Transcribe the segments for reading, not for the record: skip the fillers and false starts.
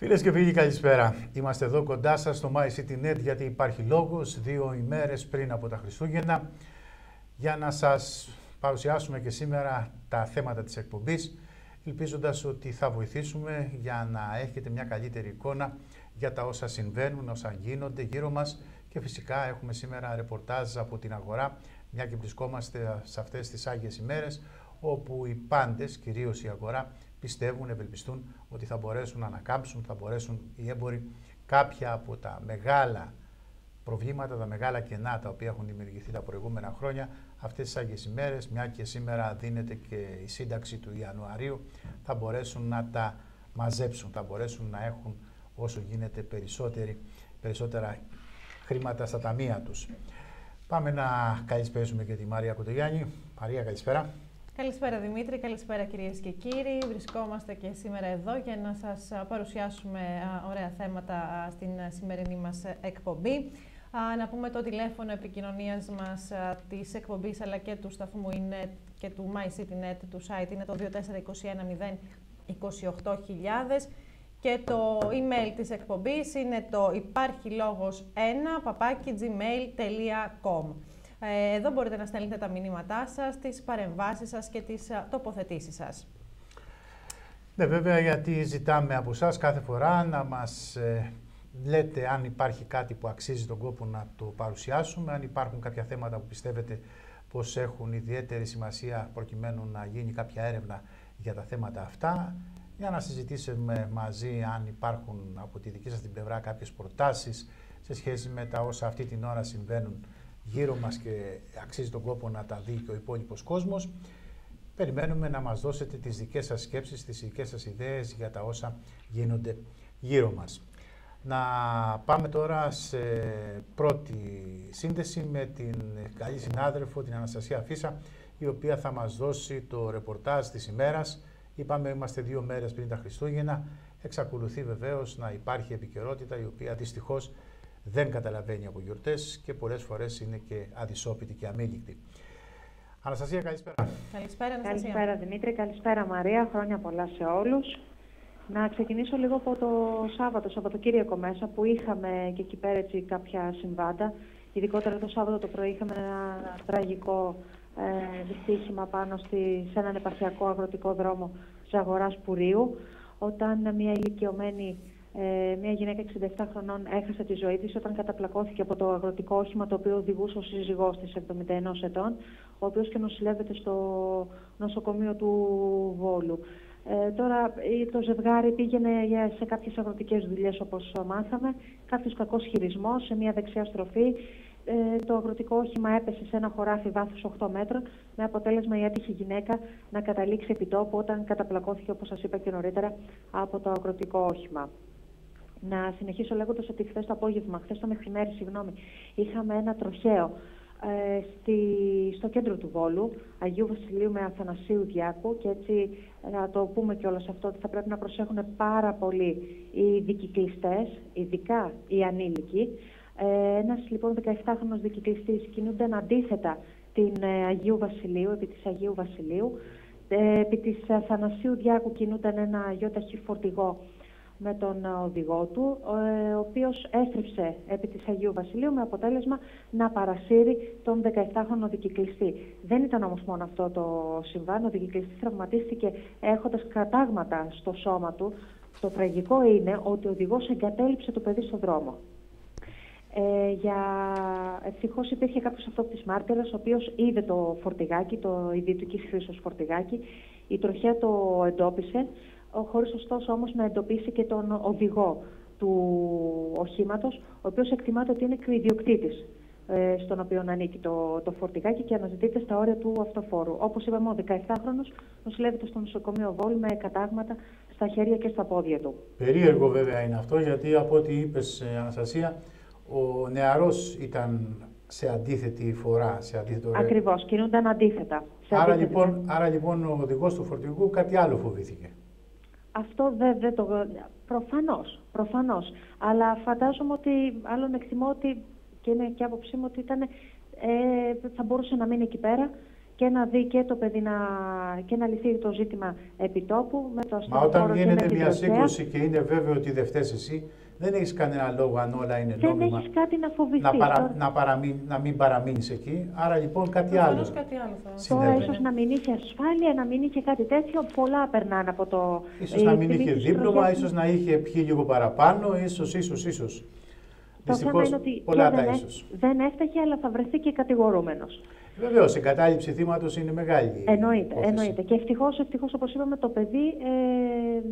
Φίλες και φίλοι, καλησπέρα. Είμαστε εδώ κοντά σας στο MyCityNet γιατί υπάρχει λόγος 2 ημέρες πριν από τα Χριστούγεννα για να σας παρουσιάσουμε και σήμερα τα θέματα της εκπομπής, ελπίζοντας ότι θα βοηθήσουμε για να έχετε μια καλύτερη εικόνα για τα όσα συμβαίνουν, όσα γίνονται γύρω μας και φυσικά έχουμε σήμερα ρεπορτάζ από την αγορά, μια και βρισκόμαστε σε αυτές τις Άγιες ημέρες όπου οι πάντες, κυρίως η αγορά, πιστεύουν, ευελπιστούν ότι θα μπορέσουν να ανακάμψουν, θα μπορέσουν οι έμποροι κάποια από τα μεγάλα προβλήματα, τα μεγάλα κενά τα οποία έχουν δημιουργηθεί τα προηγούμενα χρόνια, αυτές τις Άγιες ημέρες, μια και σήμερα δίνεται και η σύνταξη του Ιανουαρίου, θα μπορέσουν να τα μαζέψουν, θα μπορέσουν να έχουν όσο γίνεται περισσότερα χρήματα στα ταμεία τους. Πάμε να καλησπέρισουμε και τη Μαρία Κοντογιάννη. Μαρία, καλησπέρα. Καλησπέρα Δημήτρη, καλησπέρα κυρίες και κύριοι. Βρισκόμαστε και σήμερα εδώ για να σας παρουσιάσουμε ωραία θέματα στην σημερινή μας εκπομπή. Να πούμε το τηλέφωνο επικοινωνίας μας της εκπομπής αλλά και του σταθμού είναι και του MyCityNet του site είναι το 2421 028.000 και το email της εκπομπής είναι το υπάρχιλόγος1@gmail.com. Εδώ μπορείτε να στέλνετε τα μηνύματά σας, τις παρεμβάσεις σας και τις τοποθετήσεις σας. Ναι, βέβαια, γιατί ζητάμε από εσάς κάθε φορά να μας λέτε αν υπάρχει κάτι που αξίζει τον κόπο να το παρουσιάσουμε, αν υπάρχουν κάποια θέματα που πιστεύετε πως έχουν ιδιαίτερη σημασία προκειμένου να γίνει κάποια έρευνα για τα θέματα αυτά, για να συζητήσουμε μαζί αν υπάρχουν από τη δική σας την πλευρά κάποιες προτάσεις σε σχέση με τα όσα αυτή την ώρα συμβαίνουν γύρω μας και αξίζει τον κόπο να τα δει και ο υπόλοιπος κόσμος. Περιμένουμε να μας δώσετε τις δικές σας σκέψεις, τις δικές σας ιδέες για τα όσα γίνονται γύρω μας. Να πάμε τώρα σε πρώτη σύνδεση με την καλή συνάδελφο, την Αναστασία Φίσα, η οποία θα μας δώσει το ρεπορτάζ της ημέρας. Είπαμε, είμαστε 2 μέρες πριν τα Χριστούγεννα. Εξακολουθεί βεβαίως να υπάρχει επικαιρότητα, η οποία δυστυχώς δεν καταλαβαίνει από γιορτές και πολλές φορές είναι και αδυσόπιτη και αμήλικτη. Αναστασία, καλησπέρα. Καλησπέρα, Αναστασία. Καλησπέρα, Δημήτρη. Καλησπέρα, Μαρία. Χρόνια πολλά σε όλους. Να ξεκινήσω λίγο από το Σαββατοκύριακο μέσα, που είχαμε και εκεί πέρα έτσι κάποια συμβάντα. Ειδικότερα το Σάββατο το πρωί είχαμε ένα τραγικό δυστύχημα πάνω σε έναν επαρχιακό αγροτικό δρόμο της αγοράς Πουρίου, όταν μια ηλικιωμένη μια γυναίκα 67 χρονών έχασε τη ζωή της όταν καταπλακώθηκε από το αγροτικό όχημα το οποίο οδηγούσε ο σύζυγός της 71 ετών, ο οποίος και νοσηλεύεται στο νοσοκομείο του Βόλου. Τώρα το ζευγάρι πήγαινε σε κάποιες αγροτικές δουλειές όπως μάθαμε, κάποιος κακός χειρισμός σε μια δεξιά στροφή. Το αγροτικό όχημα έπεσε σε ένα χωράφι βάθους 8 μέτρων, με αποτέλεσμα η άτυχη γυναίκα να καταλήξει επί τόπου όταν καταπλακώθηκε, όπως σας είπα και νωρίτερα, από το αγροτικό όχημα. Να συνεχίσω λέγοντας ότι χθες το μεσημέρι, είχαμε ένα τροχαίο στο κέντρο του Βόλου, Αγίου Βασιλείου με Αθανασίου Διάκου, και έτσι να το πούμε κιόλας αυτό, ότι θα πρέπει να προσέχουν πάρα πολύ οι δικυκλιστές, ειδικά οι ανήλικοι. Ένας λοιπόν 17χρονος δικυκλιστής κινούνταν αντίθετα την Αγίου Βασιλείου, επί της Αγίου Βασιλείου. Επί της Αθανασίου Διάκου κινούνταν ένα γιοταχή φορτηγό με τον οδηγό του, ο οποίος έστριψε επί της Αγίου Βασιλείου με αποτέλεσμα να παρασύρει τον 17χρονο δικυκλιστή. Δεν ήταν όμως μόνο αυτό το συμβάν. Ο δικυκλιστής τραυματίστηκε έχοντας κατάγματα στο σώμα του. Το τραγικό είναι ότι ο οδηγός εγκατέλειψε το παιδί στον δρόμο. Ευτυχώς υπήρχε κάποιος αυτόπτης μάρτυρας, ο οποίος είδε το φορτηγάκι, το ιδιωτικής χρήσεως φορτηγάκι. Η τροχέα το εντόπισε, χωρίς ωστόσο όμως να εντοπίσει και τον οδηγό του οχήματος, ο οποίος εκτιμάται ότι είναι και ο ιδιοκτήτης στον οποίο ανήκει το φορτηγάκι και αναζητείται στα όρια του αυτοφόρου. Όπως είπαμε, ο 17χρονος νοσηλεύεται στο νοσοκομείο Βόλου με κατάγματα στα χέρια και στα πόδια του. Περίεργο βέβαια είναι αυτό, γιατί από ό,τι είπες, Αναστασία, ο νεαρός ήταν σε αντίθετη φορά. Ακριβώς, κινούνταν αντίθετα. Άρα λοιπόν ο οδηγός του φορτηγού κάτι άλλο φοβήθηκε. Αυτό δεν το... Προφανώς. Αλλά φαντάζομαι ότι, εκτιμώ ότι, και είναι και άποψή μου, ότι θα μπορούσε να μείνει εκεί πέρα και να δει και το παιδί και να λυθεί το ζήτημα επιτόπου με το Μα όταν ασθενοφόρο γίνεται μια σύγκρουση και είναι βέβαιο ότι δεν φταίς εσύ, δεν έχεις κανένα λόγο, αν όλα είναι νόμιμα, δεν έχεις κάτι να φοβηθείς. να μην παραμείνεις εκεί. Άρα λοιπόν κάτι άλλο. Τώρα ίσως να μην είχε ασφάλεια, να μην είχε κάτι τέτοιο. Πολλά περνάνε από το. Ίσως να μην είχε δίπλωμα, ίσως να είχε πιει λίγο παραπάνω, ίσως. Το θέμα είναι ότι δεν έφταιγε, αλλά θα βρεθεί και κατηγορούμενος. Βεβαίως, η κατάληψη θύματος είναι μεγάλη. Εννοείται. Και ευτυχώς, όπως είπαμε, το παιδί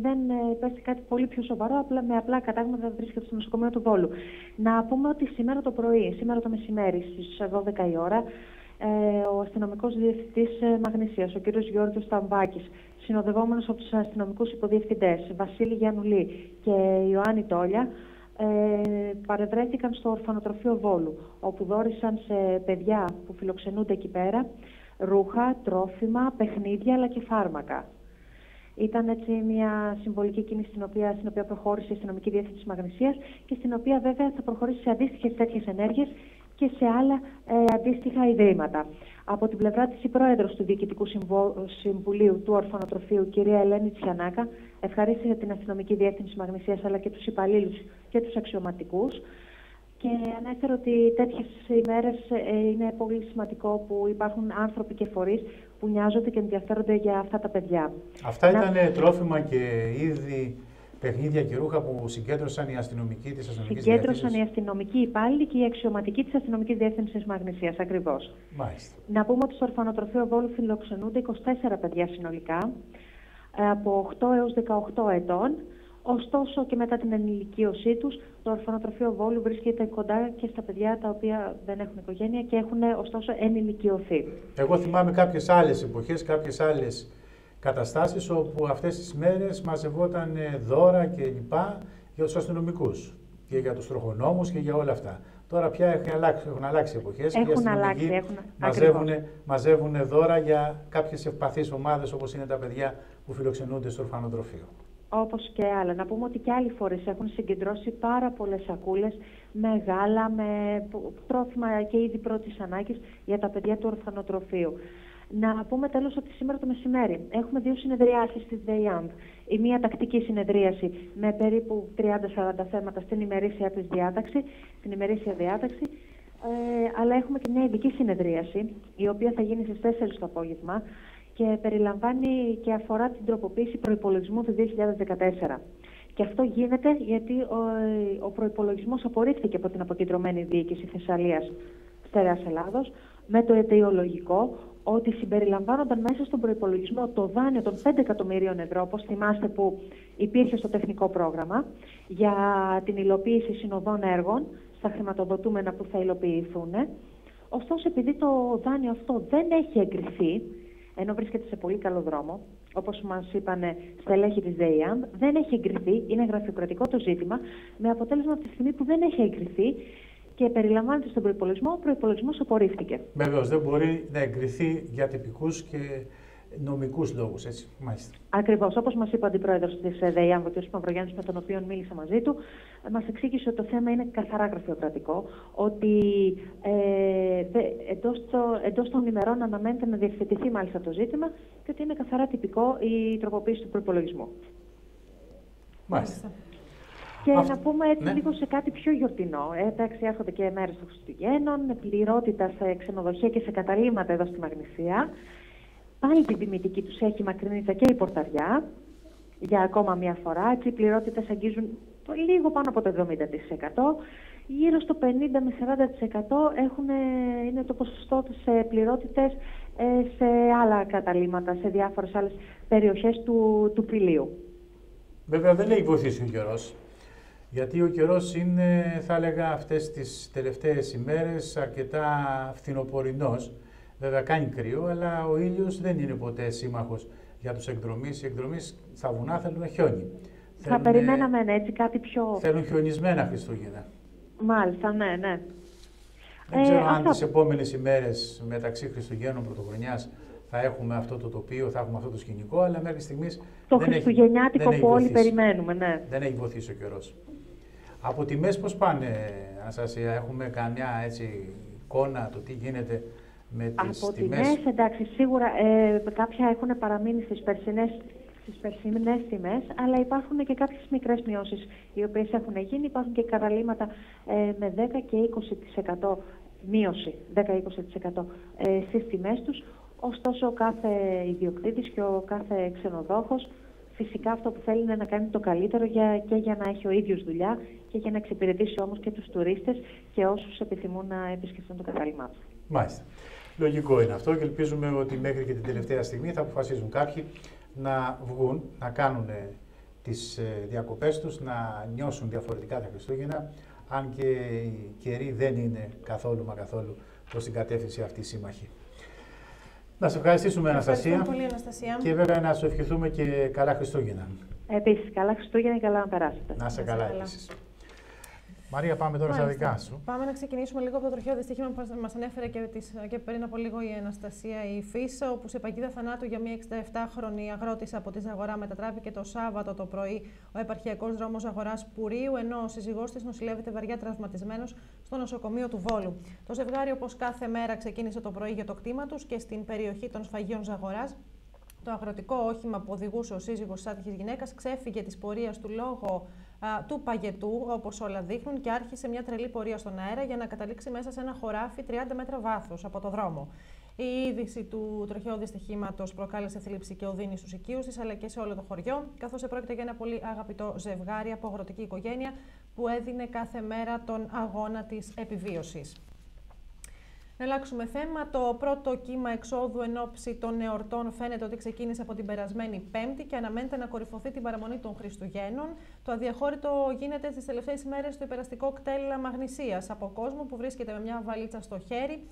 δεν πέφτει κάτι πολύ πιο σοβαρό, με απλά κατάγματα βρίσκεται στο νοσοκομείο του Βόλου. Να πούμε ότι σήμερα το πρωί, σήμερα το μεσημέρι, στις 12 η ώρα, ο αστυνομικός διευθυντής Μαγνησίας, ο κ. Γιώργος Σταμβάκης, συνοδευόμενος από τους αστυνομικούς υποδιευθυντές Βασίλη Γιαννουλή και Ιωάννη Τόλια, παρευρέθηκαν στο ορφανοτροφείο Βόλου, όπου δώρισαν σε παιδιά που φιλοξενούνται εκεί πέρα ρούχα, τρόφιμα, παιχνίδια αλλά και φάρμακα. Ήταν έτσι μια συμβολική κίνηση στην οποία προχώρησε η αστυνομική διεύθυνση της Μαγνησίας και στην οποία βέβαια θα προχωρήσει σε αντίστοιχες τέτοιες ενέργειες και σε άλλα αντίστοιχα ιδρύματα. Από την πλευρά της, η πρόεδρος του Διοικητικού Συμβουλίου του Ορφανοτροφείου, κυρία Ελένη Τσιανάκα, ευχαρίστησε την αστυνομική διεύθυνση Μαγνησίας αλλά και τους υπαλλήλους και τους αξιωματικούς και ανέφερε ότι τέτοιες ημέρες είναι πολύ σημαντικό που υπάρχουν άνθρωποι και φορείς που νοιάζονται και ενδιαφέρονται για αυτά τα παιδιά. Αυτά ήταν τρόφιμα και είδη, παιχνίδια και ρούχα που συγκέντρωσαν οι αστυνομικοί της αστυνομικής διεύθυνσης. Συγκέντρωσαν οι αστυνομικοί υπάλληλοι και οι αξιωματικοί της αστυνομικής διεύθυνσης Μαγνησίας, ακριβώς. Μάλιστα. Να πούμε ότι στο ορφανοτροφείο Βόλου φιλοξενούνται 24 παιδιά συνολικά, από 8 έως 18 ετών. Ωστόσο και μετά την ενηλικίωσή τους, το ορφανοτροφείο Βόλου βρίσκεται κοντά και στα παιδιά τα οποία δεν έχουν οικογένεια και έχουν ωστόσο ενηλικιωθεί. Εγώ θυμάμαι κάποιες άλλες εποχές, κάποιες άλλες καταστάσεις όπου αυτές τις μέρες μαζευόταν δώρα και λοιπά για τους αστυνομικούς και για τους τροχονόμους και για όλα αυτά. Τώρα πια έχουν αλλάξει εποχές και οι αστυνομικοί μαζεύουν δώρα για κάποιες ευπαθείς ομάδες όπως είναι τα παιδιά που φιλοξενούνται στο ορφανοτροφείο. Όπως και άλλα. Να πούμε ότι και άλλοι φορείς έχουν συγκεντρώσει πάρα πολλές σακούλες με γάλα, με τρόφιμα και είδη πρώτης ανάγκης για τα παιδιά του ορφανοτροφείου. Να πούμε τέλος ότι σήμερα το μεσημέρι έχουμε 2 συνεδριάσεις στη ΔΕΙΑΜΒ. Η μία τακτική συνεδρίαση με περίπου 30-40 θέματα στην ημερήσια διάταξη, αλλά έχουμε και μια ειδική συνεδρίαση, η οποία θα γίνει στις 4 το απόγευμα και περιλαμβάνει και αφορά την τροποποίηση προϋπολογισμού του 2014. Και αυτό γίνεται γιατί ο προϋπολογισμός απορρίφθηκε από την αποκεντρωμένη διοίκηση Θεσσαλίας Στερεάς Ελλάδος με το αιτιολογικό ότι συμπεριλαμβάνονταν μέσα στον προϋπολογισμό το δάνειο των 5 εκατομμυρίων ευρώ, όπως θυμάστε που υπήρχε στο τεχνικό πρόγραμμα, για την υλοποίηση συνοδών έργων στα χρηματοδοτούμενα που θα υλοποιηθούν. Ωστόσο, επειδή το δάνειο αυτό δεν έχει εγκριθεί, ενώ βρίσκεται σε πολύ καλό δρόμο, όπως μας είπαν στελέχη της ΔΕΙΑΜ, δεν έχει εγκριθεί, είναι γραφειοκρατικό το ζήτημα, με αποτέλεσμα από τη στιγμή που δεν έχει εγκριθεί και περιλαμβάνεται στον προϋπολογισμό, ο προϋπολογισμός απορρίφθηκε. Βεβαίως, δεν μπορεί να εγκριθεί για τυπικούς και νομικούς λόγους, έτσι, μάλιστα. Ακριβώς, όπως μας είπε ο αντιπρόεδρος της ΔΕΙΑΜ, ο κ. Μαυρογιάννης, με τον οποίο μίλησα μαζί του, μας εξήγησε ότι το θέμα είναι καθαρά γραφειοκρατικό, ότι εντός των ημερών αναμένεται να διευθετηθεί μάλιστα το ζήτημα και ότι είναι καθαρά τυπικό η τροποποίηση του προϋπολογισμού. Μάλιστα. Και να πούμε έτσι λίγο σε κάτι πιο γιορτινό. Εντάξει, έρχονται και μέρες των Χριστουγέννων, πληρότητα σε ξενοδοχεία και σε καταλύματα εδώ στη Μαγνησία. Πάλι την τιμητική τους έχει Μακρινίτσα και η Πορταριά για ακόμα μια φορά. Έτσι, οι πληρότητες αγγίζουν λίγο πάνω από το 70%. Γύρω στο 50 με 40% είναι το ποσοστό σε πληρότητες σε άλλα καταλύματα, σε διάφορες άλλες περιοχές του Πηλίου. Βέβαια δεν έχει βοηθήσει ο καιρός. Γιατί ο καιρός είναι, θα έλεγα, αυτές τις τελευταίες ημέρες αρκετά φθινοπορεινός. Βέβαια κάνει κρύο, αλλά ο ήλιος δεν είναι ποτέ σύμμαχος για τους εκδρομείς. Οι εκδρομείς στα βουνά θέλουν χιόνι. Θα περιμέναμε έτσι κάτι πιο... Θέλουν χιονισμένα Χριστούγεννα. Μάλιστα, ναι. Δεν ξέρω αν τις επόμενες ημέρες μεταξύ Χριστουγέννων Πρωτοχρονιάς θα έχουμε αυτό το τοπίο, θα έχουμε αυτό το σκηνικό, αλλά μέχρι στιγμής το χριστουγεννιάτικο που όλοι περιμένουμε, ναι. Δεν έχει βοηθήσει ο καιρός. Από τιμές πώς πάνε, Αναστασία, έχουμε καμιά έτσι εικόνα το τι γίνεται με τις από τιμές. τιμές, εντάξει, σίγουρα κάποια έχουν παραμείνει στις περσινές τιμές, αλλά υπάρχουν και κάποιες μικρές μειώσεις οι οποίες έχουν γίνει. Υπάρχουν και καταλύματα με 10 και 20% μείωση, 10-20% στις τιμές τους. Ωστόσο, ο κάθε ιδιοκτήτης και ο κάθε ξενοδόχος φυσικά αυτό που θέλει είναι να κάνει το καλύτερο και για να έχει ο ίδιος δουλειά και για να εξυπηρετήσει όμως και τους τουρίστες και όσους επιθυμούν να επισκεφτούν το κατάλημά του. Μάλιστα. Λογικό είναι αυτό και ελπίζουμε ότι μέχρι και την τελευταία στιγμή θα αποφασίζουν κάποιοι να βγουν, να κάνουν τις διακοπές τους, να νιώσουν διαφορετικά τα Χριστούγεννα, αν και οι καιροί δεν είναι καθόλου μα καθόλου προς την κατεύθυνση αυτή σύμμαχη. Να σε ευχαριστήσουμε, Αναστασία. Πολύ, Αναστασία. Και βέβαια να σου ευχηθούμε και καλά Χριστούγεννα. Επίσης, καλά Χριστούγεννα και καλά να περάσετε. Να είσαι καλά επίσης. Μαρία, πάμε τώρα στα δικά σου. Πάμε να ξεκινήσουμε λίγο από το τροχαίο δυστύχημα που μας ανέφερε και πριν από λίγο η Αναστασία η Φύσα, όπου σε παγίδα θανάτου για μια 67χρονη αγρότησα από τη Ζαγορά μετατράπηκε το Σάββατο το πρωί ο επαρχιακός δρόμος Αγοράς Πουρίου, ενώ ο σύζυγός της νοσηλεύεται βαριά τραυματισμένος στο νοσοκομείο του Βόλου. Το ζευγάρι, όπως κάθε μέρα, ξεκίνησε το πρωί για το κτήμα τους και στην περιοχή των Σφαγείων Ζαγοράς. Το αγροτικό όχημα που οδηγούσε ο σύζυγος της άτυχης γυναίκας ξέφυγε της πορείας του λόγω του παγετού, όπως όλα δείχνουν, και άρχισε μια τρελή πορεία στον αέρα για να καταλήξει μέσα σε ένα χωράφι 30 μέτρα βάθους από το δρόμο. Η είδηση του τροχαίου δυστυχήματος προκάλεσε θλίψη και οδύνη στους οικείους της, αλλά και σε όλο το χωριό, καθώς επρόκειται για ένα πολύ αγαπητό ζευγάρι από αγροτική οικογένεια που έδινε κάθε μέρα τον αγώνα της επιβίωσης. Να αλλάξουμε θέμα. Το πρώτο κύμα εξόδου εν ώψη των εορτών φαίνεται ότι ξεκίνησε από την περασμένη Πέμπτη και αναμένεται να κορυφωθεί την παραμονή των Χριστουγέννων. Το αδιαχώρητο γίνεται στις τελευταίες ημέρες στο υπεραστικό κτέλ Μαγνησίας από κόσμο που βρίσκεται με μια βαλίτσα στο χέρι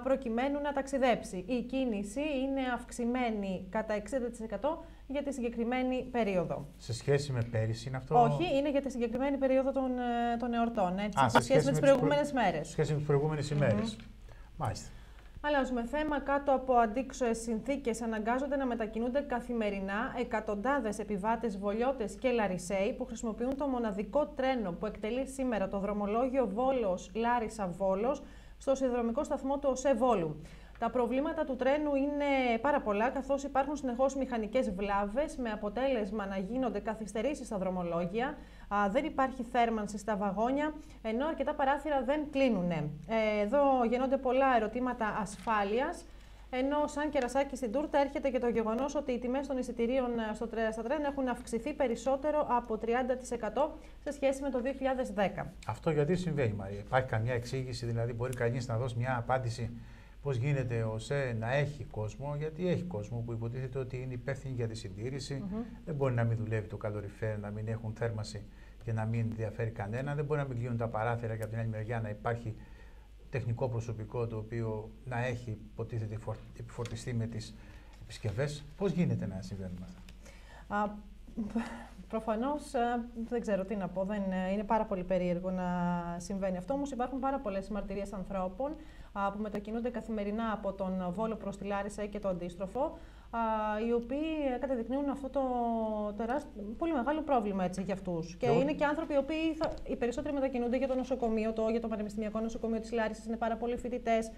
προκειμένου να ταξιδέψει. Η κίνηση είναι αυξημένη κατά 60% για τη συγκεκριμένη περίοδο. Σε σχέση με πέρυσι είναι αυτό? Όχι, είναι για τη συγκεκριμένη περίοδο των εορτών. Έτσι, σε σχέση με τις προηγούμενες μέρες. Σε σχέση με τις προηγούμενες ημέρες. Μάλιστα. Αλλάζουμε θέμα. Κάτω από αντίξωες συνθήκες αναγκάζονται να μετακινούνται καθημερινά εκατοντάδες επιβάτες Βολιώτες και Λαρισαίοι που χρησιμοποιούν το μοναδικό τρένο που εκτελεί σήμερα το δρομολόγιο Βόλος-Λάρισα-Βόλος στο σιδηροδρομικό σταθμό του ΟΣΕ Βόλου. Τα προβλήματα του τρένου είναι πάρα πολλά, καθώς υπάρχουν συνεχώς μηχανικές βλάβες με αποτέλεσμα να γίνονται καθυστερήσεις στα δρομολόγια, δεν υπάρχει θέρμανση στα βαγόνια, ενώ αρκετά παράθυρα δεν κλείνουν. Εδώ γεννώνται πολλά ερωτήματα ασφάλειας, ενώ σαν κερασάκι στην τούρτα έρχεται και το γεγονός ότι οι τιμές των εισιτηρίων στα τρένα έχουν αυξηθεί περισσότερο από 30% σε σχέση με το 2010. Αυτό γιατί συμβαίνει, Μαρία? Υπάρχει καμιά εξήγηση? Δηλαδή μπορεί κανείς να δώσει μια απάντηση πώς γίνεται ο ΟΣΕ να έχει κόσμο? Γιατί έχει κόσμο που υποτίθεται ότι είναι υπεύθυνοι για τη συντήρηση. Δεν μπορεί να μην δουλεύει το καλοριφέρ, να μην έχουν θέρμανση και να μην ενδιαφέρει κανένα. Δεν μπορεί να μην κλείνουν τα παράθυρα και από την άλλη μεριά να υπάρχει τεχνικό προσωπικό το οποίο να έχει υποτίθεται επιφορτιστεί με τις επισκευές. Πώς γίνεται να συμβαίνουν αυτά? Προφανώς δεν ξέρω τι να πω. Είναι πάρα πολύ περίεργο να συμβαίνει αυτό. Όμως υπάρχουν πάρα πολλές μαρτυρίες ανθρώπων που μετακινούνται καθημερινά από τον Βόλο προς τη Λάρισα και το αντίστροφο, οι οποίοι καταδεικνύουν αυτό το πολύ μεγάλο πρόβλημα για αυτούς. Και είναι και άνθρωποι οι οποίοι οι περισσότεροι μετακινούνται για το νοσοκομείο, για το Πανεπιστημιακό Νοσοκομείο της Λάρισας. Είναι πάρα πολλοί φοιτητές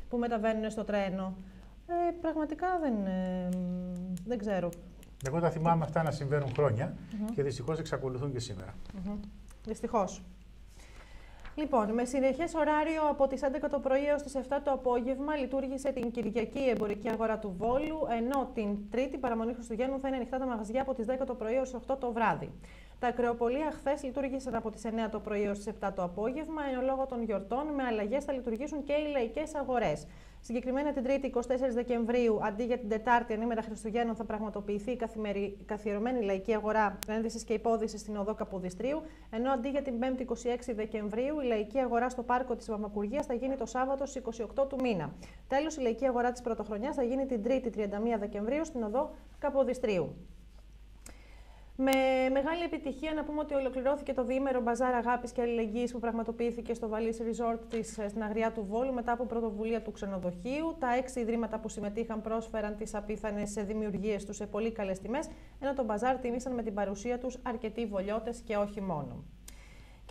που μεταβαίνουν στο τρένο. Πραγματικά δεν ξέρω. Εγώ τα θυμάμαι αυτά να συμβαίνουν χρόνια και δυστυχώς εξακολουθούν και σήμερα. Δυστυχώς. Λοιπόν, με συνεχές ωράριο από τις 11 το πρωί έως τις 7 το απόγευμα λειτουργήσε την Κυριακή η εμπορική αγορά του Βόλου, ενώ την Τρίτη παραμονή Χριστουγέννου θα είναι ανοιχτά τα μαγαζιά από τις 10 το πρωί έως τις 8 το βράδυ. Τα ακρεοπολία χθες λειτουργήσαν από τις 9 το πρωί έως τις 7 το απόγευμα, ενώ λόγω των γιορτών με αλλαγές θα λειτουργήσουν και οι λαϊκές αγορές. Συγκεκριμένα την Τρίτη, 24 Δεκεμβρίου, αντί για την Τετάρτη, ανήμερα Χριστουγέννων, θα πραγματοποιηθεί η καθιερωμένη λαϊκή αγορά ένδυσης και υπόδυσης στην οδό Καποδιστρίου, ενώ αντί για την 5η, 26 Δεκεμβρίου, η λαϊκή αγορά στο πάρκο της Μαμακουργίας θα γίνει το Σάββατο στις 28 του μήνα. Τέλος, η λαϊκή αγορά της Πρωτοχρονιάς θα γίνει την Τρίτη, 31 Δεκεμβρίου, στην οδό Καποδιστρίου. Με μεγάλη επιτυχία να πούμε ότι ολοκληρώθηκε το διήμερο Μπαζάρ Αγάπης και Αλληλεγγύης που πραγματοποιήθηκε στο Βαλής Resort στην Αγριά του Βόλου μετά από πρωτοβουλία του ξενοδοχείου. Τα 6 ιδρύματα που συμμετείχαν πρόσφεραν τις απίθανες δημιουργίες τους σε πολύ καλές τιμές, ενώ το Μπαζάρ τίμησαν με την παρουσία τους αρκετοί Βολιώτες και όχι μόνο.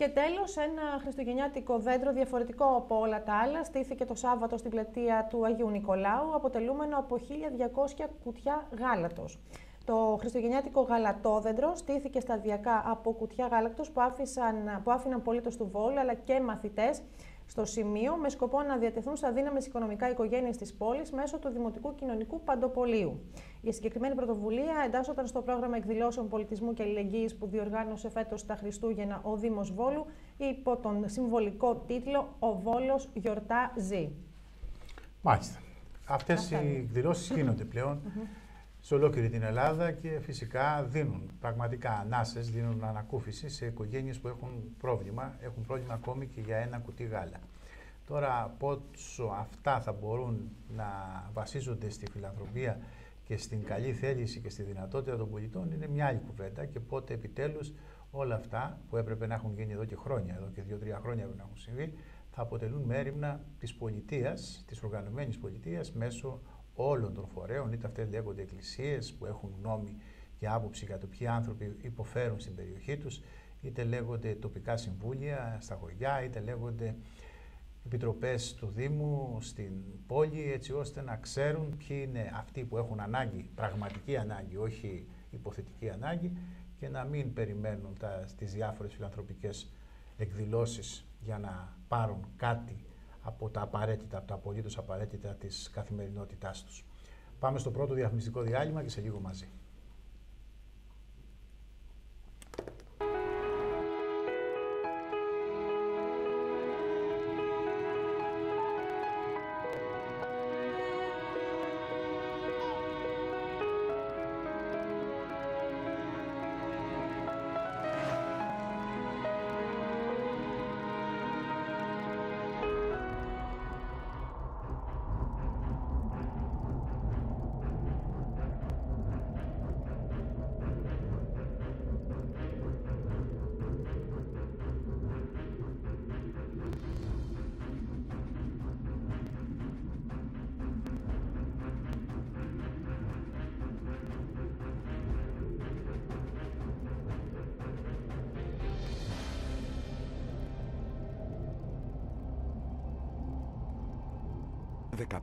Και τέλος, ένα χριστουγεννιάτικο δέντρο διαφορετικό από όλα τα άλλα στήθηκε το Σάββατο στην πλατεία του Αγίου Νικολάου, αποτελούμενο από 1.200 κουτιά γάλατος. Το χριστουγεννιάτικο γαλατόδεντρο στήθηκε σταδιακά από κουτιά γάλακτος που άφηναν πολίτες του Βόλου αλλά και μαθητές στο σημείο, με σκοπό να διατεθούν σε αδύναμες οικονομικά οικογένειες της πόλης μέσω του Δημοτικού Κοινωνικού Παντοπολίου. Η συγκεκριμένη πρωτοβουλία εντάσσονταν στο πρόγραμμα εκδηλώσεων πολιτισμού και αλληλεγγύης που διοργάνωσε φέτος τα Χριστούγεννα ο Δήμος Βόλου υπό τον συμβολικό τίτλο «Ο Βόλος γιορτάζει». Μάλιστα. Αυτές οι εκδηλώσεις γίνονται πλέον σε ολόκληρη την Ελλάδα και φυσικά δίνουν πραγματικά ανάσες, δίνουν ανακούφιση σε οικογένειες που έχουν πρόβλημα ακόμη και για ένα κουτί γάλα. Τώρα πόσο αυτά θα μπορούν να βασίζονται στη φιλανθρωπία και στην καλή θέληση και στη δυνατότητα των πολιτών είναι μια άλλη κουβέντα, και πότε επιτέλους όλα αυτά που έπρεπε να έχουν γίνει εδώ και χρόνια, εδώ και 2-3 χρόνια έπρεπε να έχουν συμβεί, θα αποτελούν μέριμνα της πολιτείας, της οργανωμένης πολιτείας μέσω όλων των φορέων, είτε αυτές λέγονται εκκλησίες που έχουν γνώμη και άποψη για το ποιοι άνθρωποι υποφέρουν στην περιοχή τους, είτε λέγονται τοπικά συμβούλια στα χωριά, είτε λέγονται επιτροπές του Δήμου στην πόλη, έτσι ώστε να ξέρουν ποιοι είναι αυτοί που έχουν ανάγκη, πραγματική ανάγκη, όχι υποθετική ανάγκη, και να μην περιμένουν τις διάφορες φιλανθρωπικές εκδηλώσεις για να πάρουν κάτι από τα απαραίτητα, από τα απολύτως απαραίτητα της καθημερινότητάς τους. Πάμε στο πρώτο διαφημιστικό διάλειμμα και σε λίγο μαζί.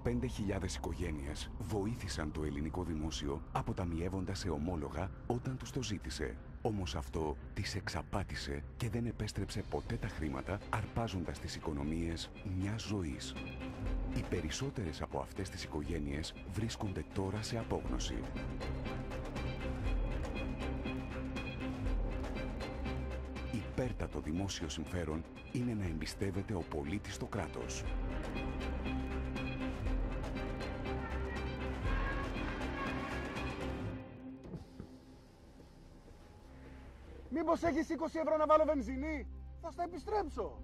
«15.000 οικογένειες βοήθησαν το ελληνικό δημόσιο αποταμιεύοντας σε ομόλογα όταν τους το ζήτησε. Όμως αυτό τις εξαπάτησε και δεν επέστρεψε ποτέ τα χρήματα, αρπάζοντας τις οικονομίες μιας ζωής. Οι περισσότερες από αυτές τις οικογένειες βρίσκονται τώρα σε απόγνωση. Υπέρτατο δημόσιο συμφέρον είναι να εμπιστεύεται ο πολίτης το κράτος. Μήπως έχεις 20 ευρώ να βάλω βενζίνη? Θα στα επιστρέψω.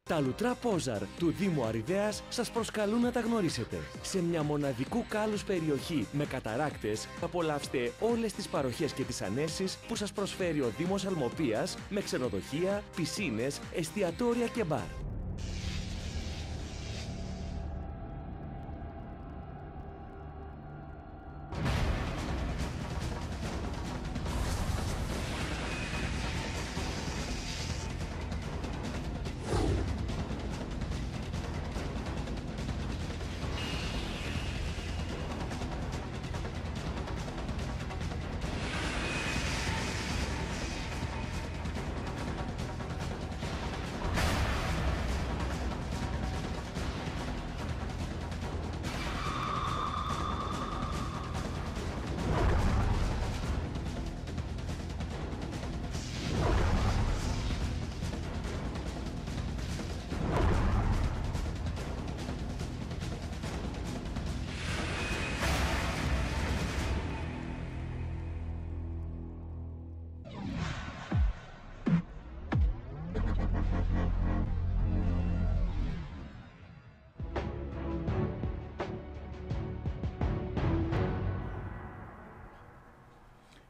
Τα λουτρά Πόζαρ του Δήμου Αριδαίας σας προσκαλούν να τα γνωρίσετε. Σε μια μοναδικού κάλους περιοχή με καταράκτες, απολαύστε όλες τις παροχές και τις ανέσεις που σας προσφέρει ο Δήμος Αλμοπίας με ξενοδοχεία, πισίνες, εστιατόρια και μπαρ.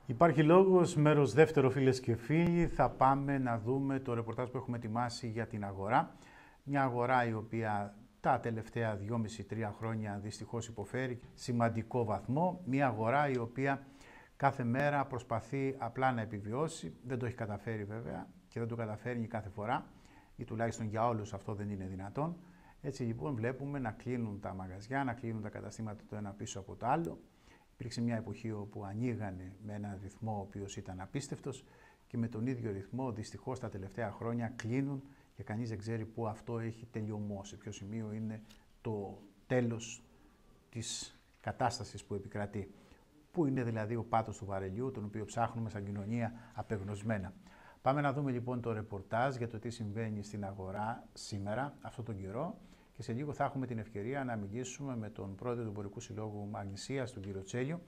Υπάρχει λόγος, μέρος δεύτερο, φίλες και φίλοι. Θα πάμε να δούμε το ρεπορτάζ που έχουμε ετοιμάσει για την αγορά. Μια αγορά η οποία τα τελευταία 2,5-3 χρόνια δυστυχώς υποφέρει σημαντικό βαθμό. Μια αγορά η οποία Κάθε μέρα προσπαθεί απλά να επιβιώσει, δεν το έχει καταφέρει βέβαια και δεν το καταφέρνει κάθε φορά ή τουλάχιστον για όλους αυτό δεν είναι δυνατόν. Έτσι λοιπόν βλέπουμε να κλείνουν τα μαγαζιά, να κλείνουν τα καταστήματα το ένα πίσω από το άλλο. Υπήρξε μια εποχή όπου ανοίγανε με έναν ρυθμό ο οποίος ήταν απίστευτος και με τον ίδιο ρυθμό δυστυχώς τα τελευταία χρόνια κλείνουν και κανείς δεν ξέρει πού αυτό έχει τελειωμό, σε ποιο σημείο είναι το τέλος της κατάστασης που επικρατεί. Πού είναι δηλαδή ο πάτος του βαρελιού, τον οποίο ψάχνουμε σαν κοινωνία απεγνωσμένα. Πάμε να δούμε λοιπόν το ρεπορτάζ για το τι συμβαίνει στην αγορά σήμερα, αυτόν τον καιρό, και σε λίγο θα έχουμε την ευκαιρία να μιλήσουμε με τον πρόεδρο του Εμπορικού Συλλόγου Μαγνησίας, τον κύριο Τσέλιο,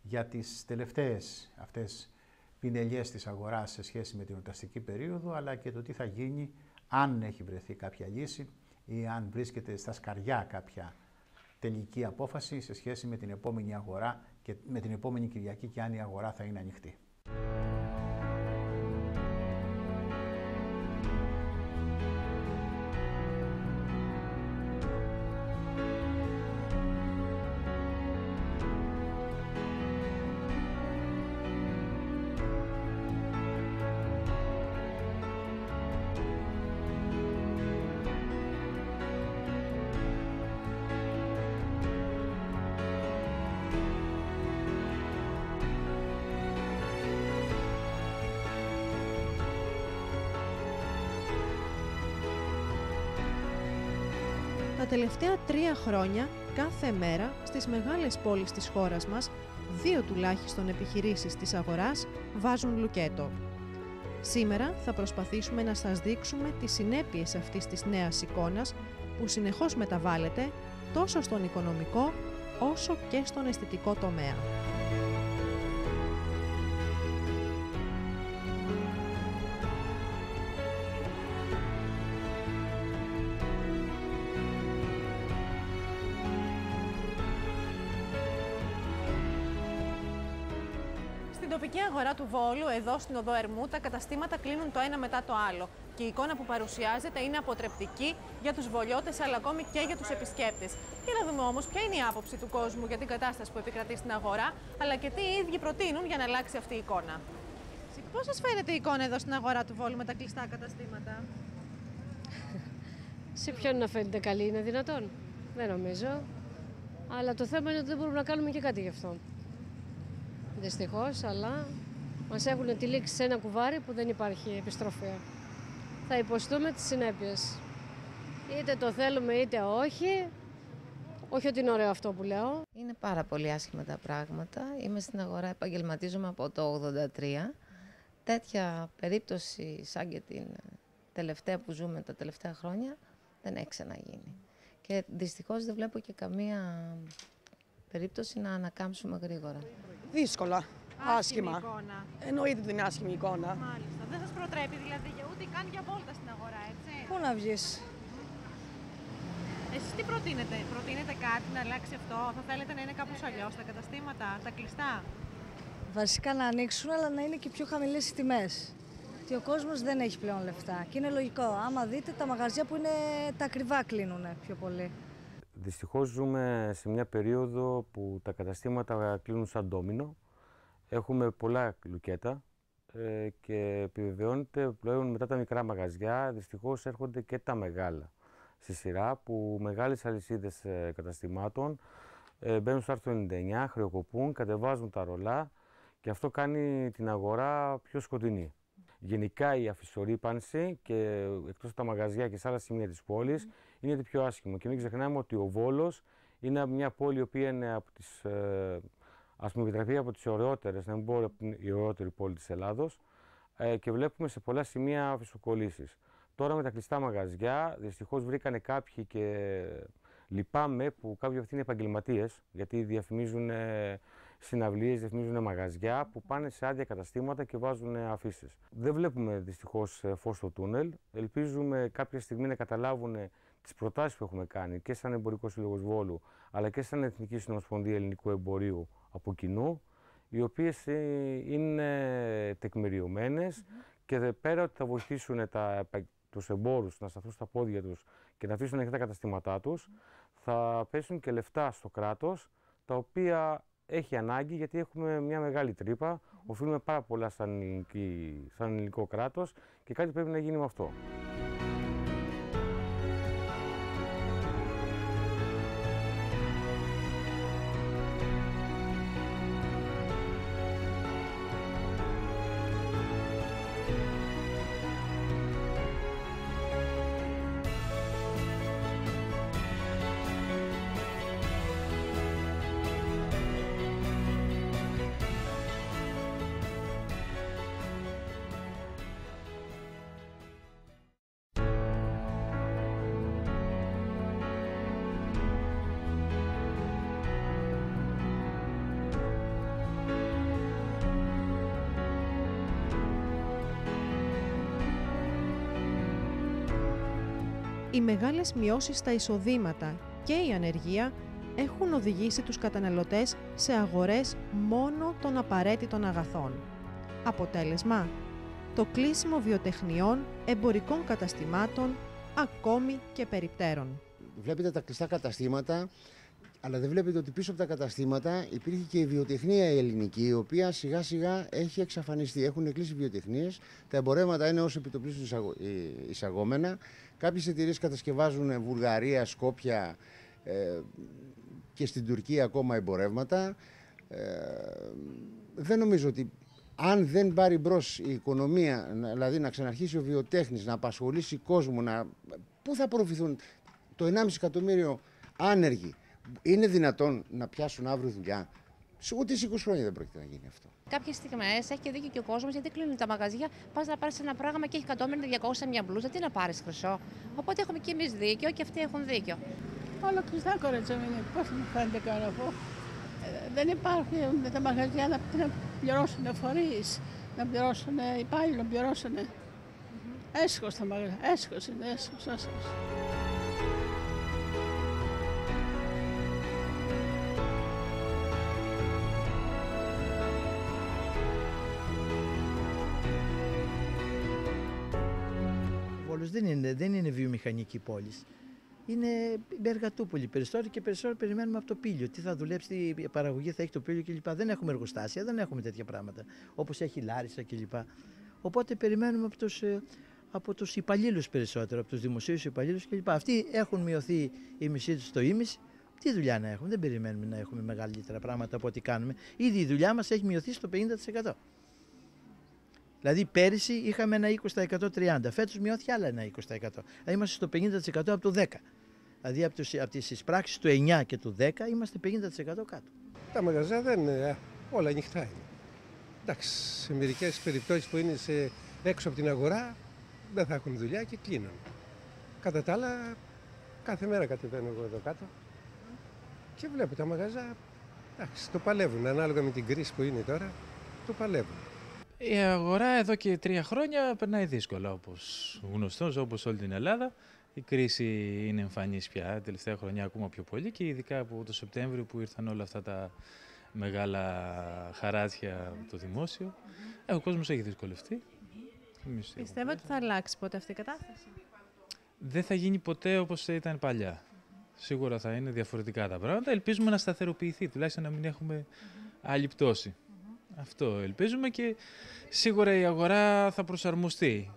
για τις τελευταίες αυτές πινελιές της αγοράς σε σχέση με την εορταστική περίοδο, αλλά και το τι θα γίνει αν έχει βρεθεί κάποια λύση ή αν βρίσκεται στα σκαριά κάποια τελική απόφαση σε σχέση με την επόμενη αγορά και με την επόμενη Κυριακή και αν η αγορά θα είναι ανοιχτή. Τα τελευταία 3 χρόνια, κάθε μέρα, στις μεγάλες πόλεις της χώρας μας, 2 τουλάχιστον επιχειρήσεις της αγοράς βάζουν λουκέτο. Σήμερα θα προσπαθήσουμε να σας δείξουμε τις συνέπειες αυτής της νέας εικόνας που συνεχώς μεταβάλλεται τόσο στον οικονομικό όσο και στον αισθητικό τομέα. Στην τοπική αγορά του Βόλου, εδώ στην οδό Ερμού, τα καταστήματα κλείνουν το ένα μετά το άλλο. Και η εικόνα που παρουσιάζεται είναι αποτρεπτική για τους βολιώτες αλλά ακόμη και για τους επισκέπτες. Για να δούμε όμως ποια είναι η άποψη του κόσμου για την κατάσταση που επικρατεί στην αγορά, αλλά και τι οι ίδιοι προτείνουν για να αλλάξει αυτή η εικόνα. Πώς σας φαίνεται η εικόνα εδώ στην αγορά του Βόλου με τα κλειστά καταστήματα? Σε ποιον να φαίνεται καλή, είναι δυνατόν? Δεν νομίζω. Αλλά το θέμα είναι ότι δεν μπορούμε να κάνουμε και κάτι γι' αυτό. Δυστυχώς, αλλά μας έχουν τυλίξει σε ένα κουβάρι που δεν υπάρχει επιστροφή. Θα υποστούμε τις συνέπειες. Είτε το θέλουμε είτε όχι. Όχι ότι είναι ωραίο αυτό που λέω. Είναι πάρα πολύ άσχημα τα πράγματα. Είμαι στην αγορά, επαγγελματίζομαι από το 1983. Τέτοια περίπτωση σαν και την τελευταία που ζούμε τα τελευταία χρόνια δεν έχει ξαναγίνει. Και δυστυχώς δεν βλέπω και καμία περίπτωση να ανακάμψουμε γρήγορα. Δύσκολα. Άσχημα. Εικόνα. Εννοείται ότι είναι άσχημη εικόνα. Μάλιστα. Δεν σας προτρέπει δηλαδή ούτε καν για βόλτα στην αγορά, έτσι? Πού να βγεις? Εσείς τι προτείνετε κάτι να αλλάξει αυτό? Θα θέλετε να είναι κάπως αλλιώς τα καταστήματα, τα κλειστά? Βασικά να ανοίξουν, αλλά να είναι και πιο χαμηλές οι τιμές. Και ο κόσμος δεν έχει πλέον λεφτά. Και είναι λογικό. Άμα δείτε, τα μαγαζιά που είναι τα ακριβά κλείνουν πιο πολύ. Δυστυχώς ζούμε σε μια περίοδο που τα καταστήματα κλείνουν σαν ντόμινο. Έχουμε πολλά λουκέτα και επιβεβαιώνεται πλέον μετά τα μικρά μαγαζιά, δυστυχώς έρχονται και τα μεγάλα στη σειρά, που μεγάλες αλυσίδες καταστημάτων μπαίνουν στο άρθρο 99, χρεοκοπούν, κατεβάζουν τα ρολά και αυτό κάνει την αγορά πιο σκοτεινή. Γενικά η αφισορύπανση και εκτός από τα μαγαζιά και σε άλλα σημεία της πόλης είναι το πιο άσχημο. Και μην ξεχνάμε ότι ο Βόλος είναι μια πόλη η οποία είναι από τις, ας πούμε, επιτραπεί από τις ωραιότερες, να μην πω η ωραιότερη πόλη της Ελλάδος, και βλέπουμε σε πολλά σημεία αφισοκολλήσεις. Τώρα με τα κλειστά μαγαζιά, δυστυχώς βρήκανε κάποιοι και λυπάμαι που κάποιοι αυτοί είναι επαγγελματίες, γιατί διαφημίζουν συναυλίες, διαφημίζουν μαγαζιά που πάνε σε άδεια καταστήματα και βάζουν αφήσεις. Δεν βλέπουμε δυστυχώς φως στο τούνελ. Ελπίζουμε κάποια στιγμή να καταλάβουν τις προτάσεις που έχουμε κάνει και σαν Εμπορικό Σύλλογος Βόλου, αλλά και σαν Εθνική Συνομοσπονδία Ελληνικού Εμπορίου από κοινού, οι οποίες είναι τεκμηριωμένες και πέρα ότι θα βοηθήσουν τους εμπόρους να σταθούν στα πόδια τους και να αφήσουν ανοιχτά τα καταστήματά τους, θα πέσουν και λεφτά στο κράτος, τα οποία έχει ανάγκη, γιατί έχουμε μια μεγάλη τρύπα, οφείλουμε πάρα πολλά σαν ελληνικό κράτος και κάτι πρέπει να γίνει με αυτό. Οι μεγάλες μειώσεις στα εισοδήματα και η ανεργία έχουν οδηγήσει τους καταναλωτές σε αγορές μόνο των απαραίτητων αγαθών. Αποτέλεσμα, το κλείσιμο βιοτεχνιών, εμπορικών καταστημάτων, ακόμη και περιπτέρων. Βλέπετε τα κλειστά καταστήματα, αλλά δεν βλέπετε ότι πίσω από τα καταστήματα υπήρχε και η βιοτεχνία η ελληνική, η οποία σιγά σιγά έχει εξαφανιστεί. Έχουν κλείσει βιοτεχνίες, τα εμπορεύματα είναι ως επιτοπλίστων εισαγόμενα. Κάποιες εταιρείες κατασκευάζουν Βουλγαρία, Σκόπια και στην Τουρκία ακόμα εμπορεύματα. Δεν νομίζω ότι αν δεν πάρει μπρος η οικονομία, δηλαδή να ξαναρχίσει ο βιοτέχνης, να απασχολήσει κόσμο, πού θα απορροφηθούν το 1,5 εκατομμύριο άνεργοι. Είναι δυνατόν να πιάσουν αύριο δουλειά? Ούτε σε 20 χρόνια δεν πρόκειται να γίνει αυτό. Κάποιες στιγμές έχει και δίκιο και ο κόσμος, γιατί κλείνουν τα μαγαζιά. Πας να πάρεις ένα πράγμα και έχει 150-200 μια μπλούζα, τι να πάρεις χρυσό? Οπότε έχουμε και εμείς δίκιο και αυτοί έχουν δίκιο. Όλο κλειστά κορίτσια είναι. Πώς μου φαίνεται κάνω αυτό? Δεν υπάρχουν τα μαγαζιά να πληρώσουν φορείς, να πληρώσουν υπάλληλοι, να πληρώσουν. Έσχος τα μαγαζιά, έσχος είναι, έσχος. Δεν είναι βιομηχανική πόλη. Είναι εργατούπολη περισσότερο και περισσότερο περιμένουμε από το πήλιο. Τι θα δουλέψει, η παραγωγή θα έχει το πήλιο κλπ. Δεν έχουμε εργοστάσια, δεν έχουμε τέτοια πράγματα όπως έχει η Λάρισα κλπ. Οπότε περιμένουμε από τους υπαλλήλους περισσότερο, από τους δημοσίους υπαλλήλους κλπ. Αυτοί έχουν μειωθεί η μισή τους στο ίμιση. Τι δουλειά να έχουμε, δεν περιμένουμε να έχουμε μεγαλύτερα πράγματα από ό,τι κάνουμε. Ήδη η δουλειά μας έχει μειωθεί στο 50%. Δηλαδή πέρυσι είχαμε ένα 20% 30%, φέτος μειώθηκε άλλα ένα 20%. Δηλαδή είμαστε στο 50% από το 10%. Δηλαδή από τις εισπράξεις του 9% και του 10% είμαστε 50% κάτω. Τα μαγαζιά δεν είναι, όλα ανοιχτά είναι. Εντάξει, σε μερικές περιπτώσεις που είναι έξω από την αγορά δεν θα έχουν δουλειά και κλείνουν. Κατά τα άλλα, κάθε μέρα κατεβαίνω εγώ εδώ κάτω και βλέπω τα μαγαζιά, εντάξει, το παλεύουν, ανάλογα με την κρίση που είναι τώρα, το παλεύουν. Η αγορά εδώ και 3 χρόνια περνάει δύσκολα, όπως γνωστός, όπως όλη την Ελλάδα. Η κρίση είναι εμφανής πια, τελευταία χρονιά ακόμα πιο πολύ και ειδικά από το Σεπτέμβριο που ήρθαν όλα αυτά τα μεγάλα χαράτσια το δημόσιο. Ο κόσμος έχει δυσκολευτεί. Πιστεύω ότι θα αλλάξει ποτέ αυτή η κατάσταση? Δεν θα γίνει ποτέ όπως ήταν παλιά. Σίγουρα θα είναι διαφορετικά τα πράγματα. Ελπίζουμε να σταθεροποιηθεί, τουλάχιστον να μην έχουμε άλλη πτώση. Αυτό ελπίζουμε και σίγουρα η αγορά θα προσαρμοστεί.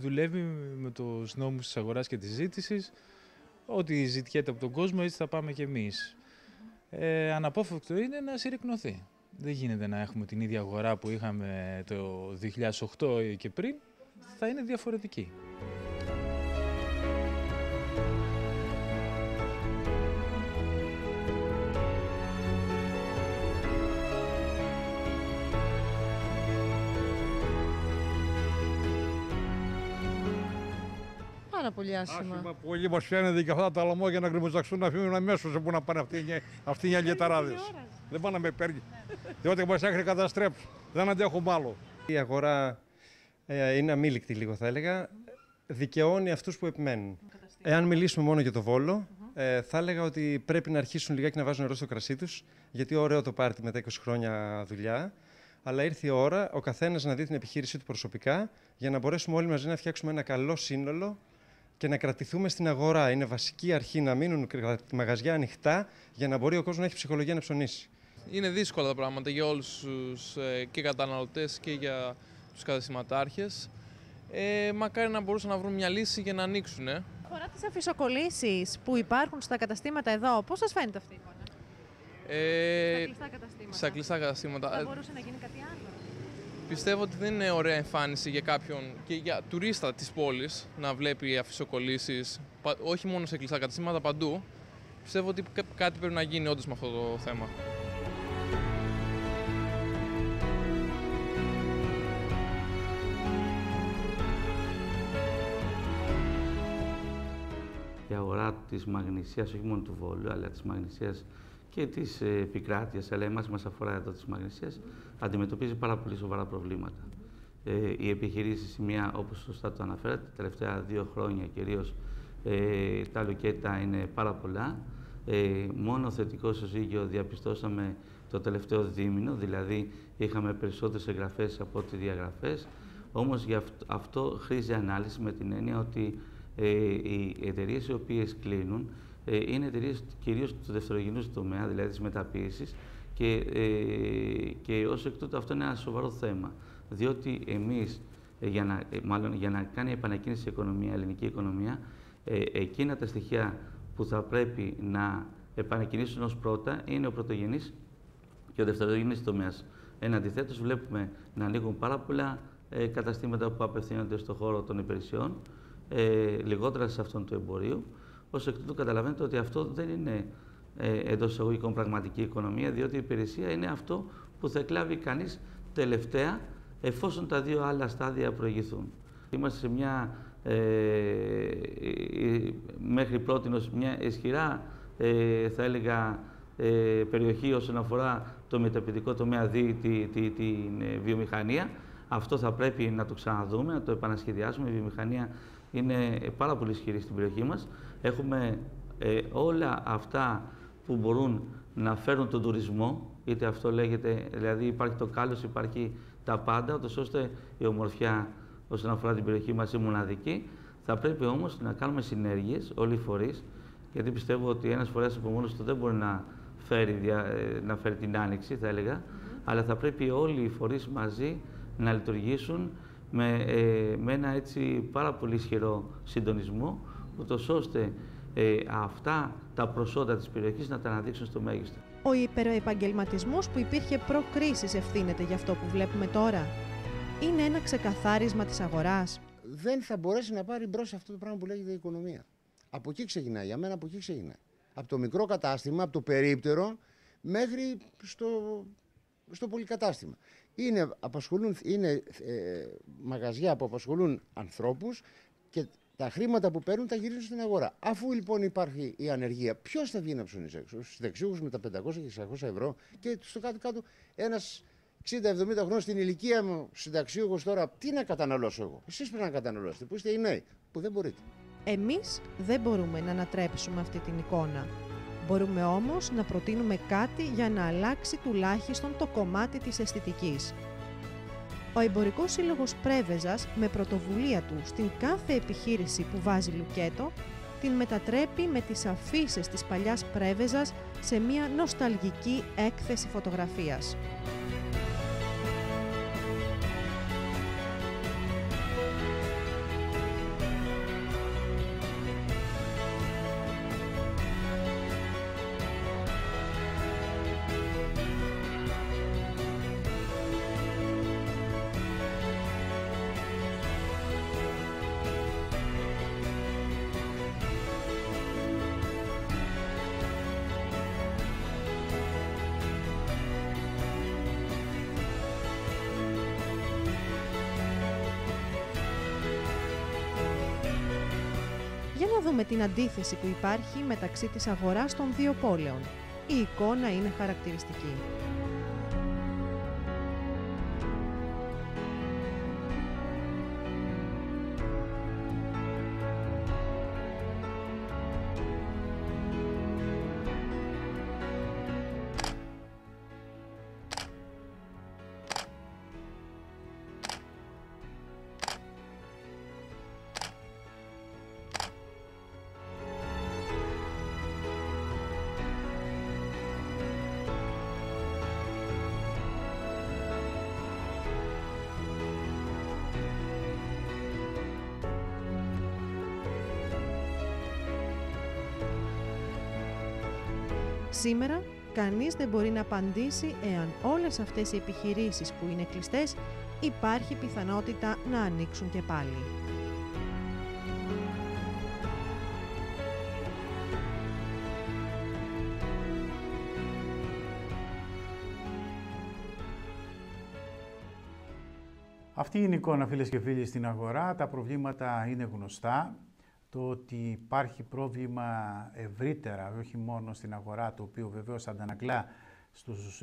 Δουλεύει με τους νόμους της αγοράς και της ζήτησης. Ό,τι ζητιέται από τον κόσμο, έτσι θα πάμε κι εμείς. Αναπόφευκτο είναι να συρρικνωθεί. Δεν γίνεται να έχουμε την ίδια αγορά που είχαμε το 2008 και πριν. Θα είναι διαφορετική. Πάρα πολύ άσχημα. Πολύ μας φαίνεται και αυτά τα λαμόγια να γκριμοζαξούν να φύγουν αμέσως που να πάνε αυτοί οι αλγεταράδες. Δεν πάνε να με παίρνει. Διότι μας έχει καταστρέψει. Δεν αντέχουμε άλλο. Η αγορά είναι αμήλικτη λίγο θα έλεγα. Δικαιώνει αυτούς που επιμένουν. Εάν μιλήσουμε μόνο για το Βόλο, θα έλεγα ότι πρέπει να αρχίσουν λιγάκι να βάζουν νερό στο κρασί τους, γιατί ωραίο το πάρτι μετά 20 χρόνια δουλειά. Αλλά ήρθε η ώρα ο καθένας να δει την επιχείρησή του προσωπικά για να μπορέσουμε όλοι μαζί να φτιάξουμε ένα καλό σύνολο και να κρατηθούμε στην αγορά. Είναι βασική αρχή να μείνουν τα μαγαζιά ανοιχτά για να μπορεί ο κόσμος να έχει ψυχολογία να ψωνίσει. είναι δύσκολα τα πράγματα για όλους τους και καταναλωτές και για τους καταστηματάρχες. Μακάρι να μπορούσαν να βρουν μια λύση για να ανοίξουν. Αφορά τις αφισοκολλήσεις που υπάρχουν στα καταστήματα εδώ, πώς σας φαίνεται αυτή η εικόνα? Στα κλειστά καταστήματα. Στα κλειστά καταστήματα. Θα μπορούσε να γίνει κάτι άλλο? Πιστεύω ότι δεν είναι ωραία εμφάνιση για κάποιον και για τουρίστα της πόλης να βλέπει αφισοκολλήσεις, όχι μόνο σε κλειστά καταστήματα, παντού. Πιστεύω ότι κάτι πρέπει να γίνει όντως με αυτό το θέμα. Η αγορά της Μαγνησίας, όχι μόνο του Βόλου, αλλά της Μαγνησίας και της επικράτειας, αλλά εμάς μας αφορά εδώ της Μαγνησίας, αντιμετωπίζει πάρα πολύ σοβαρά προβλήματα. Οι επιχειρήσεις, όπως σωστά το αναφέρατε, τα τελευταία 2 χρόνια κυρίως, τα λουκέτα είναι πάρα πολλά. Μόνο θετικό ισοζύγιο διαπιστώσαμε το τελευταίο δίμηνο, δηλαδή είχαμε περισσότερες εγγραφές από ό,τι διαγραφές. Όμως αυτό χρήζει ανάλυση με την έννοια ότι οι εταιρείες οι οποίες κλείνουν είναι εταιρείες κυρίως του δευτερογενούς τομέα, δηλαδή της μεταποίησης, και ως εκ τούτου αυτό είναι ένα σοβαρό θέμα. Διότι εμείς, για να κάνει επανεκκίνηση η οικονομία, η ελληνική οικονομία, εκείνα τα στοιχεία που θα πρέπει να επανεκκινήσουν ως πρώτα είναι ο πρωτογενής και ο δευτερογενής τομέας. Αντιθέτως, βλέπουμε να ανοίγουν πάρα πολλά καταστήματα που απευθύνονται στον χώρο των υπηρεσιών, λιγότερα σε αυτόν του εμπορίου. Ως εκ τούτου καταλαβαίνετε ότι αυτό δεν είναι εντός εισαγωγικών πραγματική οικονομία, διότι η υπηρεσία είναι αυτό που θα εκλάβει κανείς τελευταία, εφόσον τα 2 άλλα στάδια προηγηθούν. Είμαστε σε μια μέχρι πρότινος μια ισχυρά, θα έλεγα, περιοχή όσον αφορά το μεταποιητικό τομέα, την βιομηχανία. Αυτό θα πρέπει να το ξαναδούμε, να το επανασχεδιάσουμε. Η βιομηχανία είναι πάρα πολύ ισχυρή στην περιοχή μας. Έχουμε όλα αυτά που μπορούν να φέρουν τον τουρισμό, είτε αυτό λέγεται, δηλαδή υπάρχει το κάλος, υπάρχει τα πάντα, ώστε η ομορφιά όσον αφορά την περιοχή μας είναι μοναδική. Θα πρέπει όμως να κάνουμε συνέργειες όλοι οι φορείς, γιατί πιστεύω ότι ένας φορέας από μόνος του δεν μπορεί να φέρει την άνοιξη, θα έλεγα, αλλά θα πρέπει όλοι οι φορείς μαζί να λειτουργήσουν με ένα έτσι πάρα πολύ ισχυρό συντονισμό, ούτως ώστε αυτά τα προσόντα της περιοχής να τα αναδείξουν στο μέγιστο. Ο υπεροεπαγγελματισμός που υπήρχε προ-κρίσης ευθύνεται για αυτό που βλέπουμε τώρα? Είναι ένα ξεκαθάρισμα της αγοράς? Δεν θα μπορέσει να πάρει μπρος αυτό το πράγμα που λέγεται οικονομία. Από εκεί ξεκινάει, για μένα από εκεί ξεκινάει. Από το μικρό κατάστημα, από το περίπτερο, μέχρι στο πολυκατάστημα. Είναι μαγαζιά που απασχολούν ανθρώπους και τα χρήματα που παίρνουν τα γυρίζουν στην αγορά. Αφού λοιπόν υπάρχει η ανεργία, ποιος θα βγει να ψωνίσει έξω? Στους δεξιούχους με τα 500 και 600 ευρώ και στο κάτω-κάτω ένας 60-70 χρόνων στην ηλικία μου συνταξιούχος τώρα, τι να καταναλώσω εγώ? Εσείς πρέπει να καταναλώσετε, που είστε οι νέοι, που δεν μπορείτε. Εμείς δεν μπορούμε να ανατρέψουμε αυτή την εικόνα. Μπορούμε όμως να προτείνουμε κάτι για να αλλάξει τουλάχιστον το κομμάτι της αισθητικής. Ο Εμπορικός Σύλλογος Πρέβεζας, με πρωτοβουλία του στην κάθε επιχείρηση που βάζει λουκέτο, την μετατρέπει με τις αφίσες της παλιάς Πρέβεζας σε μια νοσταλγική έκθεση φωτογραφίας. Για να δούμε την αντίθεση που υπάρχει μεταξύ της αγοράς των 2 πόλεων. Η εικόνα είναι χαρακτηριστική. Σήμερα, κανείς δεν μπορεί να απαντήσει εάν όλες αυτές οι επιχειρήσεις που είναι κλειστές υπάρχει πιθανότητα να ανοίξουν και πάλι. Αυτή είναι η εικόνα, φίλες και φίλοι, στην αγορά. Τα προβλήματα είναι γνωστά. Το ότι υπάρχει πρόβλημα ευρύτερα, όχι μόνο στην αγορά, το οποίο βεβαίως αντανακλά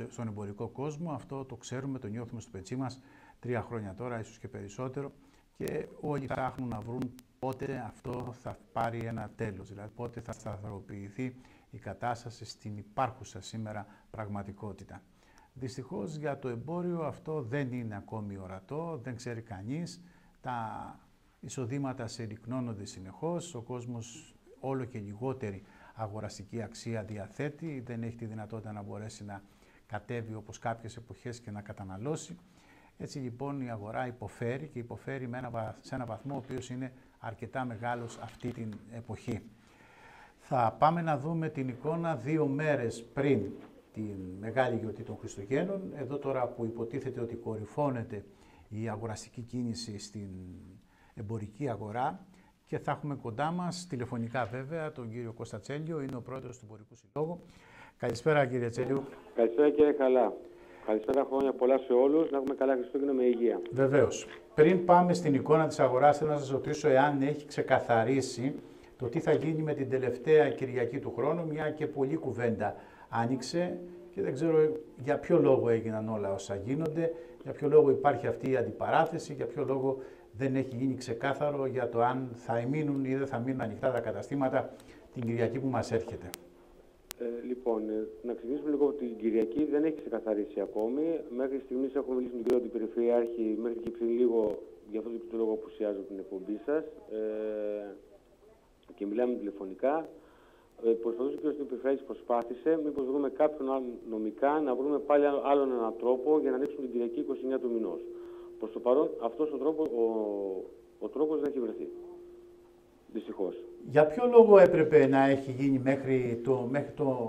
στον εμπορικό κόσμο, αυτό το ξέρουμε, το νιώθουμε στο πετσί μας 3 χρόνια τώρα, ίσως και περισσότερο, και όλοι ψάχνουν να βρουν πότε αυτό θα πάρει ένα τέλος, δηλαδή πότε θα σταθεροποιηθεί η κατάσταση στην υπάρχουσα σήμερα πραγματικότητα. Δυστυχώς για το εμπόριο αυτό δεν είναι ακόμη ορατό, δεν ξέρει κανείς, τα εισοδήματα συρρυκνώνονται συνεχώς, ο κόσμος όλο και λιγότερη αγοραστική αξία διαθέτει, δεν έχει τη δυνατότητα να μπορέσει να κατέβει όπως κάποιες εποχές και να καταναλώσει. Έτσι λοιπόν η αγορά υποφέρει και υποφέρει σε ένα βαθμό ο οποίος είναι αρκετά μεγάλος αυτή την εποχή. Θα πάμε να δούμε την εικόνα 2 μέρες πριν την μεγάλη γιορτή των Χριστουγέννων. Εδώ τώρα που υποτίθεται ότι κορυφώνεται η αγοραστική κίνηση στην εμπορική αγορά και θα έχουμε κοντά μας, τηλεφωνικά βέβαια, τον κύριο Κώστα Τσέλιο, είναι ο πρόεδρος του Εμπορικού Συλλόγου. Καλησπέρα κύριε Τσέλιο. Καλησπέρα κύριε Καλά. Καλησπέρα, χρόνια πολλά σε όλους, να έχουμε καλά Χριστούγεννα με υγεία. Βεβαίως. Πριν πάμε στην εικόνα της αγοράς, θέλω να σας ρωτήσω εάν έχει ξεκαθαρίσει το τι θα γίνει με την τελευταία Κυριακή του χρόνου, μια και πολλή κουβέντα άνοιξε και δεν ξέρω για ποιο λόγο έγιναν όλα όσα γίνονται, για ποιο λόγο υπάρχει αυτή η αντιπαράθεση, για ποιο λόγο δεν έχει γίνει ξεκάθαρο για το αν θα μείνουν ή δεν θα μείνουν ανοιχτά τα καταστήματα την Κυριακή που μας έρχεται. Λοιπόν, να ξεκινήσουμε λίγο ότι την Κυριακή δεν έχει ξεκαθαρίσει ακόμη. Μέχρι στιγμής έχουμε μιλήσει με τον κύριο Αντιπεριφερειάρχη, μέχρι και πριν λίγο, για αυτόν τον λόγο απουσιάζω την εκπομπή σας και μιλάμε τηλεφωνικά. Προσπαθούσε ο κ. Αντιπεριφερειάρχης, προσπάθησε, μήπως βρούμε κάποιον νομικά να βρούμε πάλι άλλον έναν τρόπο για να ανοίξουμε την Κυριακή 29 του μηνός. Προς το παρόν, αυτός ο τρόπος δεν έχει βρεθεί. Δυστυχώς. Για ποιο λόγο έπρεπε να έχει γίνει μέχρι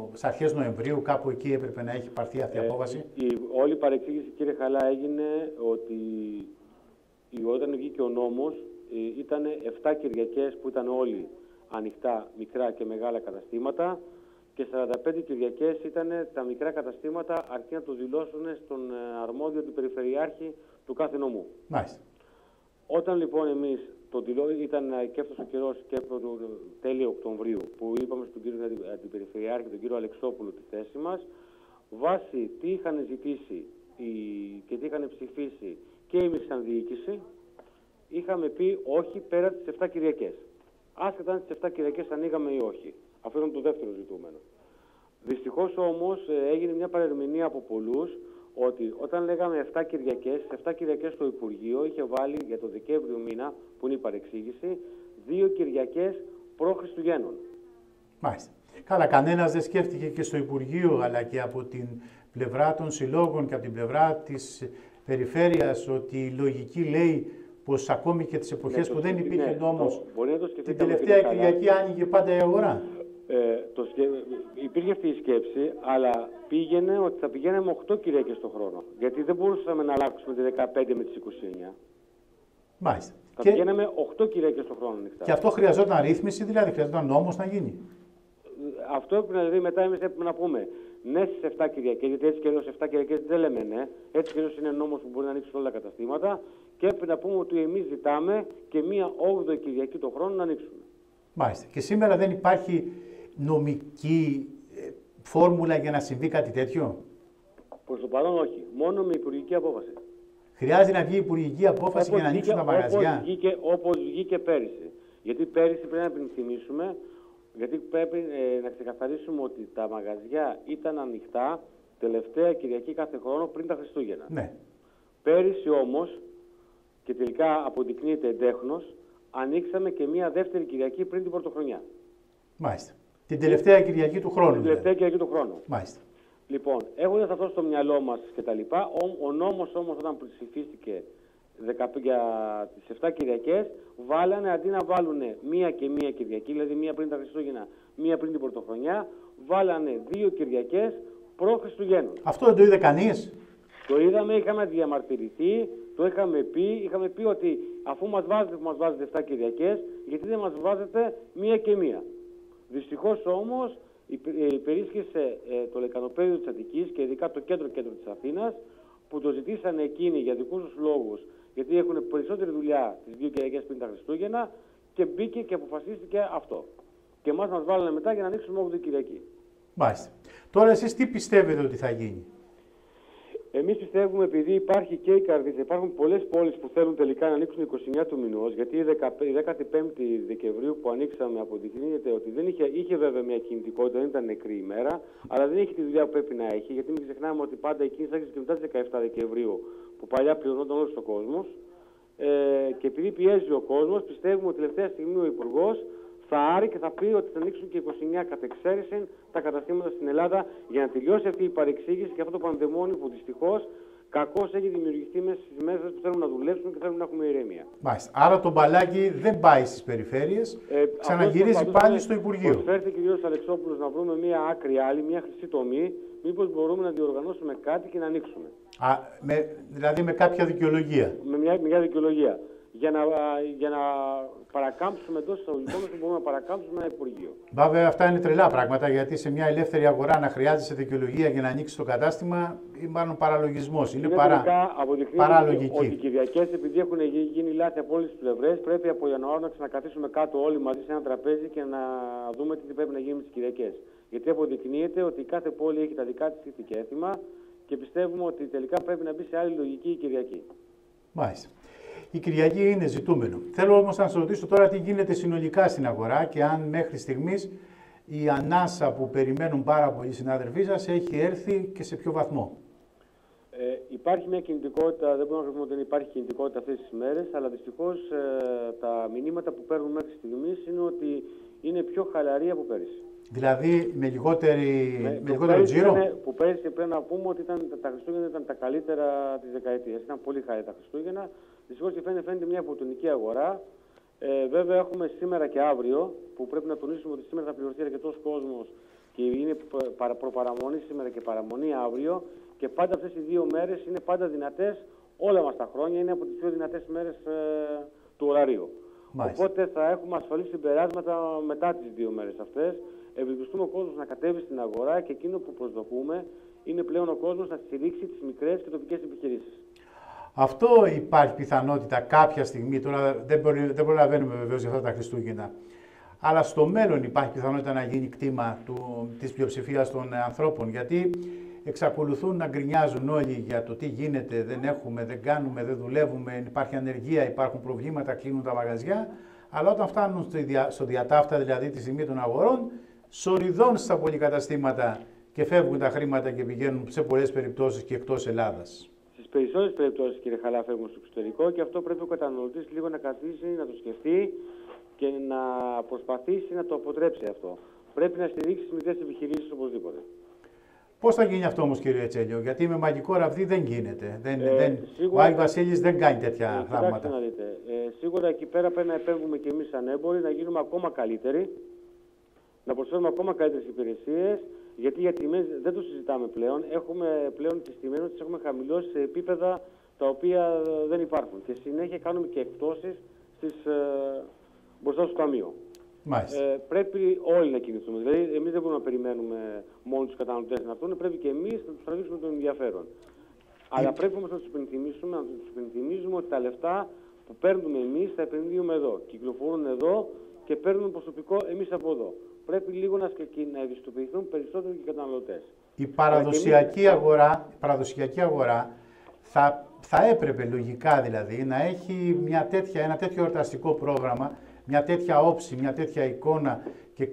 στις αρχές Νοεμβρίου, κάπου εκεί έπρεπε να έχει πάρθει αυτή η απόφαση? Όλη η παρεξήγηση, κύριε Χαλά, έγινε ότι όταν βγήκε ο νόμος ήταν 7 Κυριακές που ήταν όλοι ανοιχτά, μικρά και μεγάλα καταστήματα και 45 Κυριακές ήταν τα μικρά καταστήματα αρκεί να το δηλώσουν στον αρμόδιο του Περιφερειάρχη του κάθε νομού. Μάλιστα. Όταν λοιπόν εμείς ήταν και αυτός ο καιρός και από το τέλη Οκτωβρίου που είπαμε στον κύριο Αντιπεριφερειάρχη, τον κύριο Αλεξόπουλο, τη θέση μας, βάσει τι είχαν ζητήσει και τι είχαν ψηφίσει και εμείς σαν διοίκηση, είχαμε πει όχι πέρα τις 7 Κυριακές. Άσχετα αν τις 7 Κυριακές ανοίγαμε ή όχι. Αυτό ήταν το δεύτερο ζητούμενο. Δυστυχώς όμως έγινε μια παρερμηνία από πολλούς ότι όταν λέγαμε 7 Κυριακές, 7 Κυριακές το Υπουργείο είχε βάλει για το Δεκέμβριο μήνα, που είναι η παρεξήγηση, 2 Κυριακές προ-Χριστουγέννων. Μάλιστα. Καλά, κανένας δεν σκέφτηκε και στο Υπουργείο, αλλά και από την πλευρά των συλλόγων και από την πλευρά της περιφέρειας, ότι η λογική λέει πως ακόμη και τις εποχές που δεν υπήρχε νόμος, την τελευταία Κυριακή άνοιγε πάντα η αγορά. Υπήρχε αυτή η σκέψη, αλλά πήγαινε ότι θα πηγαίναμε 8 Κυριακές το χρόνο. Γιατί δεν μπορούσαμε να αλλάξουμε τη 15 με τις 29. Μάλιστα. Θα πηγαίναμε 8 Κυριακές το χρόνο ανοιχτά. Και αυτό χρειαζόταν ρύθμιση, δηλαδή χρειαζόταν νόμος να γίνει. Αυτό έπρεπε να δηλαδή μετά εμείς έπρεπε να πούμε ναι στις 7 Κυριακές, γιατί έτσι και εδώ σε 7 Κυριακές δεν λέμε ναι. Έτσι και εδώ είναι νόμος που μπορεί να ανοίξουν όλα τα καταστήματα. Και έπρεπε να πούμε ότι εμείς ζητάμε και μία 8η Κυριακή το χρόνο να ανοίξουμε. Μάλιστα. Και σήμερα δεν υπάρχει νομική φόρμουλα για να συμβεί κάτι τέτοιο? Προς το παρόν όχι. Μόνο με υπουργική απόφαση. Χρειάζεται να βγει υπουργική απόφαση για να ανοίξουν τα μαγαζιά? Όπως βγήκε πέρυσι. Γιατί πέρυσι πρέπει να επιθυμίσουμε, γιατί πρέπει να ξεκαθαρίσουμε ότι τα μαγαζιά ήταν ανοιχτά τελευταία Κυριακή κάθε χρόνο πριν τα Χριστούγεννα. Ναι. Πέρυσι όμως, και τελικά αποδεικνύεται εντέχνος, ανοίξαμε και μία δεύτερη Κυριακή πριν την Πρωτοχρονιά. Μάλιστα. Την τελευταία Κυριακή του χρόνου. Την τελευταία Κυριακή του χρόνου. Μάλιστα. Λοιπόν, έχοντας αυτό στο μυαλό μας και τα λοιπά, ο νόμος όμως όταν ψηφίστηκε για τις 7 Κυριακές, βάλανε αντί να βάλουν μία και μία Κυριακή, δηλαδή μία πριν τα Χριστούγεννα, μία πριν την Πρωτοχρονιά, βάλανε 2 Κυριακές προ-Χριστουγέννων. Αυτό δεν το είδε κανείς? Το είδαμε, είχαμε διαμαρτυρηθεί, το είχαμε πει ότι αφού μας βάζετε 7 Κυριακές, γιατί δεν μας βάζετε μία και μία. Δυστυχώς όμως υπερίσχυσε το λεκανοπέδιο της Αττικής και ειδικά το κέντρο της Αθήνας, που το ζητήσανε εκείνοι για δικούς τους λόγους, γιατί έχουν περισσότερη δουλειά τις 2 Κυριακές πριν τα Χριστούγεννα, και μπήκε και αποφασίστηκε αυτό. Και εμάς μας βάλανε μετά για να ανοίξουμε 8η Κυριακή. Μάλιστα. Τώρα εσείς τι πιστεύετε ότι θα γίνει? Εμείς πιστεύουμε, επειδή υπάρχει και η καρδίτσα, υπάρχουν πολλές πόλεις που θέλουν τελικά να ανοίξουν 29 του μηνός, γιατί η 15η Δεκεμβρίου που ανοίξαμε αποδεικνύεται ότι δεν είχε βέβαια μια κινητικότητα, δεν ήταν νεκρή ημέρα, αλλά δεν έχει τη δουλειά που πρέπει να έχει, γιατί μην ξεχνάμε ότι πάντα η κίνηση άρχισε και μετά τις 17 Δεκεμβρίου, που παλιά πληρωνόταν όλος ο κόσμος, και επειδή πιέζει ο κόσμος, πιστεύουμε ότι τελευταία στιγμή ο Υπουργός θα άρει και θα πει ότι θα ανοίξουν και 29 κατ' εξαίρεση τα καταστήματα στην Ελλάδα, για να τελειώσει αυτή η παρεξήγηση και αυτό το πανδαιμόνιο που δυστυχώς κακώς έχει δημιουργηθεί μέσα στις μέρες που θέλουν να δουλέψουν και θέλουν να έχουμε ηρεμία. Μάλιστα. Άρα το μπαλάκι δεν πάει στις περιφέρειες, ξαναγυρίζει πάλι στο Υπουργείο. Προσφέρθηκε ο κ. Αλεξόπουλος να βρούμε μια άκρη άλλη, μια χρυσή τομή, μήπως μπορούμε να διοργανώσουμε κάτι και να ανοίξουμε. Δηλαδή με κάποια δικαιολογία. Με μια δικαιολογία. Για να παρακάμψουμε εντός εισαγωγικών που μπορούμε να παρακάμψουμε ένα Υπουργείο. Βέβαια, αυτά είναι τρελά πράγματα, γιατί σε μια ελεύθερη αγορά να χρειάζεσαι δικαιολογία για να ανοίξει το κατάστημα, ή μάλλον παραλογισμός. Είναι παραλογική. Ότι οι Κυριακές, επειδή έχουν γίνει λάθη από όλες τις πλευρές, πρέπει από Ιανουάριο να ξανακαθίσουμε κάτω όλοι μαζί σε ένα τραπέζι και να δούμε τι πρέπει να γίνει με τις Κυριακές. Γιατί αποδεικνύεται ότι κάθε πόλη έχει τα δικά της ήθη και έθιμα και πιστεύουμε ότι τελικά πρέπει να μπει σε άλλη λογική η Κυριακή. Μάλιστα. Η Κυριακή είναι ζητούμενο. Θέλω όμως να σας ρωτήσω τώρα τι γίνεται συνολικά στην αγορά και αν μέχρι στιγμής η ανάσα που περιμένουν πάρα πολλοί συνάδελφοί σας έχει έρθει και σε ποιο βαθμό. Υπάρχει μια κινητικότητα, δεν μπορούμε να πούμε ότι δεν υπάρχει κινητικότητα αυτές τις μέρες, αλλά δυστυχώς τα μηνύματα που παίρνουν μέχρι στιγμής είναι ότι είναι πιο χαλαρή από πέρυσι. Δηλαδή με λιγότερο τζίρο. Που πέρυσι πρέπει να πούμε ότι τα Χριστούγεννα ήταν τα καλύτερα της δεκαετίας. Ήταν πολύ χάρη τα Χριστούγεννα. Δυστυχώς και φαίνεται μια αποτονική αγορά. Βέβαια έχουμε σήμερα και αύριο, που πρέπει να τονίσουμε ότι σήμερα θα πληρωθεί αρκετός κόσμος και είναι προπαραμονή σήμερα και παραμονή αύριο. Και πάντα αυτές οι 2 μέρες είναι πάντα δυνατές, όλα μας τα χρόνια είναι από τις πιο δυνατές μέρες του ωραρίου. Μάλιστα. Οπότε θα έχουμε ασφαλή συμπεράσματα μετά τις 2 μέρες αυτές. Ευελπιστούμε ο κόσμος να κατέβει στην αγορά και εκείνο που προσδοκούμε είναι πλέον ο κόσμος να στηρίξει τις μικρές και τοπικές επιχειρήσεις. Αυτό υπάρχει πιθανότητα κάποια στιγμή, τώρα δεν προλαβαίνουμε βεβαίως για αυτά τα Χριστούγεννα, αλλά στο μέλλον υπάρχει πιθανότητα να γίνει κτήμα της πλειοψηφίας των ανθρώπων, γιατί εξακολουθούν να γκρινιάζουν όλοι για το τι γίνεται, δεν έχουμε, δεν κάνουμε, δεν δουλεύουμε, υπάρχει ανεργία, υπάρχουν προβλήματα, κλείνουν τα μαγαζιά, αλλά όταν φτάνουν στο διατάφτα, δηλαδή τη στιγμή των αγορών, σοριδών στα πολυκαταστήματα και φεύγουν τα χρήματα και πηγαίνουν σε πολλές περιπτώσεις και εκτός Ελλάδας. Στις περισσότερες περιπτώσεις, κύριε Χαλά, φεύγουν στο εξωτερικό και αυτό πρέπει ο καταναλωτής λίγο να καθίσει, να το σκεφτεί και να προσπαθήσει να το αποτρέψει αυτό. Πρέπει να στηρίξει τις μικρές επιχειρήσεις οπωσδήποτε. Πώς θα γίνει αυτό όμως, κύριε Τσέλιο, γιατί με μαγικό ραβδί δεν γίνεται. Ο Άγιος Βασίλης δεν κάνει τέτοια πράγματα. Να δείτε. Σίγουρα εκεί πέρα πρέπει να επέμβουμε και εμείς σαν έμποροι, να γίνουμε ακόμα καλύτεροι, να προσφέρουμε ακόμα καλύτερες υπηρεσίες, γιατί για τιμές δεν το συζητάμε πλέον. Έχουμε πλέον τις τιμές τις έχουμε χαμηλώσει σε επίπεδα τα οποία δεν υπάρχουν. Και συνέχεια κάνουμε και εκπτώσεις μπροστά στο ταμείο. Πρέπει όλοι να κινηθούμε. Δηλαδή, εμείς δεν μπορούμε να περιμένουμε μόνο τους καταναλωτές να έρθουν, πρέπει και εμείς να τους τραβήξουμε τον ενδιαφέρον. Αλλά πρέπει όμως να τους υπενθυμίζουμε ότι τα λεφτά που παίρνουμε εμείς τα επενδύουμε εδώ. Κυκλοφορούν εδώ και παίρνουμε προσωπικό εμείς από εδώ. Πρέπει λίγο να ευαισθητοποιηθούν περισσότερο και οι καταναλωτές. Η παραδοσιακή αγορά θα έπρεπε λογικά δηλαδή να έχει ένα τέτοιο εορταστικό πρόγραμμα, μια τέτοια όψη, μια τέτοια εικόνα και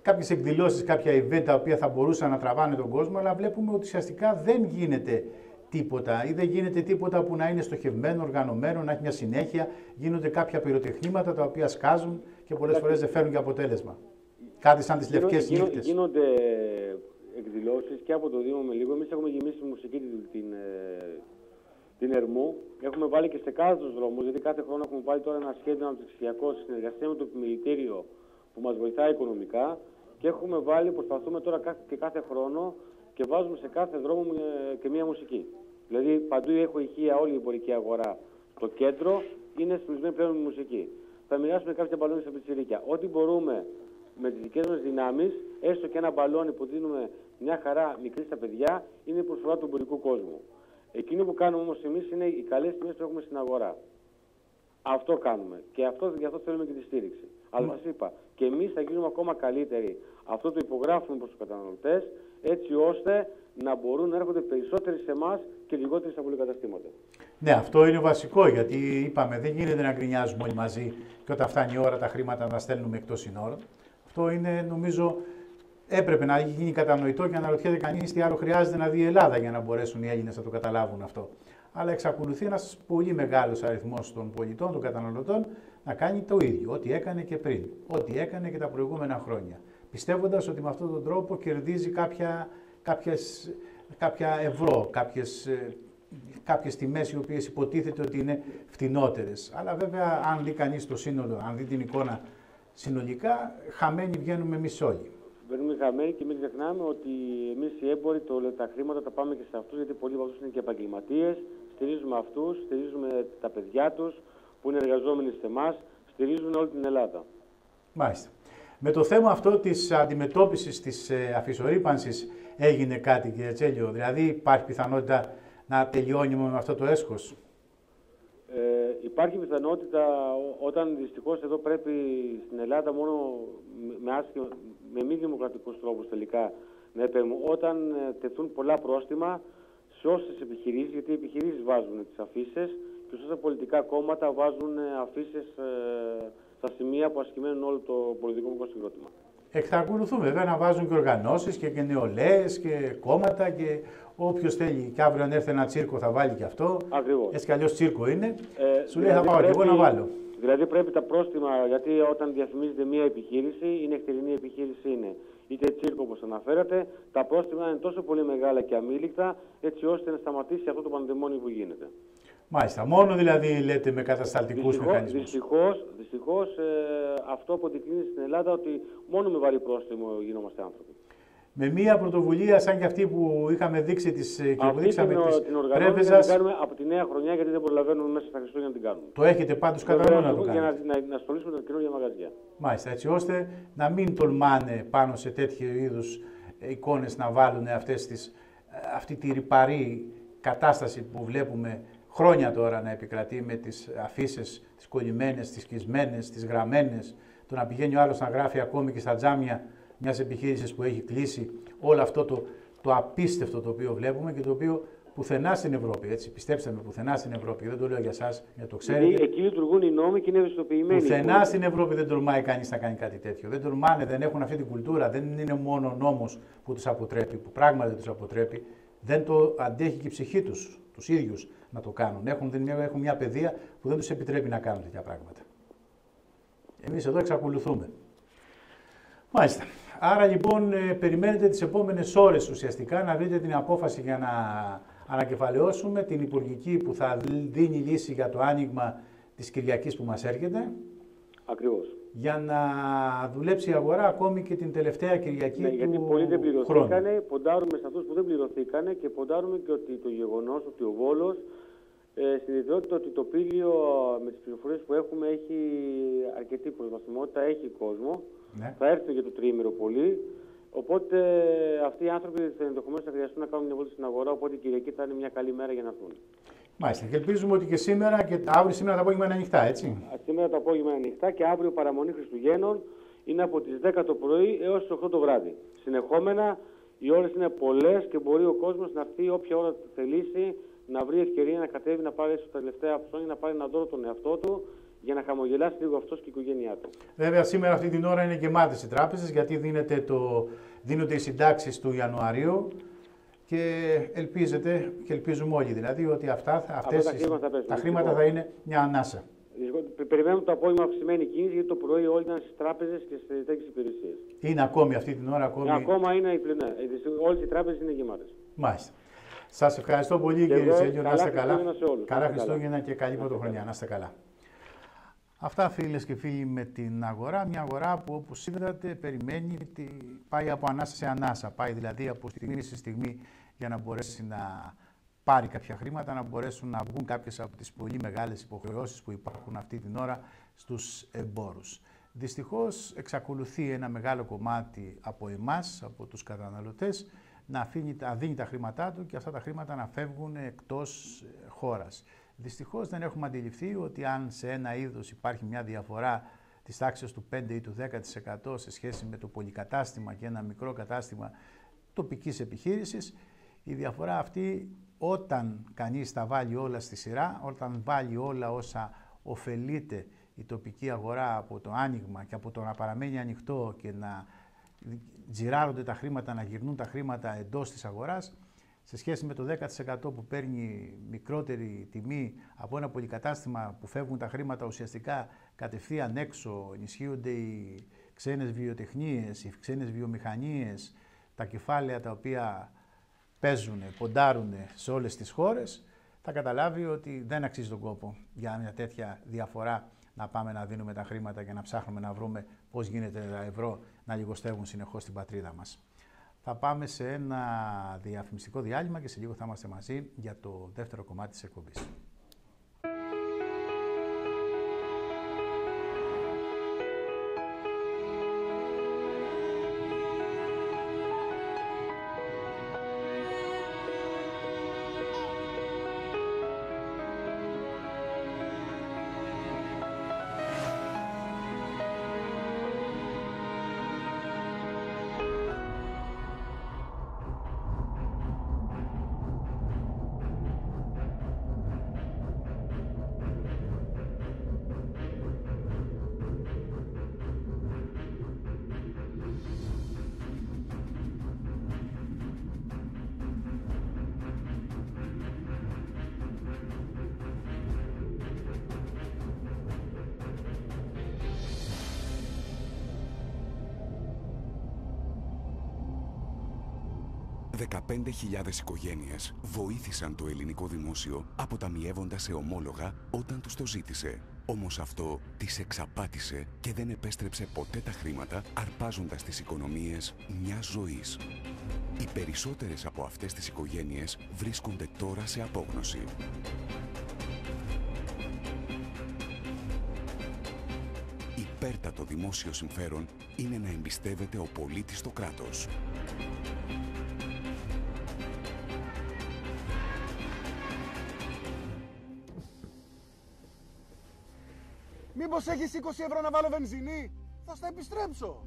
κάποιες εκδηλώσεις, κάποια event τα οποία θα μπορούσαν να τραβάνε τον κόσμο, αλλά βλέπουμε ότι ουσιαστικά δεν γίνεται τίποτα ή δεν γίνεται τίποτα που να είναι στοχευμένο, οργανωμένο, να έχει μια συνέχεια. Γίνονται κάποια πυροτεχνήματα τα οποία σκάζουν και πολλές φορές δεν φέρνουν και αποτέλεσμα. Κάτι σαν τις λευκές νύχτες. Γίνονται εκδηλώσεις και από το Δήμο με λίγο. Εμείς έχουμε γεμίσει μουσική την Ερμού. Έχουμε βάλει και σε κάθε τους δρόμους, γιατί κάθε χρόνο έχουμε βάλει τώρα ένα σχέδιο αναπτυξιακό σε συνεργασία με το επιμελητήριο που μας βοηθάει οικονομικά και έχουμε βάλει, προσπαθούμε τώρα κάθε χρόνο και βάζουμε σε κάθε δρόμο και μία μουσική. Δηλαδή παντού έχω ηχεία, όλη η εμπορική αγορά στο κέντρο είναι συμπλησμένη πλέον με μουσική. Θα μοιράσουμε κάποια μπαλόνια στα πιτσιρίκια. Ό,τι μπορούμε με τις δικές μας δυνάμεις, έστω και ένα μπαλόνι που δίνουμε μια χαρά μικρή στα παιδιά, είναι η προσφορά του εμπορικού κόσμου. Εκείνο που κάνουμε όμως εμείς είναι οι καλές τιμές που έχουμε στην αγορά. Αυτό κάνουμε. Και γι' αυτό θέλουμε και τη στήριξη. Αλλά σας είπα, και εμείς θα γίνουμε ακόμα καλύτεροι. Αυτό το υπογράφουμε προς τους καταναλωτές, έτσι ώστε να μπορούν να έρχονται περισσότεροι σε εμάς και λιγότεροι στα πολυκαταστήματα. Ναι, αυτό είναι βασικό, γιατί είπαμε δεν γίνεται να γκρινιάζουμε όλοι μαζί και όταν φτάνει η ώρα τα χρήματα να τα στέλνουμε εκτός συνόρων. Αυτό είναι, νομίζω, έπρεπε να γίνει κατανοητό και να αναρωτιέται κανείς τι άλλο χρειάζεται να δει η Ελλάδα για να μπορέσουν οι Έλληνες να το καταλάβουν αυτό. Αλλά εξακολουθεί ένας πολύ μεγάλος αριθμός των πολιτών, των καταναλωτών, να κάνει το ίδιο, ό,τι έκανε και πριν, ό,τι έκανε και τα προηγούμενα χρόνια. Πιστεύοντας ότι με αυτόν τον τρόπο κερδίζει κάποια ευρώ, κάποιες τιμές οι οποίες υποτίθεται ότι είναι φτηνότερες. Αλλά βέβαια, αν δει κανείς το σύνολο, αν δει την εικόνα συνολικά, χαμένοι βγαίνουμε εμείς όλοι. Βγαίνουμε χαμένοι και μην ξεχνάμε ότι εμείς οι έμποροι τα χρήματα τα πάμε και σε αυτούς, γιατί πολλοί από αυτούς είναι και επαγγελματίες. Στηρίζουμε αυτούς, στηρίζουμε τα παιδιά τους που είναι εργαζόμενοι σε εμάς, στηρίζουν όλη την Ελλάδα. Μάλιστα. Με το θέμα αυτό της αντιμετώπισης της αφισορύπανσης έγινε κάτι, κύριε Τσέλιο? Δηλαδή υπάρχει πιθανότητα να τελειώνουμε με αυτό το έσχος? Υπάρχει πιθανότητα όταν δυστυχώς εδώ πρέπει στην Ελλάδα μόνο με μη δημοκρατικούς τρόπους τελικά να επέμβουν. Όταν τεθούν πολλά πρόστιμα σε όσες επιχειρήσεις, γιατί οι επιχειρήσεις βάζουν τις αφήσεις και σε όσα πολιτικά κόμματα βάζουν αφήσεις στα σημεία που ασκημένουν όλο το πολιτικό μου συγκρότημα. Εξακολουθούν βέβαια να βάζουν και οργανώσεις και νεολαίες και κόμματα και όποιος θέλει. Και αύριο αν έρθει ένα τσίρκο θα βάλει και αυτό. Ακριβώς. Έτσι κι αλλιώς τσίρκο είναι. Σου λέει Δηλαδή θα πάω και εγώ να βάλω. Δηλαδή πρέπει τα πρόστιμα, γιατί όταν διαφημίζεται μια επιχείρηση, η νυχτερινή επιχείρηση είναι είτε τσίρκο όπως αναφέρατε, τα πρόστιμα είναι τόσο πολύ μεγάλα και αμήλικτα, έτσι ώστε να σταματήσει αυτό το πανδαιμόνιο που γίνεται. Μάλιστα. Μόνο δηλαδή λέτε με κατασταλτικούς μηχανισμούς. Δυστυχώς αυτό αποδεικνύει στην Ελλάδα ότι μόνο με βαρύ πρόστιμο γινόμαστε άνθρωποι. Με μια πρωτοβουλία σαν και αυτή που είχαμε δείξει και που δείξαμε τις Πρέβεζας. Την κάνουμε από τη νέα χρονιά, γιατί δεν προλαβαίνουμε μέσα στα Χριστούγεννα να την κάνουμε. Το έχετε πάντως κατά νου να το κάνετε. Για να στολίσουμε τα καινούργια μαγαζιά. Μάλιστα, έτσι ώστε να μην τολμάνε πάνω σε τέτοιου είδους εικόνες να βάλουν αυτή τη ρυπαρή κατάσταση που βλέπουμε χρόνια τώρα να επικρατεί με τις αφήσεις, τις κολλημένες, τις σκισμένες, τις γραμμένες, το να πηγαίνει ο άλλος να γράφει ακόμη και στα τζάμια μιας επιχείρησης που έχει κλείσει, όλο αυτό το απίστευτο το οποίο βλέπουμε και το οποίο πουθενά στην Ευρώπη, έτσι, πιστέψτε με, πουθενά στην Ευρώπη, δεν το λέω για εσάς, για το ξέρετε. Εκεί λειτουργούν οι νόμοι και είναι ευαισθητοποιημένοι. Πουθενά στην Ευρώπη δεν τολμάει κανείς να κάνει κάτι τέτοιο. Δεν τολμάνε, δεν έχουν αυτή την κουλτούρα, δεν είναι μόνο ο νόμος που τους αποτρέπει, που πράγματι τους αποτρέπει, δεν το αντέχει και η ψυχή τους ίδιους να το κάνουν. Έχουν μια παιδεία που δεν τους επιτρέπει να κάνουν τέτοια πράγματα. Εμείς εδώ εξακολουθούμε. Μάλιστα. Άρα λοιπόν περιμένετε τις επόμενες ώρες ουσιαστικά να βρείτε την απόφαση για να ανακεφαλαιώσουμε την υπουργική που θα δίνει λύση για το άνοιγμα της Κυριακής που μας έρχεται. Ακριβώς. Για να δουλέψει η αγορά ακόμη και την τελευταία Κυριακή του γιατί πολλοί δεν πληρωθήκανε, ποντάρουμε σε αυτούς που δεν πληρωθήκανε και ποντάρουμε και ότι το γεγονός ότι ο Βόλος στην ιδιότητα ότι το πήλιο με τις πληροφορίες που έχουμε έχει αρκετή προσβασιμότητα, έχει κόσμο. Ναι. Θα έρθουν για το τριήμερο πολύ. Οπότε αυτοί οι άνθρωποι ενδεχομένως θα χρειαστούν να κάνουν μια βόλτα στην αγορά. Οπότε η Κυριακή θα είναι μια καλή μέρα για να έρθουν. Μάλιστα. Και ελπίζουμε ότι και σήμερα και αύριο σήμερα το απόγευμα είναι ανοιχτά, έτσι. Σήμερα το απόγευμα είναι ανοιχτά και αύριο παραμονή Χριστουγέννων είναι από τις 10 το πρωί έως τις 8 το βράδυ. Συνεχόμενα οι ώρες είναι πολλές και μπορεί ο κόσμος να έρθει όποια ώρα θελήσει, να βρει ευκαιρία να κατέβει, να πάρει στα τελευταία ψώνια, να πάρει ένα δώρο τον εαυτό του για να χαμογελάσει λίγο αυτός και η οικογένειά του. Βέβαια, σήμερα αυτή την ώρα είναι γεμάτες οι τράπεζες γιατί δίνονται οι συντάξεις του Ιανουαρίου και ελπίζετε και ελπίζουμε όλοι δηλαδή ότι τα χρήματα θα είναι μια ανάσα. Περιμένουμε το απόγευμα αυξημένη κίνηση γιατί το πρωί όλοι ήταν στις τράπεζες και στις τέτοιες υπηρεσίες. Είναι ακόμη αυτή την ώρα? Ακόμα είναι, όλες οι τράπεζες είναι γεμάτες. Μάλιστα. Σας ευχαριστώ πολύ, κύριε Σέλιο. Να είστε καλά. Καλά Καλά Χριστούγεννα και καλή πρωτοχρονιά. Να είστε καλά. Αυτά, φίλες και φίλοι, με την αγορά. Μια αγορά που, όπως είδατε, περιμένει, πάει από ανάσα σε ανάσα. Πάει δηλαδή από στιγμή σε στιγμή για να μπορέσει να πάρει κάποια χρήματα, να μπορέσουν να βγουν κάποιες από τις πολύ μεγάλες υποχρεώσεις που υπάρχουν αυτή την ώρα στους εμπόρους. Δυστυχώς εξακολουθεί ένα μεγάλο κομμάτι από εμάς, από τους καταναλωτές, να δίνει τα χρήματά του και αυτά τα χρήματα να φεύγουν εκτός χώρας. Δυστυχώς δεν έχουμε αντιληφθεί ότι αν σε ένα είδος υπάρχει μια διαφορά της τάξης του 5 ή του 10% σε σχέση με το πολυκατάστημα και ένα μικρό κατάστημα τοπικής επιχείρησης, η διαφορά αυτή, όταν κανείς τα βάλει όλα στη σειρά, όταν βάλει όλα όσα ωφελείται η τοπική αγορά από το άνοιγμα και από το να παραμένει ανοιχτό και να τζιράρονται τα χρήματα, να γυρνούν τα χρήματα εντός της αγοράς, σε σχέση με το 10% που παίρνει μικρότερη τιμή από ένα πολυκατάστημα που φεύγουν τα χρήματα ουσιαστικά κατευθείαν έξω, ενισχύονται οι ξένες βιοτεχνίες, οι ξένες βιομηχανίες, τα κεφάλαια τα οποία παίζουν, ποντάρουν σε όλες τις χώρες, θα καταλάβει ότι δεν αξίζει τον κόπο για μια τέτοια διαφορά να πάμε να δίνουμε τα χρήματα και να ψάχνουμε να βρούμε πώς γίνεται τα ευρώ να λιγοστεύουν συνεχώς στην πατρίδα μας. Θα πάμε σε ένα διαφημιστικό διάλειμμα και σε λίγο θα είμαστε μαζί για το δεύτερο κομμάτι της εκπομπής. «15.000 οικογένειες βοήθησαν το ελληνικό δημόσιο αποταμιεύοντας σε ομόλογα όταν τους το ζήτησε. Όμως αυτό τις εξαπάτησε και δεν επέστρεψε ποτέ τα χρήματα, αρπάζοντας τις οικονομίες μιας ζωής. Οι περισσότερες από αυτές τις οικογένειες βρίσκονται τώρα σε απόγνωση. Υπέρτατο δημόσιο συμφέρον είναι να εμπιστεύεται ο πολίτης στο κράτος. Μήπως έχεις 20 ευρώ να βάλω βενζίνη? Θα στα επιστρέψω.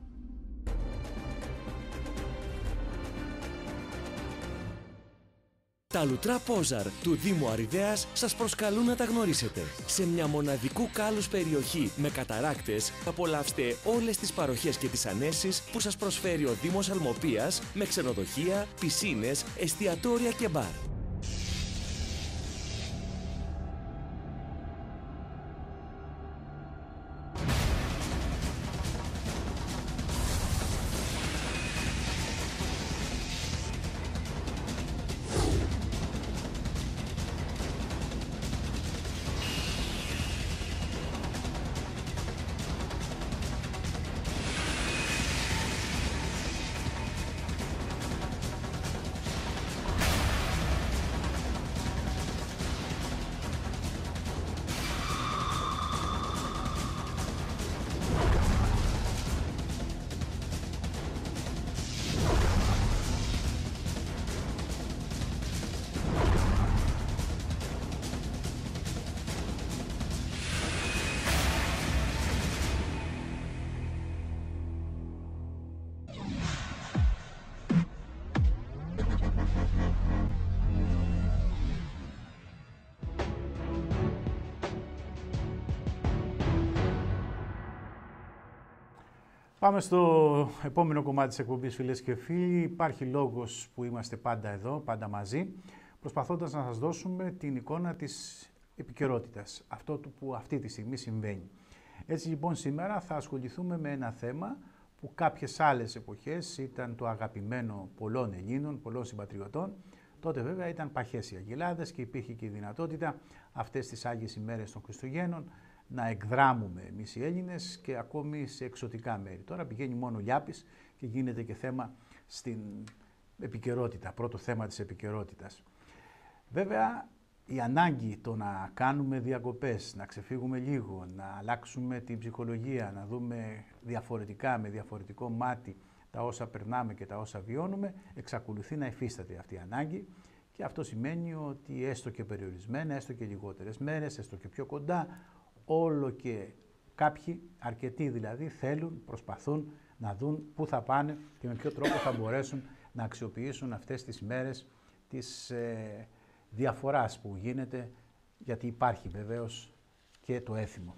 Τα λουτρά Πόζαρ του Δήμου Αριδέας σας προσκαλούν να τα γνωρίσετε. Σε μια μοναδικού κάλους περιοχή με καταράκτες, απολαύστε όλες τις παροχές και τις ανέσεις που σας προσφέρει ο Δήμος Αλμοπίας με ξενοδοχεία, πισίνες, εστιατόρια και μπαρ. Πάμε στο επόμενο κομμάτι της εκπομπής, φίλες και φίλοι. Υπάρχει λόγος που είμαστε πάντα εδώ, πάντα μαζί, προσπαθώντας να σας δώσουμε την εικόνα της επικαιρότητας, αυτό που αυτή τη στιγμή συμβαίνει. Έτσι λοιπόν σήμερα θα ασχοληθούμε με ένα θέμα που κάποιες άλλες εποχές ήταν το αγαπημένο πολλών Ελλήνων, πολλών συμπατριωτών, Τότε βέβαια ήταν παχές οι αγγελάδες και υπήρχε και η δυνατότητα αυτές τις Άγιες ημέρες των Χριστουγέννων να εκδράμουμε εμείς οι Έλληνες και ακόμη σε εξωτικά μέρη. Τώρα πηγαίνει μόνο Λιάπης και γίνεται και θέμα στην επικαιρότητα, πρώτο θέμα της επικαιρότητας. Βέβαια, η ανάγκη το να κάνουμε διακοπές, να ξεφύγουμε λίγο, να αλλάξουμε την ψυχολογία, να δούμε διαφορετικά, με διαφορετικό μάτι τα όσα περνάμε και τα όσα βιώνουμε, εξακολουθεί να υφίσταται αυτή η ανάγκη και αυτό σημαίνει ότι έστω και περιορισμένα, έστω και λιγότερες μέρες, έστω και πιο κοντά, όλο και κάποιοι, αρκετοί δηλαδή, θέλουν, προσπαθούν να δουν πού θα πάνε και με ποιο τρόπο θα μπορέσουν να αξιοποιήσουν αυτές τις μέρες της διαφοράς που γίνεται, γιατί υπάρχει βεβαίως και το έθιμο.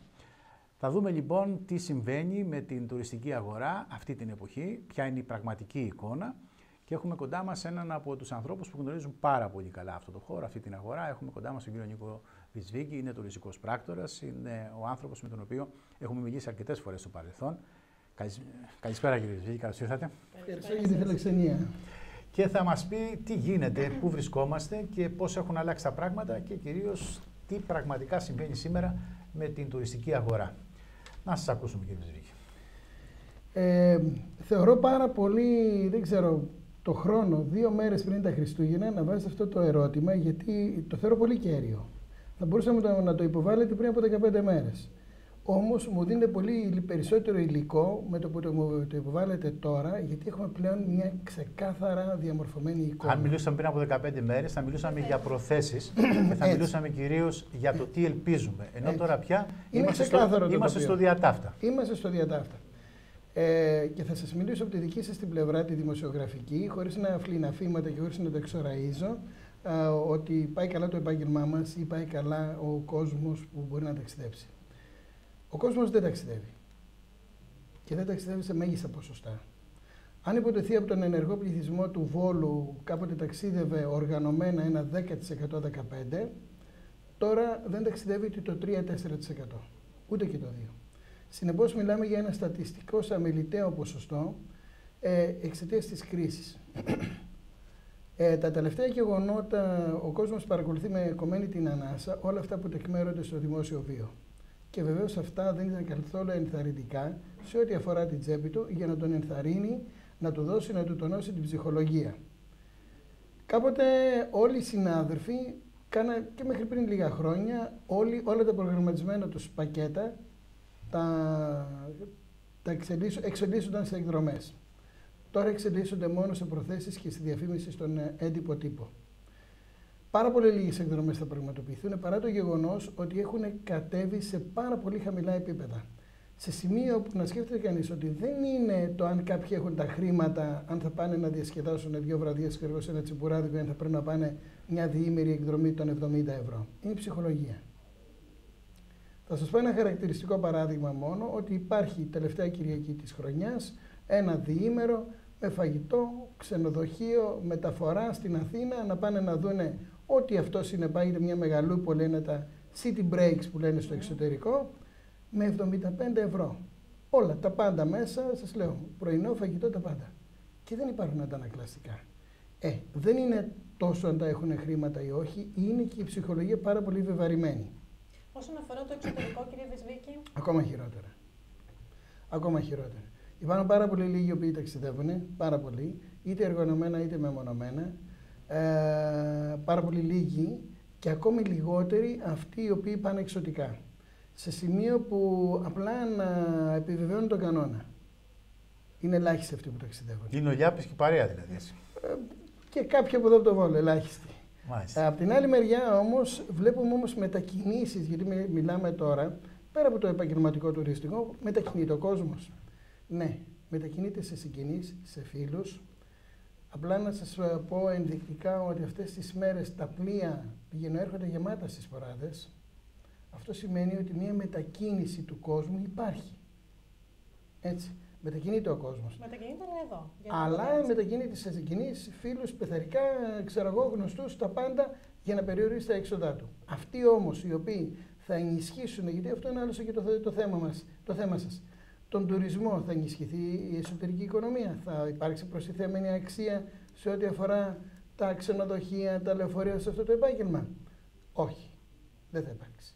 Θα δούμε λοιπόν τι συμβαίνει με την τουριστική αγορά αυτή την εποχή, ποια είναι η πραγματική εικόνα και έχουμε κοντά μας έναν από τους ανθρώπους που γνωρίζουν πάρα πολύ καλά αυτό το χώρο, αυτή την αγορά. Έχουμε κοντά μας τον κύριο Νίκο Βυσβίκη, είναι τουριστικός πράκτορας, είναι ο άνθρωπος με τον οποίο έχουμε μιλήσει αρκετές φορές στο παρελθόν. Καλησπέρα κύριε Βυσβίκη, καλώς ήρθατε. Ευχαριστώ για τη φιλοξενία. Και θα μας πει τι γίνεται, πού βρισκόμαστε και πώς έχουν αλλάξει τα πράγματα και κυρίως τι πραγματικά συμβαίνει σήμερα με την τουριστική αγορά. Να σας ακούσουμε κύριε Βυσβίκη. Θεωρώ πάρα πολύ, δεν ξέρω, το χρόνο, 2 μέρες πριν τα Χριστούγεννα, να βάζετε αυτό το ερώτημα, γιατί το θεωρώ πολύ κέριο. Θα μπορούσαμε να το υποβάλλετε πριν από 15 μέρες. Όμως μου δίνεται πολύ περισσότερο υλικό με το που το υποβάλλετε τώρα, γιατί έχουμε πλέον μια ξεκάθαρα διαμορφωμένη εικόνα. Αν μιλούσαμε πριν από 15 μέρες, θα μιλούσαμε για προθέσεις και θα μιλούσαμε κυρίως για το τι ελπίζουμε. Ενώ τώρα πια είμαστε στο διατάφτα. Είμαστε στο διατάφτα. Και θα σας μιλήσω από τη δική σας την πλευρά, τη δημοσιογραφική, χωρίς να φλιναφήματα και χωρίς να το εξοραίζω, ότι πάει καλά το επάγγελμά μας ή πάει καλά ο κόσμος που μπορεί να ταξιδέψει. Ο κόσμος δεν ταξιδεύει και δεν ταξιδεύει σε μέγιστα ποσοστά. Αν υποτεθεί από τον ενεργό πληθυσμό του Βόλου κάποτε ταξίδευε οργανωμένα ένα 10%-15%, τώρα δεν ταξιδεύει ούτε το 3-4%, ούτε και το 2%. Συνεπώς μιλάμε για ένα στατιστικό αμεληταίο ποσοστό εξαιτίας της κρίσης. Τα τελευταία γεγονότα ο κόσμος παρακολουθεί με κομμένη την ανάσα όλα αυτά που τεκμέρονται στο δημόσιο βίο. Και βεβαίως αυτά δεν ήταν καθόλου ενθαρρυντικά σε ό,τι αφορά την τσέπη του για να τον ενθαρρύνει, να του δώσει, να του τονώσει την ψυχολογία. Κάποτε όλοι οι συνάδελφοι, και μέχρι πριν λίγα χρόνια, όλα τα προγραμματισμένα τους πακέτα εξελίσσονταν σε εκδρομές. Τώρα εξελίσσονται μόνο σε προθέσεις και στη διαφήμιση στον έντυπο τύπο. Πάρα πολύ λίγες εκδρομές θα πραγματοποιηθούν παρά το γεγονός ότι έχουν κατέβει σε πάρα πολύ χαμηλά επίπεδα. Σε σημείο που να σκέφτεται κανείς ότι δεν είναι το αν κάποιοι έχουν τα χρήματα, αν θα πάνε να διασκεδάσουν 2 βραδιές σε ένα τσιμπουράδικο ή αν θα πρέπει να πάνε μια διήμερη εκδρομή των 70 ευρώ. Είναι η ψυχολογία. Θα σας πω ένα χαρακτηριστικό παράδειγμα μόνο, ότι υπάρχει τελευταία Κυριακή της χρονιάς ένα διήμερο με φαγητό, ξενοδοχείο, μεταφορά στην Αθήνα, να πάνε να δούνε ό,τι αυτό συνεπάγεται μια μεγαλούπολη, είναι τα city breaks που λένε στο εξωτερικό, με 75 ευρώ. Όλα, τα πάντα μέσα, σας λέω, πρωινό, φαγητό, τα πάντα. Και δεν υπάρχουν αντανακλαστικά. Δεν είναι τόσο αν τα έχουν χρήματα ή όχι, είναι και η ψυχολογία πάρα πολύ βεβαρημένη. Όσον αφορά το εξωτερικό, κύριε Βυσβίκη. Ακόμα χειρότερα. Ακόμα χειρότερα. Υπάρχουν πάρα πολλοί λίγοι οι οποίοι ταξιδεύουν, πάρα πολλοί, είτε εργονομένα είτε μεμονωμένα. Πάρα πολύ λίγοι και ακόμη λιγότεροι αυτοί οι οποίοι πάνε εξωτικά. Σε σημείο που απλά να επιβεβαιώνουν τον κανόνα. Είναι ελάχιστοι αυτοί που ταξιδεύουν. Είναι ο Λιάπης και η παρέα δηλαδή. Και κάποιοι από εδώ από το Βόλο, ελάχιστοι. Απ' την άλλη μεριά όμως, βλέπουμε όμως μετακινήσεις, γιατί μιλάμε τώρα, πέρα από το επαγγελματικό τουριστικό, μετακινείται ο κόσμος. Ναι, μετακινείται σε συγγενείς, σε φίλους. Απλά να σας πω ενδεικτικά ότι αυτές τις μέρες τα πλοία πηγαίνουν έρχονται γεμάτα στις φοράδες. Αυτό σημαίνει ότι μια μετακίνηση του κόσμου υπάρχει. Έτσι. Μετακινείται ο κόσμος. Μετακινείται εδώ. Αλλά μετακινείται σε συγγενείς, φίλους, πεθαρικά, ξέρω εγώ, γνωστούς, τα πάντα για να περιορίσει τα έξοδά του. Αυτοί όμως οι οποίοι θα ενισχύσουν, γιατί αυτό είναι άλλωστε και το θέμα σας. Τον τουρισμό θα ενισχυθεί η εσωτερική οικονομία, θα υπάρξει προστιθέμενη αξία σε ό,τι αφορά τα ξενοδοχεία, τα λεωφορεία σε αυτό το επάγγελμα? Όχι, δεν θα υπάρξει.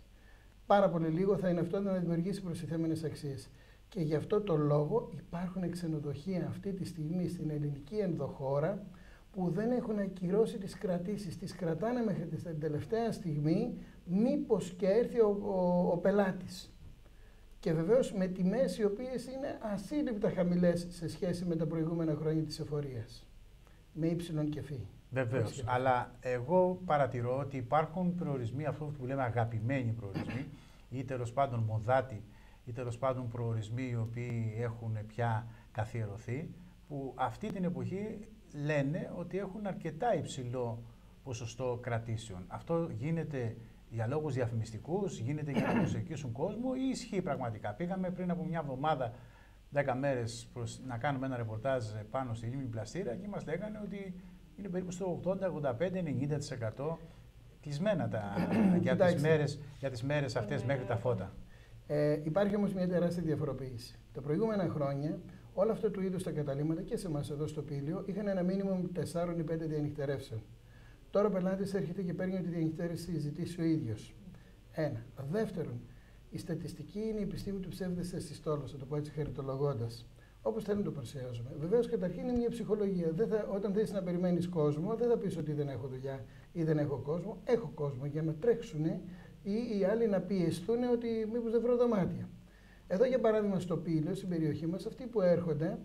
Πάρα πολύ λίγο θα είναι αυτό να δημιουργήσει προστιθέμενες αξίες. Και γι' αυτό το λόγο υπάρχουν ξενοδοχεία αυτή τη στιγμή στην ελληνική ενδοχώρα που δεν έχουν ακυρώσει τις κρατήσεις. Τις κρατάνε μέχρι την τελευταία στιγμή, μήπως και έρθει ο πελάτης. Και βεβαίως με τιμές οι οποίες είναι ασύλληπτα χαμηλές σε σχέση με τα προηγούμενα χρόνια της εφορίας. Με ύψιλον και φύ. Βεβαίως, αλλά εγώ παρατηρώ ότι υπάρχουν προορισμοί, αυτό που λέμε αγαπημένοι προορισμοί, ή τέλος πάντων μοδάτοι, ή τέλος πάντων προορισμοί οι οποίοι έχουν πια καθιερωθεί, που αυτή την εποχή λένε ότι έχουν αρκετά υψηλό ποσοστό κρατήσεων. Αυτό γίνεται για λόγους διαφημιστικούς, γίνεται για να προσελκύσουν κόσμο ή ισχύει πραγματικά? Πήγαμε πριν από μια εβδομάδα, 10 μέρες, να κάνουμε ένα ρεπορτάζ πάνω στη Λίμνη Πλαστήρα και μας λέγανε ότι είναι περίπου στο 80, 85, 90% κλεισμένα για τις μέρες αυτές μέχρι τα φώτα. Υπάρχει όμως μια τεράστια διαφοροποίηση. Τα προηγούμενα χρόνια όλα αυτά του είδους τα καταλύματα και σε εμάς εδώ στο Πήλιο είχαν ένα μίνιμουμ 4 ή 5 διανυκτερεύσεων. Τώρα ο πελάτης έρχεται και παίρνει τη διανυκτέρευση ζητήσει ο ίδιος. Ένα. Δεύτερον, η στατιστική είναι η επιστήμη του ψεύδεσης αισθηστόλος, θα το πω έτσι χαριτολογώντας. Όπως θέλουμε το παρουσιάζουμε. Βεβαίως, καταρχήν είναι μια ψυχολογία. Όταν θες να περιμένεις κόσμο, δεν θα πεις ότι δεν έχω δουλειά ή δεν έχω κόσμο. Έχω κόσμο για να τρέξουν ή οι άλλοι να πιεστούν ότι μήπως δεν βρω δωμάτια. Εδώ, για παράδειγμα, στο Πήλιο, στην περιοχή μας, αυτοί που έρχονται,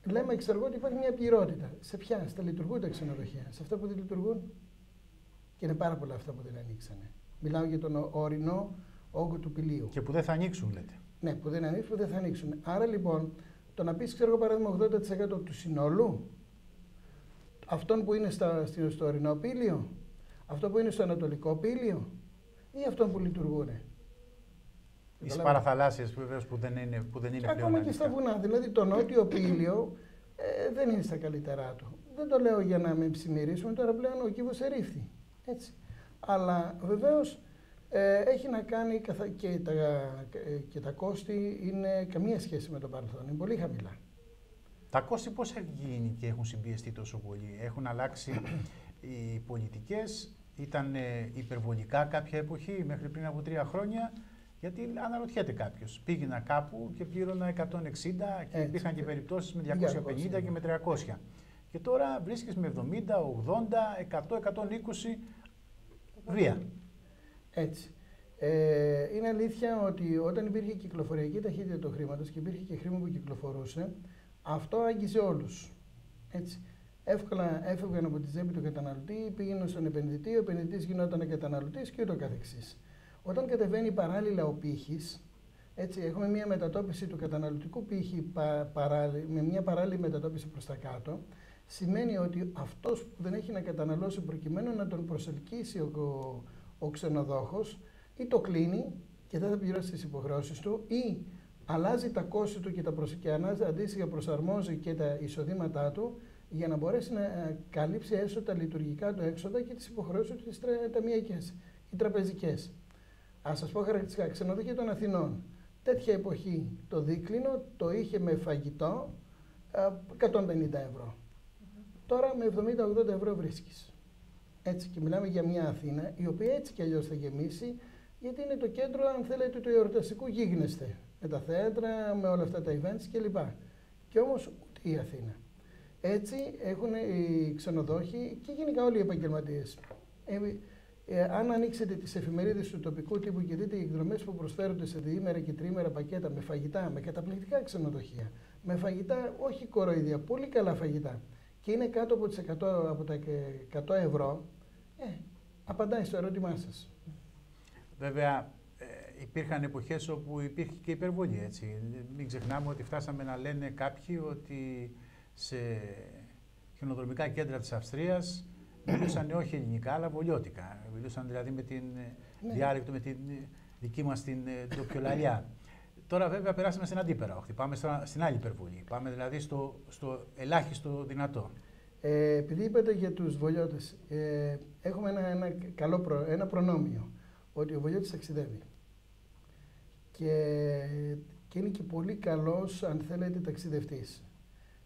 λέμε εξεργώ ότι υπάρχει μια πληρότητα. Σε ποια? Στα λειτουργούντα ξενοδοχεία. Σε αυτά που δεν λειτουργούν. Και είναι πάρα πολλά αυτά που δεν ανοίξανε. Μιλάω για τον ορεινό όγκο του Πηλίου. Και που δεν θα ανοίξουν, λέτε. Ναι, που δεν ανοίξουν, που δεν θα ανοίξουν. Άρα λοιπόν, το να πεις, ξέρω εγώ, παράδειγμα, 80% του συνόλου, αυτών που είναι στο ορεινό Πήλιο, αυτό που είναι στο ανατολικό Πήλιο ή αυτών που λειτουργούν. Οι παραθαλάσσιες βεβαίως που δεν είναι πλέον. Ακόμα και στα βουνά. Δηλαδή το νότιο Πήλιο δεν είναι στα καλύτερά του. Δεν το λέω για να με ψημυρίσουμε, τώρα πλέον ο κύβος ερήφθη. Έτσι. Αλλά βεβαίως έχει να κάνει και τα κόστη είναι καμία σχέση με το παρελθόν. Είναι πολύ χαμηλά. Τα κόστη πώς έχουν γίνει και έχουν συμπιεστεί τόσο πολύ? Έχουν αλλάξει οι πολιτικές? Ήταν υπερβολικά κάποια εποχή μέχρι πριν από 3 χρόνια? Γιατί αναρωτιέται κάποιος. Πήγαινα κάπου και πλήρωνα 160 και υπήρχαν και περιπτώσεις με 250 και με 300. Και τώρα βρίσκεις με 70, 80, 100, 120 βία. Έτσι. Είναι αλήθεια ότι όταν υπήρχε κυκλοφοριακή ταχύτητα του χρήματος και υπήρχε και χρήμα που κυκλοφορούσε, αυτό άγγιζε όλους. Έτσι. Εύκολα έφευγαν από τη τσέπη του καταναλωτή, πήγαιναν στον επενδυτή, ο επενδυτής γινόταν καταναλωτής και ούτω καθεξής. Όταν κατεβαίνει παράλληλα ο πύχης, έτσι, έχουμε μια μετατόπιση του καταναλωτικού πύχη με μια παράλληλη μετατόπιση προς τα κάτω, σημαίνει ότι αυτός που δεν έχει να καταναλώσει προκειμένου να τον προσελκύσει ο ξενοδόχος ή το κλείνει και δεν θα πληρώσει τις υποχρεώσεις του ή αλλάζει τα κόστη του και αντίστοιχα προσαρμόζει και τα εισοδήματά του για να μπορέσει να καλύψει έστω τα λειτουργικά του έξοδα και τις υποχρεώσεις του τις ταμιακές ή τραπεζικές. Ας σας πω χαρακτηριστικά, ξενοδοχεία των Αθηνών. Τέτοια εποχή το δίκλινο το είχε με φαγητό 150 ευρώ. Τώρα με 70-80 ευρώ βρίσκεις. Έτσι, και μιλάμε για μια Αθήνα η οποία έτσι κι αλλιώς θα γεμίσει, γιατί είναι το κέντρο, αν θέλετε, του εορταστικού γίγνεσθε. Με τα θέατρα, με όλα αυτά τα events κλπ. Και όμως ούτε η Αθήνα. Έτσι έχουν οι ξενοδόχοι και γενικά όλοι οι επαγγελματίες. Αν ανοίξετε τις εφημερίδες του τοπικού τύπου και δείτε οι εκδρομές που προσφέρονται σε διήμερα και τριήμερα πακέτα με φαγητά, με καταπληκτικά ξενοδοχεία, με φαγητά, όχι κοροϊδία, πολύ καλά φαγητά, και είναι κάτω από τα 100 ευρώ, απαντάει στο ερώτημά σας. Βέβαια, υπήρχαν εποχές όπου υπήρχε και υπερβολή, έτσι. Μην ξεχνάμε ότι φτάσαμε να λένε κάποιοι ότι σε χιονοδρομικά κέντρα της Αυστρίας μιλούσαν όχι ελληνικά, αλλά βολιώτικα. Μιλούσαν δηλαδή με την διάλεκτο, με την δική μας την ντοπιολαλιά. Τώρα βέβαια περάσαμε στην αντίπερα όχθη, πάμε στην άλλη υπερβολή. Πάμε δηλαδή στο ελάχιστο δυνατό. Επειδή είπατε για τους βολιώτες, έχουμε ένα προνόμιο, ότι ο βολιώτης ταξιδεύει. Και είναι και πολύ καλός, αν θέλετε, ταξιδευτής.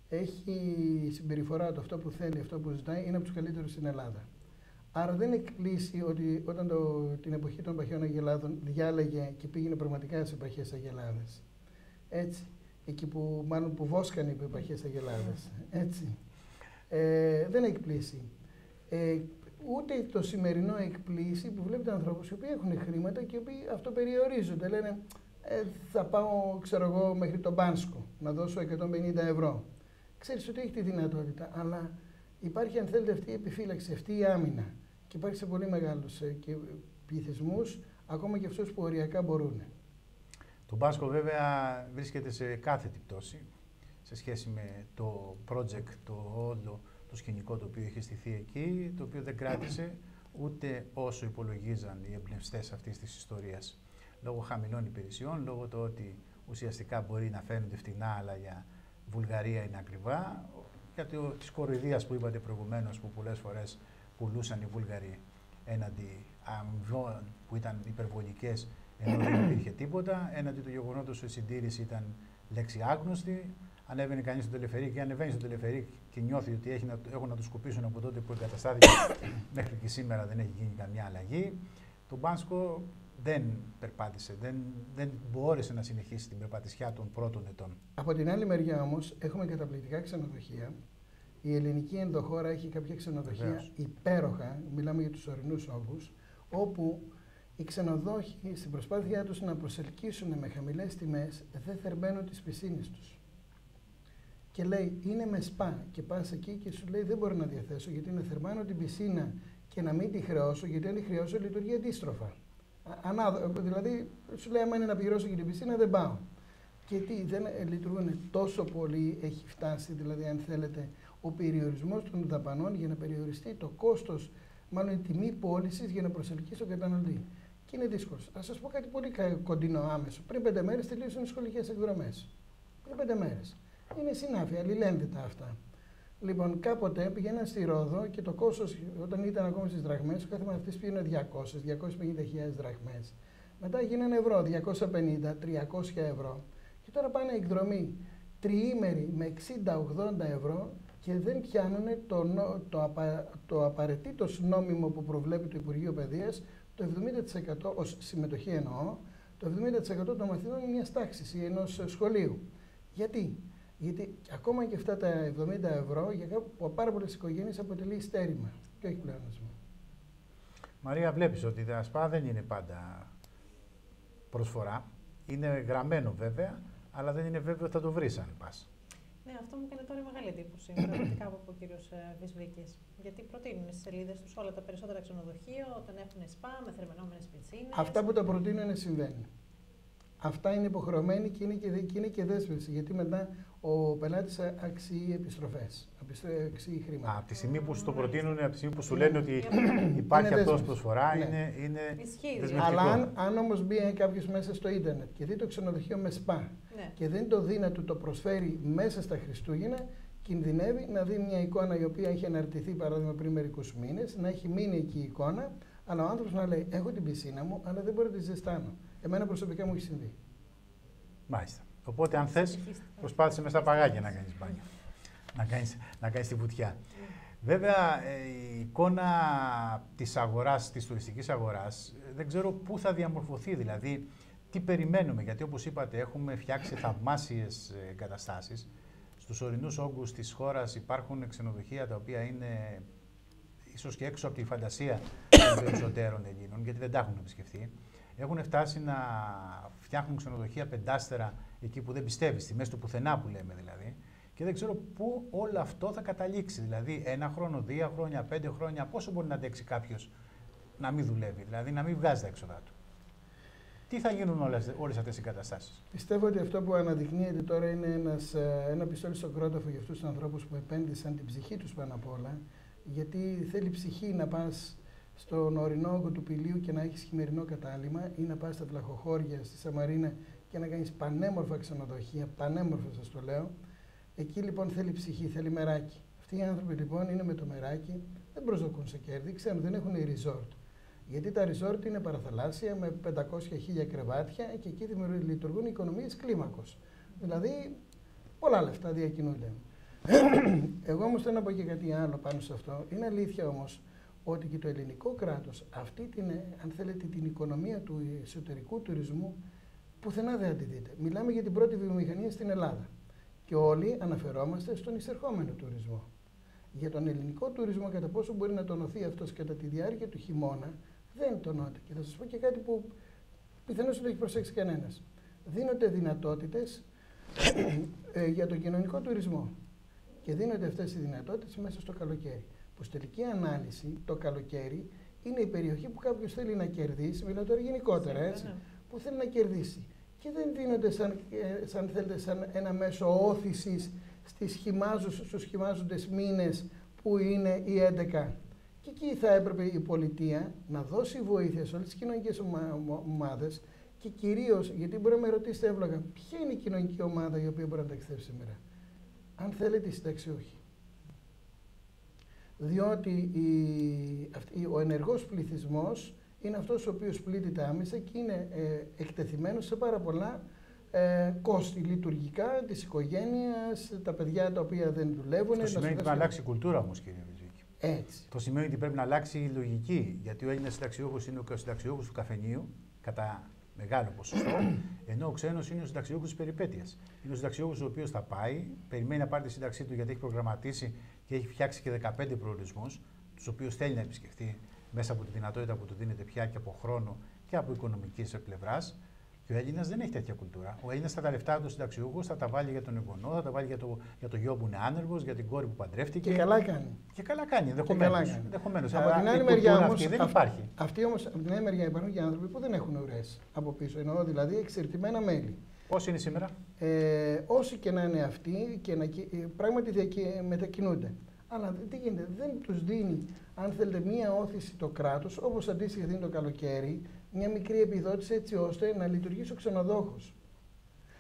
έχει συμπεριφορά του, αυτό που θέλει, αυτό που ζητάει, είναι από τους καλύτερους στην Ελλάδα. Άρα δεν εκπλήσει ότι όταν την εποχή των Παχαίων Αγελάδων διάλεγε και πήγαινε πραγματικά σε Παχαίες Αγελάδες. Έτσι. Εκεί που μάλλον που βόσκανε οι Παχαίες Αγελάδες. Έτσι. Δεν εκπλήσει. Ούτε το σημερινό εκπλήσει που βλέπετε ανθρώπους οι οποίοι έχουν χρήματα και οι οποίοι αυτοπεριορίζονται. Λένε θα πάω, ξέρω εγώ, μέχρι τον Μπάνσκο να δώσω 150 ευρώ. Ξέρεις ότι έχει τη δυνατότητα, αλλά υπάρχει, αν θέλετε, αυτή η επιφύλαξη, αυτή η άμυνα. Και υπάρχει σε πολύ μεγάλους πληθυσμούς, ακόμα και αυτούς που οριακά μπορούν. Το Μπάνσκο βέβαια βρίσκεται σε κάθετη πτώση σε σχέση με το project, το όλο το σκηνικό το οποίο είχε στηθεί εκεί, το οποίο δεν κράτησε ούτε όσο υπολογίζαν οι εμπνευστές αυτής της ιστορίας. Λόγω χαμηλών υπηρεσιών, λόγω του ότι ουσιαστικά μπορεί να φαίνονται φτηνά, αλλά για Βουλγαρία είναι ακριβά, γιατί της κοροϊδίας που είπατε προηγουμένως, που πολλές φορές πουλούσαν οι Βούλγαροι έναντι αμοιβών που ήταν υπερβολικές, ενώ δεν υπήρχε τίποτα, έναντι του γεγονότος ότι η συντήρηση ήταν λέξη άγνωστη. Ανέβαινε κανείς στο τελεφερίκ και ανεβαίνει στο τελεφερίκ και νιώθει ότι έχουν να του σκουπίσουν από τότε που εγκαταστάθηκε μέχρι και σήμερα δεν έχει γίνει καμιά αλλαγή. Το Μπάνσκο δεν περπάτησε, δεν μπόρεσε να συνεχίσει την περπατησιά των πρώτων ετών. Από την άλλη μεριά όμως έχουμε καταπληκτικά ξενοδοχεία. Η ελληνική ενδοχώρα έχει κάποια ξενοδοχεία υπέροχα, μιλάμε για τους ορεινούς όγκους, όπου οι ξενοδόχοι στην προσπάθειά τους να προσελκύσουν με χαμηλές τιμές δεν θερμαίνουν τις πισίνες τους. Και λέει είναι με σπα και πας εκεί και σου λέει δεν μπορώ να διαθέσω γιατί να θερμάνω την πισίνα και να μην τη χρεώσω, γιατί αν τη χρεώσω λειτουργεί αντίστροφα. Δηλαδή σου λέει άμα είναι να πληρώσω και την πισίνα δεν πάω. Και τι, δεν λειτουργούν τόσο πολύ, έχει φτάσει δηλαδή αν θέλετε ο περιορισμός των δαπανών για να περιοριστεί το κόστος, μάλλον η τιμή πώλησης για να προσελκύσει τον καταναλωτή. Και είναι δύσκολο. Ας σας πω κάτι πολύ κοντινό άμεσο. Πριν 5 μέρες τελείωσαν οι σχολικές εκδρομές. Πριν 5 μέρες. Είναι συνάφεια, αλληλένδετα αυτά. Λοιπόν, κάποτε πήγαινα στη Ρόδο και το κόστος, όταν ήταν ακόμα στις δραχμές, ο κάθε μαθητής πήγαινε 250.000 δραχμές. Μετά γίνανε ευρώ, 250-300 ευρώ. Και τώρα πάνε εκδρομή τριήμερη με 60-80 ευρώ και δεν πιάνουν το απαραίτητος νόμιμο που προβλέπει το Υπουργείο Παιδείας, το 70% ως συμμετοχή εννοώ, το 70% των μαθητών μιας τάξης ή ενός σχολείου. Γιατί? Γιατί ακόμα και αυτά τα 70 ευρώ για πάρα πολλές οικογένειες αποτελεί στέρημα και όχι πλεόνασμα. Μαρία, βλέπεις ότι τα ΣΠΑ δεν είναι πάντα προσφορά. Είναι γραμμένο βέβαια, αλλά δεν είναι βέβαιο ότι θα το βρεις αν πας. Ναι, αυτό μου έκανε τώρα μεγάλη εντύπωση, πραγματικά από ο κύριος Βυσβίκης. Γιατί προτείνουν στις σελίδες τους όλα τα περισσότερα ξενοδοχεία, όταν έχουν ΣΠΑ με θερμαινόμενες πισίνες. Αυτά που τα προτείνουν συμβαίνει. Αυτά είναι υποχρεωμένοι και είναι και δέσμευση, γιατί μετά ο πελάτης αξιεί επιστροφές, αξιεί χρήματα. Από τη στιγμή που σου το προτείνουν, από τη στιγμή που σου λένε ότι υπάρχει αυτό ως προσφορά, είναι δεσμευτικό. Αλλά αν όμως μπει κάποιος μέσα στο ίντερνετ και δει το ξενοδοχείο με ΣΠΑ και δεν το δει να του το προσφέρει μέσα στα Χριστούγεννα, κινδυνεύει να δει μια εικόνα η οποία έχει αναρτηθεί παράδειγμα πριν μερικούς μήνες, να έχει μείνει εκεί η εικόνα, αλλά ο άνθρωπος να λέει: έχω την πισίνα μου, αλλά δεν μπορώ να τη ζεστάνω. Εμένα προσωπικά μου έχει συμβεί. Μάλιστα. Οπότε, αν θες, προσπάθησε μέσα στα παγάκια να κάνεις μπάνιο. να κάνεις τη βουτιά. Βέβαια, η εικόνα της αγοράς, της τουριστικής αγοράς, δεν ξέρω πού θα διαμορφωθεί. Δηλαδή, τι περιμένουμε. Γιατί, όπως είπατε, έχουμε φτιάξει θαυμάσιες εγκαταστάσεις. Στους ορεινούς όγκους της χώρας υπάρχουν ξενοδοχεία τα οποία είναι ίσως και έξω από τη φαντασία των περισσότερων Ελλήνων, γιατί δεν τα έχουν επισκεφτεί. Έχουν φτάσει να φτιάχνουν ξενοδοχεία πεντάστερα εκεί που δεν πιστεύει, στη μέση του πουθενά που λέμε δηλαδή. Και δεν ξέρω πού όλο αυτό θα καταλήξει. Δηλαδή, 1 χρόνο, 2 χρόνια, 5 χρόνια, πόσο μπορεί να αντέξει κάποιος να μην δουλεύει, δηλαδή να μην βγάζει τα έξοδά του. Τι θα γίνουν όλες αυτές οι καταστάσεις? Πιστεύω ότι αυτό που αναδεικνύεται τώρα είναι ένα πιστόλι στο κρόταφο για αυτούς τους ανθρώπους που επένδυσαν την ψυχή τους πάνω απ' όλα, γιατί θέλει ψυχή να πας στον ορεινό όγκο του Πηλίου και να έχεις χειμερινό κατάλημα ή να πας στα Βλαχοχώρια, στη Σαμαρίνα και να κάνεις πανέμορφα ξενοδοχεία, πανέμορφα σας το λέω. Εκεί λοιπόν θέλει ψυχή, θέλει μεράκι. Αυτοί οι άνθρωποι λοιπόν είναι με το μεράκι, δεν προσδοκούν σε κέρδη, ξέρουν, δεν έχουν resort. Γιατί τα resort είναι παραθαλάσσια με 500.000 κρεβάτια και εκεί λειτουργούν οικονομίες κλίμακος. Δηλαδή πολλά λεφτά διακινούνται. Εγώ όμως θέλω να πω και κάτι άλλο πάνω σε αυτό. Είναι αλήθεια όμως ότι και το ελληνικό κράτος αυτή την, αν θέλετε, την οικονομία του εσωτερικού τουρισμού πουθενά δεν αντιδείται. Μιλάμε για την πρώτη βιομηχανία στην Ελλάδα και όλοι αναφερόμαστε στον εισερχόμενο τουρισμό. Για τον ελληνικό τουρισμό, κατά πόσο μπορεί να τονωθεί αυτός κατά τη διάρκεια του χειμώνα, δεν τονώται. Και θα σας πω και κάτι που πιθανώς δεν το έχει προσέξει κανένας. Δίνονται δυνατότητες για τον κοινωνικό τουρισμό. Και δίνονται αυτές οι δυνατότητες μέσα στο καλοκαίρι. Που στη τελική ανάλυση, το καλοκαίρι είναι η περιοχή που κάποιος θέλει να κερδίσει, μιλάω τώρα γενικότερα, έτσι, που θέλει να κερδίσει. Και δεν δίνονται σαν ένα μέσο όθησης στους χυμάζοντες μήνες που είναι οι 11. Και εκεί θα έπρεπε η πολιτεία να δώσει βοήθεια σε όλες τις κοινωνικές ομάδες και κυρίως, γιατί μπορεί να με ρωτήσετε εύλογα, ποια είναι η κοινωνική ομάδα η οποία μπορεί να ταξιδέψει σήμερα. Αν θέλετε, οι συνταξιούχοι. Διότι ο ενεργός πληθυσμός είναι αυτός ο οποίος πλήττεται άμεσα και είναι εκτεθειμένος σε πάρα πολλά κόστη λειτουργικά της οικογένειας, τα παιδιά τα οποία δεν δουλεύουν. Αυτό σημαίνει ότι πρέπει να αλλάξει η κουλτούρα όμως, κύριε Βυζίκη. Έτσι. Το σημαίνει ότι πρέπει να αλλάξει η λογική, γιατί ο Έλληνας συνταξιούχος είναι ο συνταξιούχος του καφενείου, κατά μεγάλο ποσοστό, ενώ ο ξένος είναι ο συνταξιούχος της περιπέτειας. Είναι ο συνταξιούχος ο οποίος θα πάει, περιμένει να πάρει τη σύνταξή του γιατί έχει προγραμματίσει και έχει φτιάξει και 15 προορισμούς, τους οποίους θέλει να επισκεφτεί μέσα από τη δυνατότητα που του δίνεται πια και από χρόνο και από οικονομικής πλευράς. Και ο Έλληνας δεν έχει τέτοια κουλτούρα. Ο Έλληνας τα λεφτά του συνταξιούχου θα τα βάλει για τον εγγονό, θα τα βάλει για το γιο που είναι άνεργος, για την κόρη που παντρεύτηκε. Και καλά κάνει. Και καλά κάνει, ενδεχομένως. Από την άλλη μεριά όμως, δεν υπάρχει. Αυτοί όμως, από την άλλη μεριά υπάρχουν και άνθρωποι που δεν έχουν ουρές από πίσω. Εννοώ δηλαδή εξερτημένα μέλη. Πόσοι είναι σήμερα? Όσοι και να είναι αυτοί, και πράγματι μετακινούνται. Αλλά τι γίνεται, δεν τους δίνει, αν θέλετε, μία όθηση το κράτος, όπως αντίστοιχα δίνει το καλοκαίρι, μια μικρή επιδότηση έτσι ώστε να λειτουργήσει ο ξενοδόχος.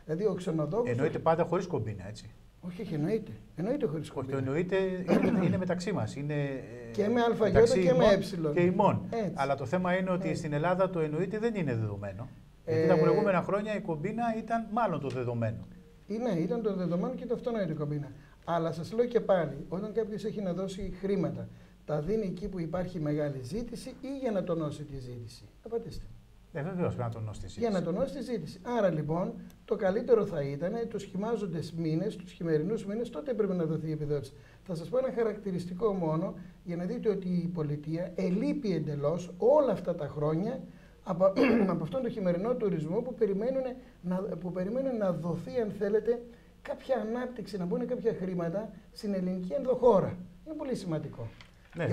Δηλαδή ο ξενοδόχος. Εννοείται πάντα χωρίς κομπίνα, έτσι. Όχι, εννοείται. Εννοείται χωρίς κομπίνα. Όχι, το εννοείται είναι μεταξύ μας. Είναι και με αλφαγιώτα και με έψιλον. Και ημών. Αλλά το θέμα είναι ότι στην Ελλάδα το εννοείται δεν είναι δεδομένο. Γιατί τα προηγούμενα χρόνια η κομπίνα ήταν μάλλον το δεδομένο. Ναι, ήταν το δεδομένο και το αυτονόητο η κομπίνα. Αλλά σας λέω και πάλι, όταν κάποιος έχει να δώσει χρήματα, τα δίνει εκεί που υπάρχει μεγάλη ζήτηση ή για να τονώσει τη ζήτηση? Απαντήστε. Βεβαίως πρέπει να τονώσει τη ζήτηση. Για να τονώσει τη ζήτηση. Άρα λοιπόν το καλύτερο θα ήταν τους χυμάζοντες μήνες, τους χειμερινούς μήνες, τότε πρέπει να δοθεί η επιδότηση. Θα σας πω ένα χαρακτηριστικό μόνο για να δείτε ότι η πολιτεία ελείπει εντελώς όλα αυτά τα χρόνια από αυτόν τον χειμερινό τουρισμό που περιμένουν να δοθεί, αν θέλετε, κάποια ανάπτυξη, να μπουν κάποια χρήματα στην ελληνική ενδοχώρα. Είναι πολύ σημαντικό. Ναι,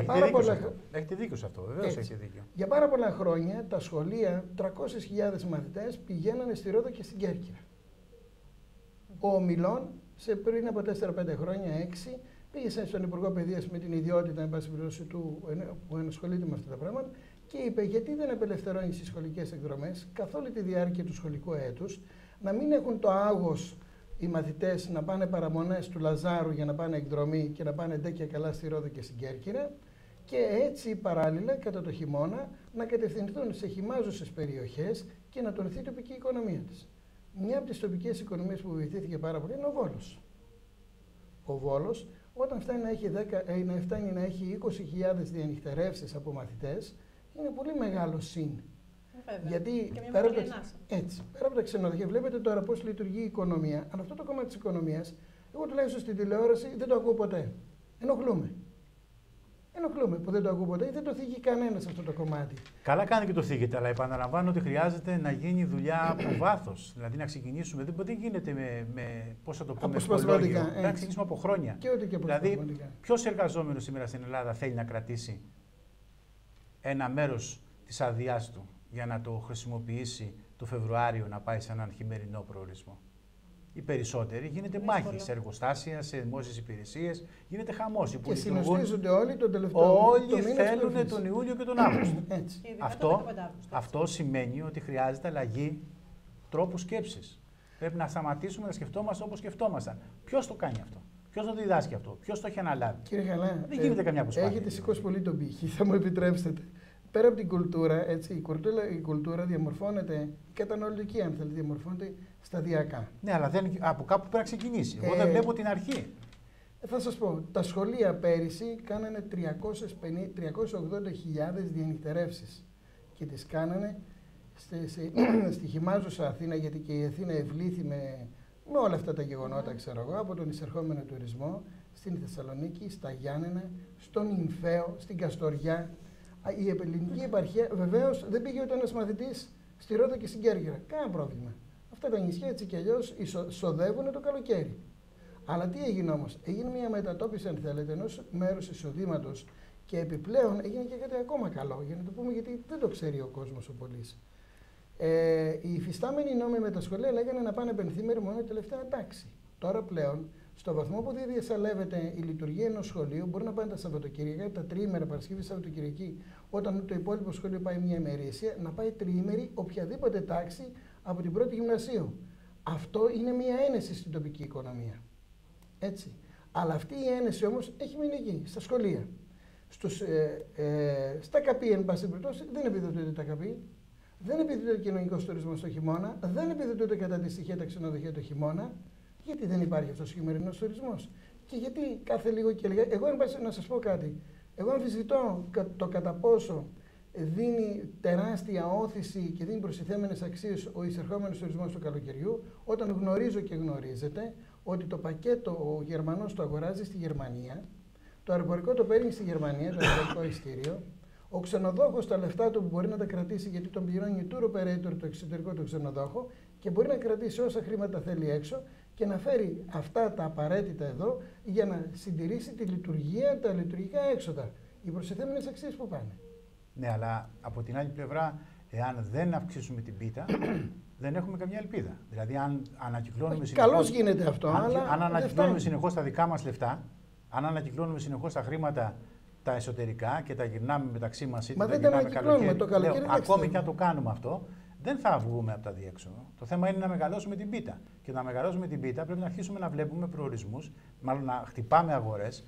έχετε δίκιο σε αυτό, βεβαίως έχετε δίκιο. Για πάρα πολλά χρόνια τα σχολεία, 300.000 μαθητές πηγαίνανε στη Ρόδο και στην Κέρκυρα. Ο Ομιλών, πριν από 4-5 χρόνια, 6, πήγε στον Υπουργό Παιδείας με την ιδιότητα, εν πάση περιπτώσει, που ενασχολείται με αυτά τα πράγματα και είπε: γιατί δεν απελευθερώνει στις σχολικές εκδρομές καθ' όλη τη διάρκεια του σχολικού έτους, να μην έχουν το άγος οι μαθητές να πάνε παραμονές του Λαζάρου για να πάνε εκδρομή και να πάνε ντε και καλά στη Ρόδο και στην Κέρκυρα, και έτσι παράλληλα κατά το χειμώνα να κατευθυνθούν σε χυμάζουσες περιοχές και να τονωθεί η τοπική οικονομία της. Μια από τις τοπικές οικονομίες που βοηθήθηκε πάρα πολύ είναι ο Βόλος. Ο Βόλος, όταν φτάνει να έχει 20.000 διανυχτερεύσεις από μαθητές, είναι πολύ μεγάλο συν. Γιατί πέρα από τα ξενοδοχεία, βλέπετε τώρα πώς λειτουργεί η οικονομία. Αλλά αυτό το κομμάτι της οικονομίας, εγώ τουλάχιστον στην τηλεόραση δεν το ακούω ποτέ. Ενοχλούμε. Ενοχλούμε που δεν το ακούω ποτέ ή δεν το θίγει κανένας αυτό το κομμάτι. Καλά κάνει και το θίγεται, αλλά επαναλαμβάνω ότι χρειάζεται να γίνει δουλειά από βάθος. Δηλαδή να ξεκινήσουμε. Δεν γίνεται με πώς θα το πούμε, αποσπασματικά. Πρέπει να ξεκινήσουμε από χρόνια. Και ό,τι και δηλαδή, ποιος εργαζόμενος σήμερα στην Ελλάδα θέλει να κρατήσει ένα μέρος της αδειάς του για να το χρησιμοποιήσει το Φεβρουάριο να πάει σε έναν χειμερινό προορισμό? Οι περισσότεροι γίνεται μάχη σε εργοστάσια, σε δημόσιες υπηρεσίες, γίνεται χαμός. Και συνοστίζονται όλοι τον τελευταίο. Όλοι θέλουν τον Ιούλιο και τον Αύγουστο. Αυτό σημαίνει ότι χρειάζεται αλλαγή τρόπου σκέψης. Πρέπει να σταματήσουμε να σκεφτόμαστε όπως σκεφτόμασταν. Ποιος το κάνει αυτό? Ποιος το διδάσκει αυτό? Ποιος το έχει αναλάβει? Κύριε Χαλά, δεν γίνεται καμιά προσπάθεια. Έχετε σηκώσει πολύ τον πύχη, θα μου επιτρέψετε. Πέρα από την κουλτούρα, έτσι, η κουλτούρα διαμορφώνεται, η καταναλωτική, αν θέλετε, διαμορφώνεται σταδιακά. Ναι, αλλά από κάπου πρέπει να ξεκινήσει. Εγώ δεν βλέπω την αρχή. Θα σας πω, τα σχολεία πέρυσι κάνανε 380.000 διανυκτερεύσεις και τις κάνανε στη χυμάζουσα Αθήνα, γιατί και η Αθήνα ευλήθη με όλα αυτά τα γεγονότα, ξέρω εγώ, από τον εισερχόμενο τουρισμό, στην Θεσσαλονίκη, στα Γιάννενα, στον Ινφαίο, στην Καστοριά. Η ελληνική επαρχία βεβαίως δεν πήγε ούτε ένας μαθητής στη Ρόδο και στην Κέρκυρα. Κανένα πρόβλημα. Αυτά τα νησιά έτσι κι αλλιώς εισοδεύουν το καλοκαίρι. Αλλά τι έγινε όμως? Έγινε μια μετατόπιση, αν θέλετε, ενός μέρους εισοδήματος και επιπλέον έγινε και κάτι ακόμα καλό, για να το πούμε, γιατί δεν το ξέρει ο κόσμος ο πολύς. Οι υφιστάμενοι νόμοι με τα σχολεία λέγανε να πάνε πενθήμεροι μόνο τελευταία τάξη. Τώρα πλέον, στο βαθμό που δεν διασαλεύεται η λειτουργία ενός σχολείου, μπορεί να πάνε τα Σαββατοκύριακα, τα τριήμερα, Παρασκευή, Σαββατοκυριακή, όταν το υπόλοιπο σχολείο πάει μια ημερήσια, να πάει τριήμερη οποιαδήποτε τάξη από την πρώτη γυμνασίου. Αυτό είναι μια ένεση στην τοπική οικονομία. Έτσι. Αλλά αυτή η ένεση όμως έχει μείνει εκεί, στα σχολεία. Στα ΚΑΠΗ, εν πάση περιπτώσει, δεν επιδοτούνται τα ΚΑΠΗ. Δεν επιδοτείται ο κοινωνικός τουρισμός το χειμώνα, δεν επιδοτούνται κατά τη στοιχεία τα ξενοδοχεία το χειμώνα. Γιατί δεν υπάρχει αυτός ο χειμερινός τουρισμός? Και γιατί κάθε λίγο και λίγα. Εγώ, να σας πω κάτι. Εγώ αμφισβητώ το κατά πόσο δίνει τεράστια όθηση και δίνει προστιθέμενες αξίες ο εισερχόμενος τουρισμός του καλοκαιριού, όταν γνωρίζω και γνωρίζετε ότι το πακέτο ο Γερμανός το αγοράζει στη Γερμανία, το αεροπορικό το παίρνει στη Γερμανία, το αεροπορικό ειστήριο. Ο ξενοδόχος τα λεφτά του μπορεί να τα κρατήσει, γιατί τον πληρώνει tour operator το εξωτερικό του ξενοδόχο, και μπορεί να κρατήσει όσα χρήματα θέλει έξω και να φέρει αυτά τα απαραίτητα εδώ για να συντηρήσει τη λειτουργία, τα λειτουργικά έξοδα. Οι προστιθέμενες αξίες που πάνε. Ναι, αλλά από την άλλη πλευρά, εάν δεν αυξήσουμε την πίτα, δεν έχουμε καμιά ελπίδα. Δηλαδή, αν ανακυκλώνουμε συνεχώς. Καλώς γίνεται αυτό, αν ανακυκλώνουμε συνεχώς τα δικά μας λεφτά, αν ανακυκλώνουμε συνεχώς τα χρήματα τα εσωτερικά και τα γυρνάμε μεταξύ μας, είτε τα γυρνάμε καλοκαίρι, ακόμη και αν το κάνουμε αυτό, δεν θα βγούμε από τα διέξοδο. Το θέμα είναι να μεγαλώσουμε την πίτα. Και να μεγαλώσουμε την πίτα πρέπει να αρχίσουμε να βλέπουμε προορισμούς, μάλλον να χτυπάμε αγορές,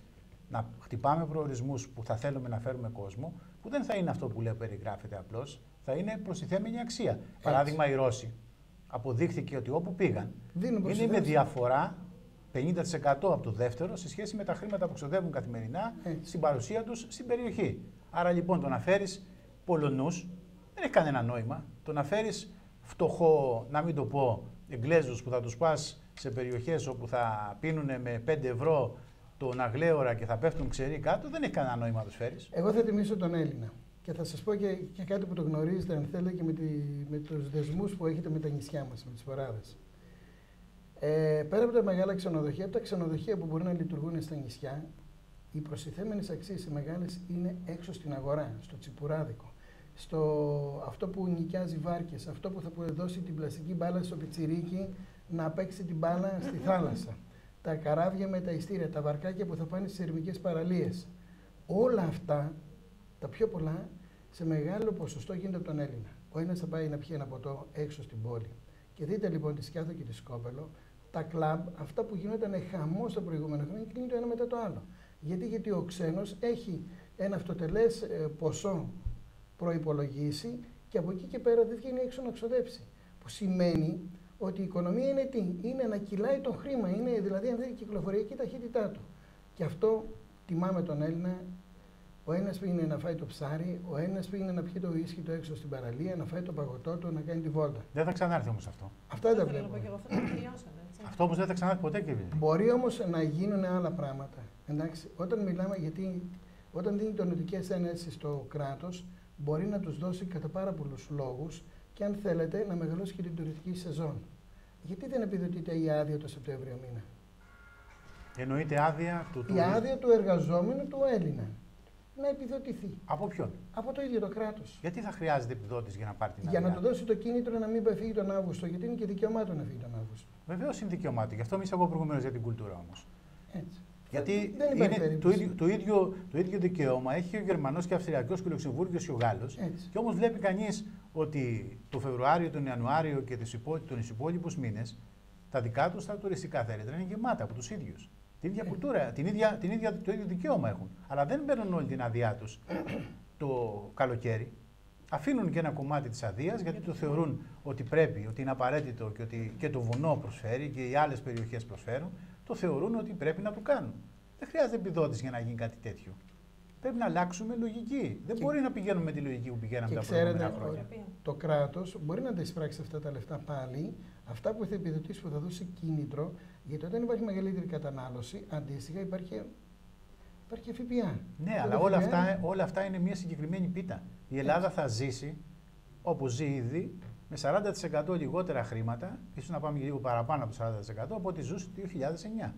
να χτυπάμε προορισμούς που θα θέλουμε να φέρουμε κόσμο, που δεν θα είναι αυτό που περιγράφεται απλώς, θα είναι προστιθέμενη αξία. Έτσι. Παράδειγμα, οι Ρώσοι αποδείχθηκε ότι όπου πήγαν είναι με διαφορά 50% από το δεύτερο σε σχέση με τα χρήματα που ξοδεύουν καθημερινά στην παρουσία τους στην περιοχή. Άρα λοιπόν το να φέρεις Πολωνούς δεν έχει κανένα νόημα. Το να φέρεις φτωχό, να μην το πω, Εγγλέζους που θα τους πας σε περιοχές όπου θα πίνουν με 5 ευρώ τον αγλέωρα και θα πέφτουν ξεροί κάτω, δεν έχει κανένα νόημα να τους φέρεις. Εγώ θα τιμήσω τον Έλληνα. Και θα σας πω και κάτι που το γνωρίζετε, αν θέλετε, και με τους δεσμούς που έχετε με τα νησιά μας, με τις φοράδες. Πέρα από τα μεγάλα ξενοδοχεία, από τα ξενοδοχεία που μπορεί να λειτουργούν στα νησιά, οι προστιθέμενες αξίες οι μεγάλες είναι έξω στην αγορά, στο τσιπουράδικο. Αυτό που νοικιάζει βάρκες, αυτό που θα δώσει την πλαστική μπάλα στο πιτσιρίκι να παίξει την μπάλα στη θάλασσα. Τα καράβια με τα ειστήρια, τα βαρκάκια που θα πάνε στις ερημικές παραλίες. Όλα αυτά, τα πιο πολλά, σε μεγάλο ποσοστό γίνονται από τον Έλληνα. Ο ένας θα πάει να πιει ένα ποτό έξω στην πόλη. Και δείτε λοιπόν τη Σκιάθο και τη Σκόπελο, τα κλαμπ, αυτά που γινόταν χαμός τα προηγούμενα χρόνια, κλείνει το ένα μετά το άλλο. Γιατί ο ξένος έχει ένα αυτοτελές ποσό προϋπολογίσει και από εκεί και πέρα δεν βγαίνει έξω να ξοδέψει. Που σημαίνει ότι η οικονομία είναι τι? Είναι να κυλάει το χρήμα, είναι δηλαδή αν δεν κυκλοφοριακή ταχύτητά του. Και αυτό τιμάμε τον Έλληνα. Ο ένας πήγαινε να φάει το ψάρι, ο ένας πήγαινε να πιει το ουίσκι το έξω στην παραλία, να φάει το παγωτό του, να κάνει τη βόλτα. Δεν θα ξανάρθει όμως αυτό. Αυτά τα βλέπω. Αυτό όμως δεν θα ξανάρθει ποτέ, κύριε. Μπορεί όμως να γίνουν άλλα πράγματα. Εντάξει, όταν μιλάμε, γιατί όταν δίνει τονωτικές ενέσεις στο κράτος, μπορεί να τους δώσει κατά πάρα πολλούς λόγους και αν θέλετε να μεγαλώσει και την τουριστική σεζόν. Γιατί δεν επιδοτείται η άδεια το Σεπτέμβριο μήνα? Εννοείται άδεια του Η άδεια του εργαζόμενου του Έλληνα. Να επιδοτηθεί. Από ποιον? Από το ίδιο το κράτος. Γιατί θα χρειάζεται επιδότηση για να πάρει την άδεια? Για να του δώσει το κίνητρο να μην φύγει τον Αύγουστο, γιατί είναι και δικαίωμά του να φύγει τον Αύγουστο. Βεβαίως είναι δικαίωμά του. Γι' αυτό μίλησα εγώ προηγουμένως για την κουλτούρα όμως. Έτσι. Γιατί είναι το ίδιο δικαίωμα έχει ο Γερμανός και ο Αυστριακός και ο Λουξεμβούργος και ο Γάλλος. Και όμως βλέπει κανείς ότι το Φεβρουάριο, τον Ιανουάριο και τους υπόλοιπους μήνες τα δικά τους τα τουριστικά θέλετε είναι γεμάτα από τους ίδιους. Την ίδια κουλτούρα, το ίδιο δικαίωμα έχουν. Αλλά δεν παίρνουν όλη την άδειά τους το καλοκαίρι. Αφήνουν και ένα κομμάτι της αδείας γιατί το θεωρούν ότι πρέπει, ότι είναι απαραίτητο και ότι και το βουνό προσφέρει και οι άλλες περιοχές προσφέρουν. Το θεωρούν ότι πρέπει να το κάνουν. Δεν χρειάζεται επιδότηση για να γίνει κάτι τέτοιο. Πρέπει να αλλάξουμε λογική. Δεν μπορεί να πηγαίνουμε με τη λογική που πηγαίναμε τα προηγούμενα χρόνια. Το κράτος μπορεί να τα εισπράξει αυτά τα λεφτά πάλι, αυτά που θα επιδοτήσει, που θα δώσει κίνητρο, γιατί όταν υπάρχει μεγαλύτερη κατανάλωση, αντίστοιχα υπάρχει ΦΠΑ. Ναι, αλλά όλα αυτά είναι μια συγκεκριμένη πίτα. Η Ελλάδα θα ζήσει, όπως ζει ήδη, με 40% λιγότερα χρήματα, ίσως να πάμε λίγο παραπάνω από το 40% από ό,τι ζούσε το 2009.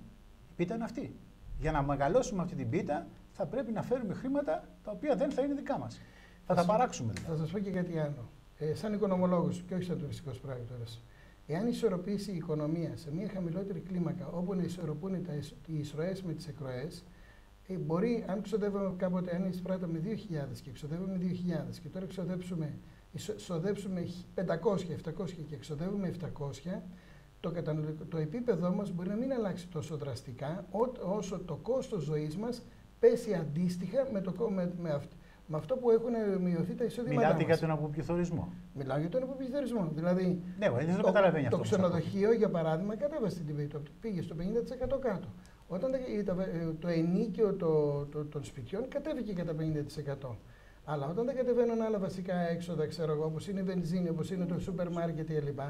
Η πίτα είναι αυτή. Για να μεγαλώσουμε αυτή την πίτα, θα πρέπει να φέρουμε χρήματα τα οποία δεν θα είναι δικά μας. Θα τα παράξουμε. Θα σας πω και κάτι άλλο. Σαν οικονομολόγος και όχι σαν τουριστικός πράκτορας, εάν ισορροπήσει η οικονομία σε μια χαμηλότερη κλίμακα, όπου να ισορροπούν οι εισρωές με τις εκροές, μπορεί, αν ξοδεύαμε κάποτε, αν εισπράταμε 2.000 και εξοδεύουμε 2.000 και τώρα ξοδέψουμε 500, 700 και εξοδεύουμε 700, το επίπεδό μας μπορεί να μην αλλάξει τόσο δραστικά, όσο το κόστος ζωής μας πέσει αντίστοιχα με αυτό που έχουν μειωθεί τα εισοδήματά μας. Μιλάτε για τον αποπληθωρισμό. Μιλάω για τον αποπληθωρισμό. Δηλαδή, ναι, δεν το καταλαβαίνει αυτό. Το ξενοδοχείο, για παράδειγμα, κατέβασε την τιμή του. Πήγε στο 50% κάτω. Όταν το ενίκιο των σπιτιών κατέβηκε κατά 50%. Αλλά όταν δεν κατεβαίνουν άλλα βασικά έξοδα, ξέρω εγώ, όπως είναι η βενζίνη, όπως είναι το σούπερ μάρκετ κλπ.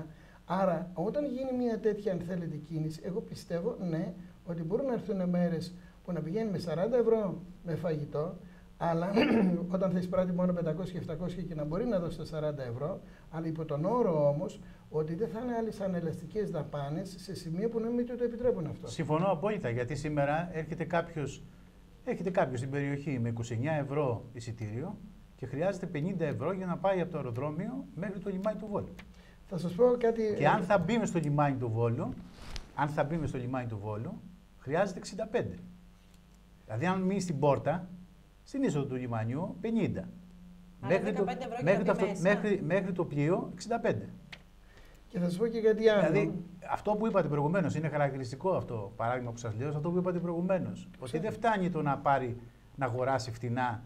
Άρα, όταν γίνει μια τέτοια, αν θέλετε, κίνηση, εγώ πιστεύω, ναι, ότι μπορούν να έρθουν μέρες που να πηγαίνει με 40 ευρώ με φαγητό, αλλά όταν θα εισπράττει μόνο 500 και 700 και να μπορεί να δώσει τα 40 ευρώ, αλλά υπό τον όρο όμως ότι δεν θα είναι άλλες ανελαστικές δαπάνες σε σημεία που να μην το επιτρέπουν αυτό. Συμφωνώ απόλυτα, γιατί σήμερα έρχεται κάποιος στην περιοχή με 29 ευρώ εισιτήριο και χρειάζεται 50 ευρώ για να πάει από το αεροδρόμιο μέχρι το λιμάνι του Βόλου. Θα σας πω κάτι... Και αν θα μπει στο λιμάνι του Βόλου, χρειάζεται 65. Δηλαδή, αν μείνει στην πόρτα, στην είσοδο του λιμανιού, 50. Μέχρι το πλοίο, 65. Και θα σας πω και κάτι άλλο. Δηλαδή, αυτό που είπατε προηγουμένως, είναι χαρακτηριστικό αυτό, παράδειγμα που σας λέω, αυτό που είπατε προηγουμένως. Ότι δεν φτάνει το να αγοράσει φτηνά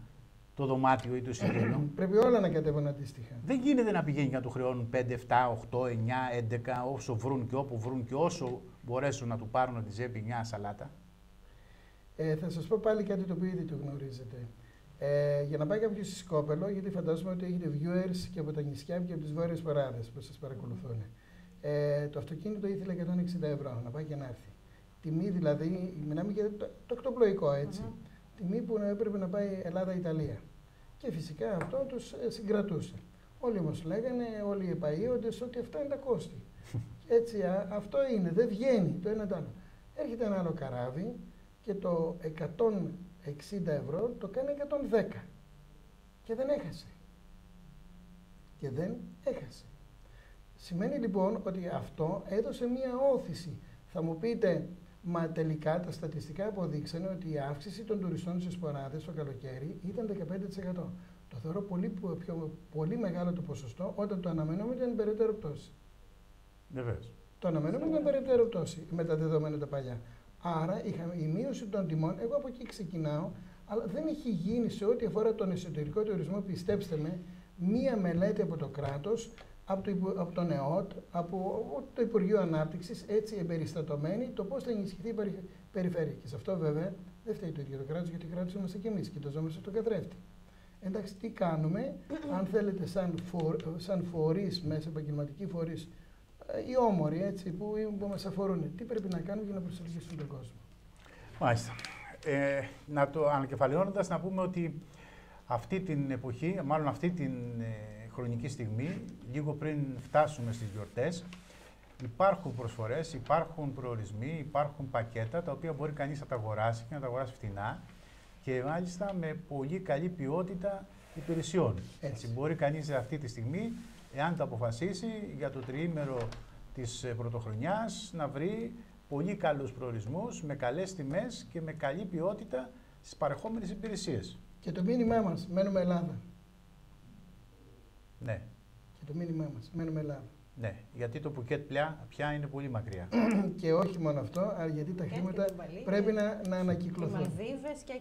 το δωμάτιο ή το εισιτήριο. Πρέπει όλα να κατέβουν αντίστοιχα. Δεν γίνεται να πηγαίνει για να του χρεώνουν 5, 7, 8, 9, 11, όσο βρουν και όπου βρουν και όσο μπορέσουν να του πάρουν τη ζέπη μια σαλάτα. Θα σας πω πάλι κάτι το οποίο ήδη το γνωρίζετε. Για να πάει κάποιος στη Σκόπελο, γιατί φαντάζομαι ότι έχετε viewers και από τα νησιά και από τις βόρειες παράδες που σας παρακολουθούν. Το αυτοκίνητο ήθελε 160 ευρώ να πάει και να έρθει. Τιμή δηλαδή, μιλάμε για το οκτωπλοϊκό έτσι. Τιμή που έπρεπε να πάει Ελλάδα-Ιταλία. Και φυσικά αυτό τους συγκρατούσε. Όλοι όμως λέγανε, όλοι οι επαΐοντες, ότι αυτά είναι τα κόστη. Έτσι, αυτό είναι, δεν βγαίνει το ένα το άλλο. Έρχεται ένα άλλο καράβι και το 160 ευρώ το κάνει 110. Και δεν έχασε. Σημαίνει λοιπόν ότι αυτό έδωσε μία όθηση. Θα μου πείτε, μα τελικά τα στατιστικά αποδείξανε ότι η αύξηση των τουριστών στις σποράδες το καλοκαίρι ήταν 15%. Το θεωρώ πολύ μεγάλο το ποσοστό, όταν το αναμενόμενο ήταν περαιτέρω πτώση. Βεβαίως. Το αναμενόμενο ήταν περαιτέρω πτώση με τα δεδομένα τα παλιά. Άρα η μείωση των τιμών, εγώ από εκεί ξεκινάω, αλλά δεν έχει γίνει σε ό,τι αφορά τον εσωτερικό τουρισμό, πιστέψτε με, μία μελέτη από το κράτος, από τον ΕΟΤ, από το Υπουργείο Ανάπτυξης, έτσι εμπεριστατωμένη, το πώς θα ενισχυθεί η περιφέρεια. Και σε αυτό βέβαια δεν φταίει το ίδιο το κράτος, γιατί κράτος είμαστε και εμείς, κοιταζόμαστε στον καθρέφτη. Εντάξει, τι κάνουμε, αν θέλετε, σαν φορείς, μέσα επαγγελματικοί φορείς, οι όμοροι έτσι, που μας αφορούν, τι πρέπει να κάνουμε για να προσελκύσουν τον κόσμο. Μάλιστα. Να το ανακεφαλαιώνοντας, να πούμε ότι αυτή την εποχή, μάλλον αυτή την χρονική στιγμή, λίγο πριν φτάσουμε στις γιορτές, υπάρχουν προσφορές, υπάρχουν προορισμοί, υπάρχουν πακέτα, τα οποία μπορεί κανείς να τα αγοράσει και να τα αγοράσει φτηνά και μάλιστα με πολύ καλή ποιότητα υπηρεσιών. Έτσι, μπορεί κανείς αυτή τη στιγμή, εάν το αποφασίσει, για το τριήμερο της πρωτοχρονιάς να βρει πολύ καλούς προορισμούς, με καλές τιμές και με καλή ποιότητα στις παρεχόμενες υπηρεσίες. Και το μήνυμά μας, μένουμε Ελλάδα. Ναι. Και το μήνυμά μας, μένουμε Ελλάδα. Ναι, γιατί το Πουκέτ πια είναι πολύ μακριά. Και όχι μόνο αυτό, αλλά γιατί τα χρήματα πρέπει να ανακυκλωθούν. Οι Μαλδίβες και.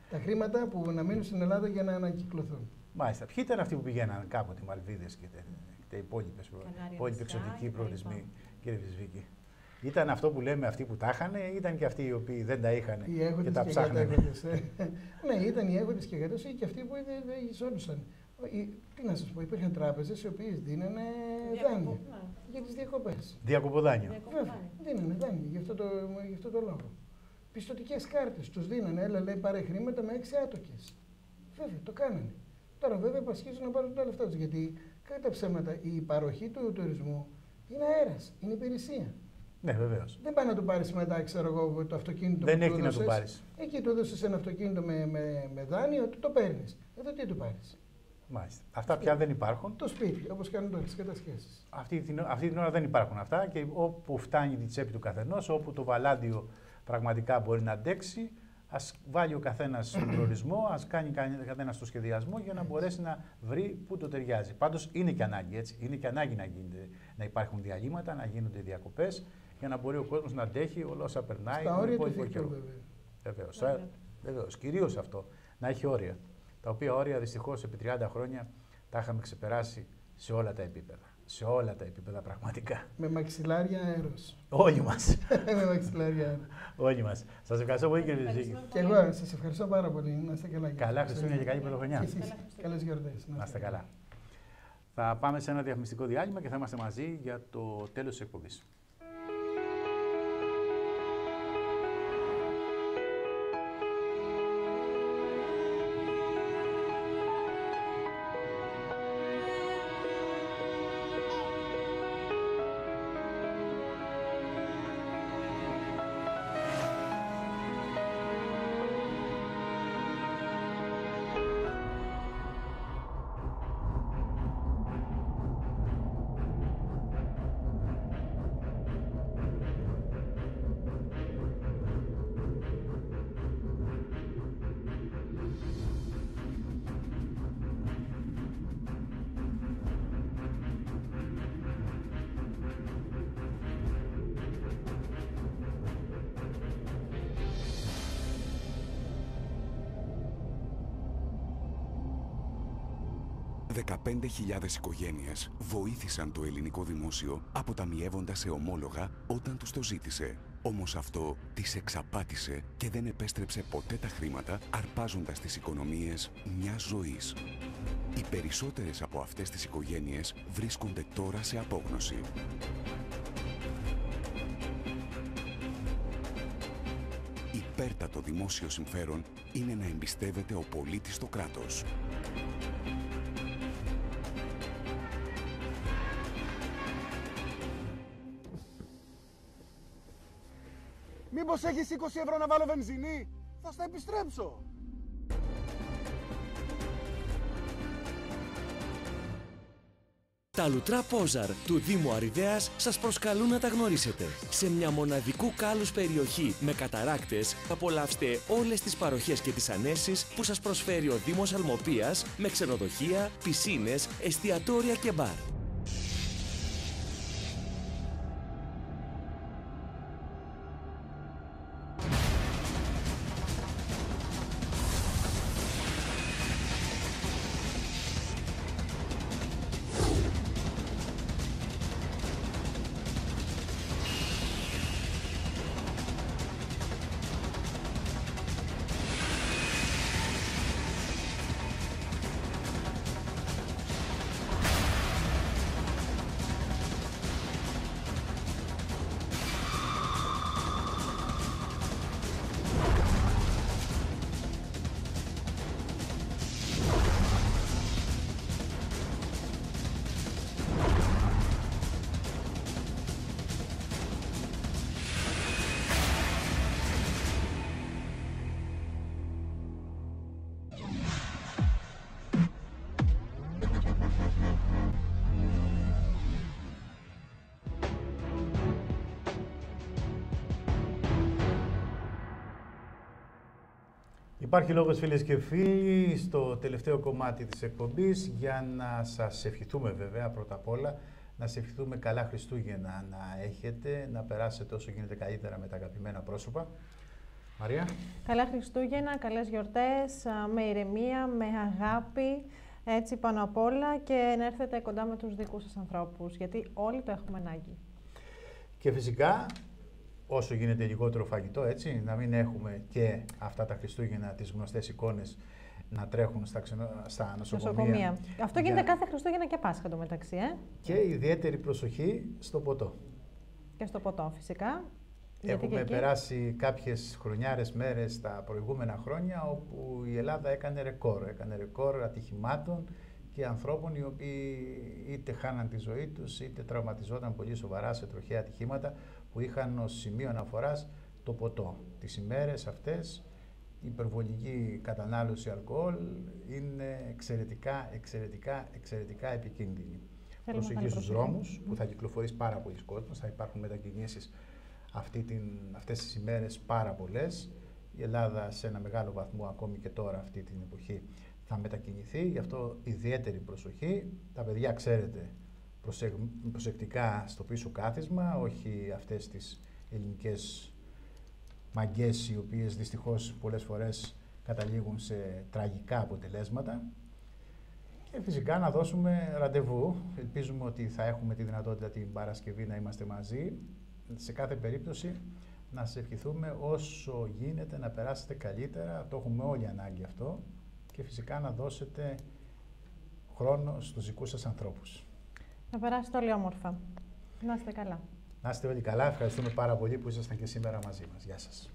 Τα χρήματα που να μείνουν στην Ελλάδα για να ανακυκλωθούν. Μάλιστα. Ποιοι ήταν αυτοί που πηγαίναν κάποτε, οι Μαλδίβες και τα υπόλοιποι εξωτικοί προορισμοί, κύριε Βυσβίκη? Ήταν αυτό που λέμε αυτοί που τα είχαν, ήταν και αυτοί οι οποίοι δεν τα είχαν και τα ψάχνανε. Ναι, ήταν οι έχοντες και κατές και αυτοί που εισόντουσαν. Τι να σας πω, υπήρχαν τράπεζες οι οποίες δίνανε δάνεια για τις διακοπές. Διακοποδάνεια. Βέβαια, δίνανε δάνεια γι' αυτό το λόγο. Πιστωτικές κάρτες τους δίνανε, έλα λέει πάρε χρήματα με 6 άτοκες. Βέβαια, το κάνανε. Τώρα βέβαια πασχίζουν να πάρουν τα λεφτά τους, γιατί κατά ψέματα η παροχή του τουρισμού είναι αέρας, είναι υπηρεσία. Ναι, βεβαίως. Δεν πάει να του πάρεις μετά, ξέρω εγώ, το αυτοκίνητο δεν που έχει του να έδωσες. του πάρεις. Εκεί του έδωσες ένα αυτοκίνητο με δάνειο, το παίρνεις. Εδώ τι του πάρεις. Μάλιστα. Αυτά πια δεν υπάρχουν. Το σπίτι, όπως κάνουν τώρα τις κατασχέσεις. Αυτή την ώρα δεν υπάρχουν αυτά και όπου φτάνει τη τσέπη του καθενός, όπου το βαλάντιο πραγματικά μπορεί να αντέξει, ας βάλει ο καθένας τον προορισμό, ας κάνει καθένας το σχεδιασμό για να μπορέσει να βρει πού το ταιριάζει. Πάντως είναι και ανάγκη, έτσι. Είναι και ανάγκη να υπάρχουν διαλύματα, να γίνονται διακοπές για να μπορεί ο κόσμος να αντέχει όλα όσα περνάει. Στα όρια του εφικτού, βέβαια. Βεβαίως. Κυρίως αυτό, να έχει όρια. Τα οποία όρια δυστυχώς επί 30 χρόνια τα είχαμε ξεπεράσει σε όλα τα επίπεδα. Σε όλα τα επίπεδα πραγματικά. Με μαξιλάρια αέρος. Όλοι μας. Με μαξιλάρια αέρος. Όλοι μας. Σας ευχαριστώ πολύ κύριε Βυζίκη. Και εγώ σας ευχαριστώ πάρα πολύ. Να είστε καλά. Καλά Χριστούγεννα και καλή πρωτοχρονιά. Καλές γιορτές. Να είστε καλά. Θα πάμε σε ένα διαφημιστικό διάλειμμα και θα είμαστε μαζί για το τέλος της εκπομπής. «15.000 οικογένειες βοήθησαν το ελληνικό δημόσιο αποταμιεύοντας σε ομόλογα όταν τους το ζήτησε. Όμως αυτό τις εξαπάτησε και δεν επέστρεψε ποτέ τα χρήματα, αρπάζοντας τις οικονομίες μιας ζωής. Οι περισσότερες από αυτές τις οικογένειες βρίσκονται τώρα σε απόγνωση. Υπέρτατο δημόσιο συμφέρον είναι να εμπιστεύεται ο πολίτης το κράτος. Μήπως έχεις 20 ευρώ να βάλω βενζίνη? Θα στα επιστρέψω. Τα λουτρά Πόζαρ του Δήμου Αριδέας σας προσκαλούν να τα γνωρίσετε. Σε μια μοναδικού κάλους περιοχή με καταράκτες, απολαύστε όλες τις παροχές και τις ανέσεις που σας προσφέρει ο Δήμος Αλμοπίας με ξενοδοχεία, πισίνες, εστιατόρια και μπαρ. Υπάρχει λόγος φίλες και φίλοι στο τελευταίο κομμάτι της εκπομπής για να σας ευχηθούμε βέβαια πρώτα απ' όλα, να σας ευχηθούμε καλά Χριστούγεννα να έχετε, να περάσετε όσο γίνεται καλύτερα με τα αγαπημένα πρόσωπα. Μαρία. Καλά Χριστούγεννα, καλές γιορτές, με ηρεμία, με αγάπη, έτσι πάνω απ' όλα και να έρθετε κοντά με τους δικούς σας ανθρώπους, γιατί όλοι το έχουμε ανάγκη. Και φυσικά, όσο γίνεται λιγότερο φαγητό, έτσι, να μην έχουμε και αυτά τα Χριστούγεννα, τις γνωστές εικόνες, να τρέχουν στα νοσοκομεία. Αυτό γίνεται κάθε Χριστούγεννα και Πάσχα το μεταξύ, Και ιδιαίτερη προσοχή στο ποτό. Και στο ποτό φυσικά. Έχουμε περάσει κάποιες χρονιάρες μέρες τα προηγούμενα χρόνια όπου η Ελλάδα έκανε ρεκόρ ατυχημάτων και ανθρώπων οι οποίοι είτε χάναν τη ζωή τους είτε τραυματιζόταν πολύ σοβαρά σε τροχαία ατυχήματα που είχαν ως σημείο αναφοράς το ποτό. Τις ημέρες αυτές η υπερβολική κατανάλωση αλκοόλ είναι εξαιρετικά επικίνδυνη. Προσοχή στους δρόμους που θα κυκλοφορήσει πάρα πολλοί κόσμος, θα υπάρχουν μετακινήσεις αυτές τις ημέρες πάρα πολλές. Η Ελλάδα σε ένα μεγάλο βαθμό ακόμη και τώρα αυτή την εποχή θα μετακινηθεί, γι' αυτό ιδιαίτερη προσοχή. Τα παιδιά, ξέρετε, προσεκτικά στο πίσω κάθισμα, όχι αυτές τις ελληνικές μαγκές οι οποίες δυστυχώς πολλές φορές καταλήγουν σε τραγικά αποτελέσματα. Και φυσικά να δώσουμε ραντεβού. Ελπίζουμε ότι θα έχουμε τη δυνατότητα την Παρασκευή να είμαστε μαζί. Σε κάθε περίπτωση να σας ευχηθούμε όσο γίνεται να περάσετε καλύτερα, το έχουμε όλοι ανάγκη αυτό, και φυσικά να δώσετε χρόνο στους δικούς σας ανθρώπους. Να περάσετε όλοι όμορφα. Να είστε καλά. Να είστε όλοι καλά. Ευχαριστούμε πάρα πολύ που ήσασταν και σήμερα μαζί μας. Γεια σας.